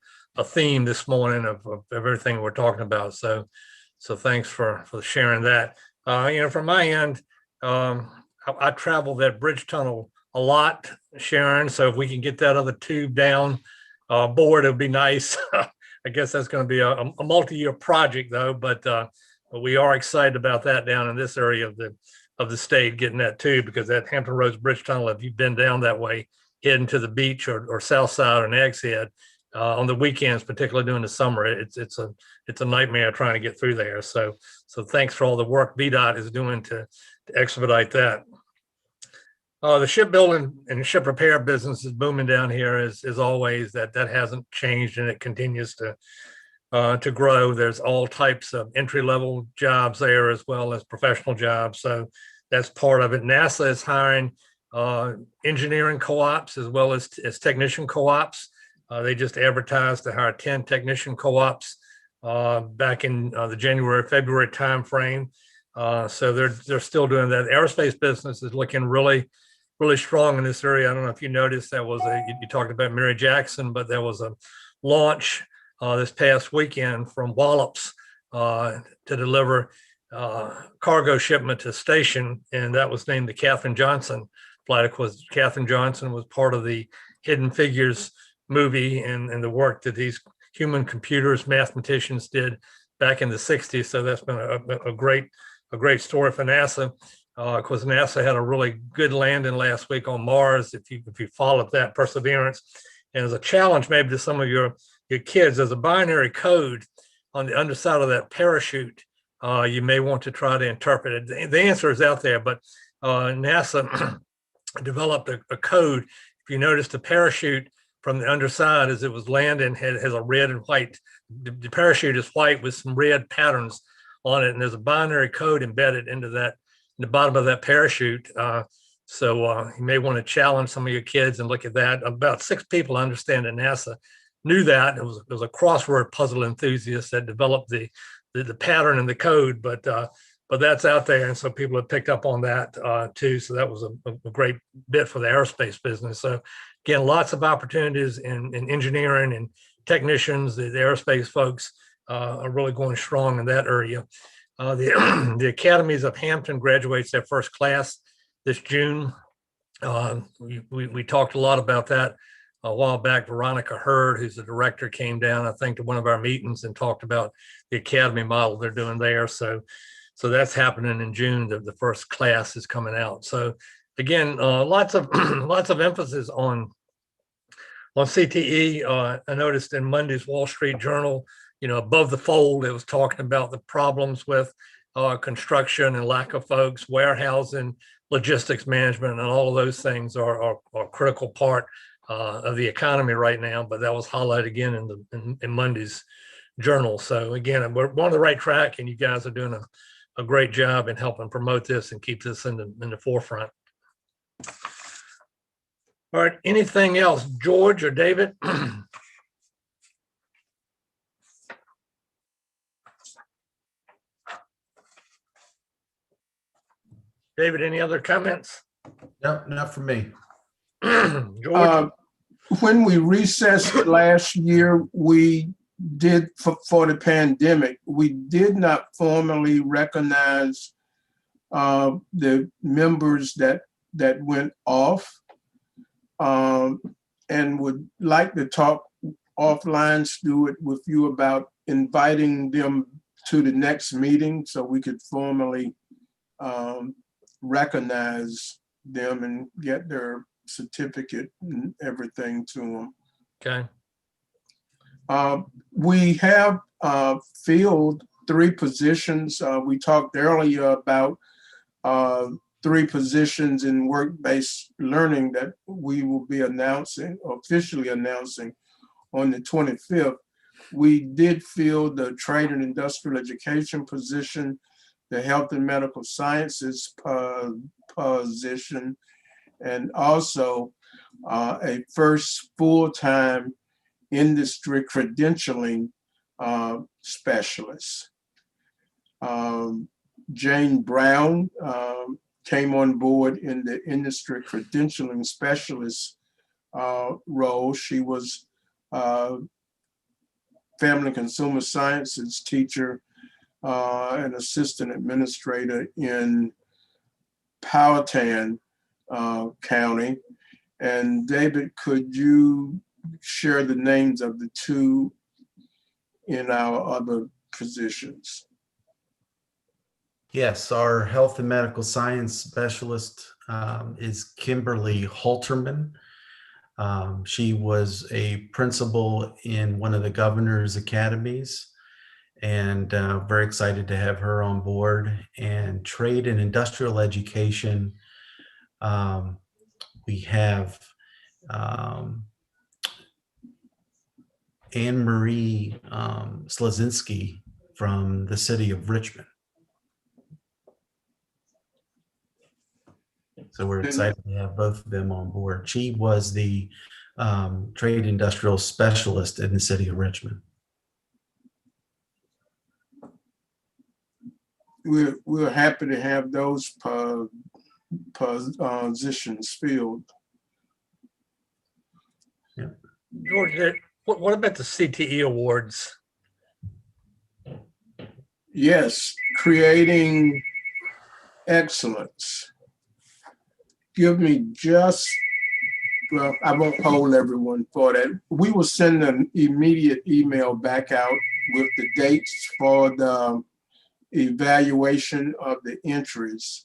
Speaker 3: theme this morning of everything we're talking about. So thanks for sharing that. You know, from my end, I travel that bridge tunnel a lot, Sharon. So if we can get that other tube down board, it would be nice. I guess that's going to be a multi-year project though, but we are excited about that down in this area of the state, getting that tube, because that Hampton Roads Bridge Tunnel, if you've been down that way, heading to the beach or south side or Nags Head, on the weekends, particularly during the summer, it's a nightmare trying to get through there. So thanks for all the work VDOT is doing to expedite that. The shipbuilding and ship repair business is booming down here as always. That hasn't changed, and it continues to grow. There's all types of entry-level jobs there as well as professional jobs. So that's part of it. NASA is hiring engineering co-ops as well as technician co-ops. They just advertised to hire 10 technician co-ops back in the January, February timeframe. So they're still doing that. The aerospace business is looking really strong in this area. I don't know if you noticed, that was you talked about Mary Jackson, but there was a launch this past weekend from Wallops to deliver cargo shipment to station, and that was named the Katherine Johnson flight. Of course, Katherine Johnson was part of the Hidden Figures movie and the work that these human computers mathematicians did back in the 60s. So that's been a great story for NASA. Of course, NASA had a really good landing last week on Mars. If you followed that, Perseverance, and as a challenge maybe to some of your kids, there's a binary code on the underside of that parachute. You may want to try to interpret it. The answer is out there, but NASA developed a code. If you notice, the parachute from the underside as it was landing has a red and white. The parachute is white with some red patterns on it, and there's a binary code embedded into that, in the bottom of that parachute. So you may want to challenge some of your kids and look at that. About 6 people, I understand, at NASA knew that. It was a crossword puzzle enthusiast that developed the pattern and the code, but that's out there, and so people have picked up on that too. So that was a great bit for the aerospace business. So again, lots of opportunities in engineering and technicians. The aerospace folks are really going strong in that area. The Academies of Hampton graduates their first class this June. We talked a lot about that a while back. Veronica Hurd, who's the director, came down, I think, to one of our meetings and talked about the academy model they're doing there. So that's happening in June. The first class is coming out. So again, lots of emphasis on CTE. I noticed in Monday's Wall Street Journal, above the fold, it was talking about the problems with construction and lack of folks, warehousing, logistics management, and all of those things are a critical part of the economy right now. But that was highlighted again in Monday's journal. So again, we're on the right track, and you guys are doing a great job in helping promote this and keep this in the forefront. All right, anything else, George or David? David, any other comments?
Speaker 2: No, not for me.
Speaker 3: George?
Speaker 4: When we recessed last year, we did for the pandemic, we did not formally recognize the members that went off, and would like to talk offline, Stuart, with you about inviting them to the next meeting so we could formally recognize them and get their certificate and everything to them.
Speaker 3: Okay.
Speaker 4: We have filled 3 positions. We talked earlier about 3 positions in work-based learning that we will be officially announcing on the 25th. We did fill the trade and industrial education position, the health and medical sciences position, and also a first full-time industry credentialing specialist. Jane Brown came on board in the industry credentialing specialist role. She was family and consumer sciences teacher and assistant administrator in Powhatan County. And David, could you share the names of the 2 in our other positions?
Speaker 2: Yes, our health and medical science specialist is Kimberly Halterman. She was a principal in one of the governor's academies, and very excited to have her on board. And trade and industrial education, we have Anne Marie Slazinski from the city of Richmond. So we're excited to have both of them on board. She was the trade industrial specialist in the city of Richmond.
Speaker 4: We're happy to have those positions filled.
Speaker 2: Yeah.
Speaker 3: George, what about the CTE awards?
Speaker 4: Yes, creating excellence. Give me just, well, I won't hold everyone for that. We will send an immediate email back out with the dates for the evaluation of the entries.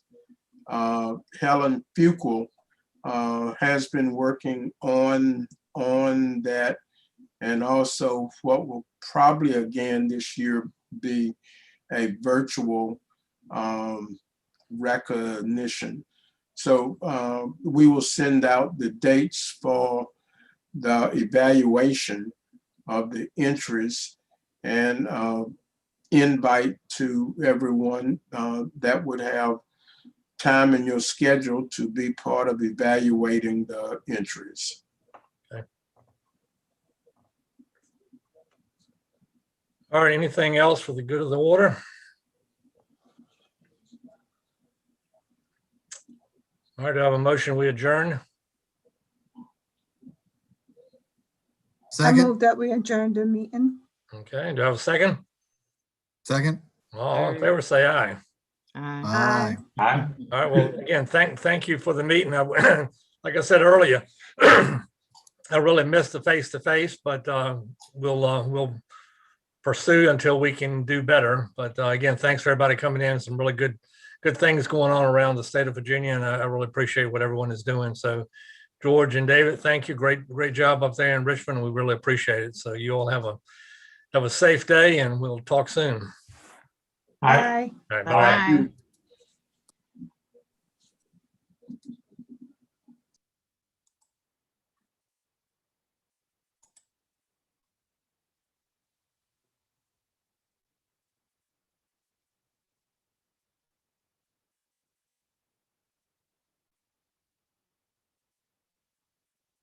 Speaker 4: Helen Fuqua has been working on that, and also what will probably again this year be a virtual recognition. So we will send out the dates for the evaluation of the entries and invite to everyone that would have time in your schedule to be part of evaluating the entries.
Speaker 3: Okay. All right, anything else for the good of the order? All right, do I have a motion? We adjourn.
Speaker 8: I move that we adjourn the meeting.
Speaker 3: Okay, do I have a second?
Speaker 6: Second.
Speaker 3: All in favor, say aye.
Speaker 6: Aye.
Speaker 3: All right, well, again, thank you for the meeting. Like I said earlier, I really missed the face-to-face, but we'll pursue until we can do better. But again, thanks for everybody coming in. Some really good things going on around the state of Virginia, and I really appreciate what everyone is doing. So George and David, thank you. Great job up there in Richmond. We really appreciate it. So you all have a safe day, and we'll talk soon.
Speaker 8: Bye.
Speaker 3: All right,
Speaker 4: Thank you.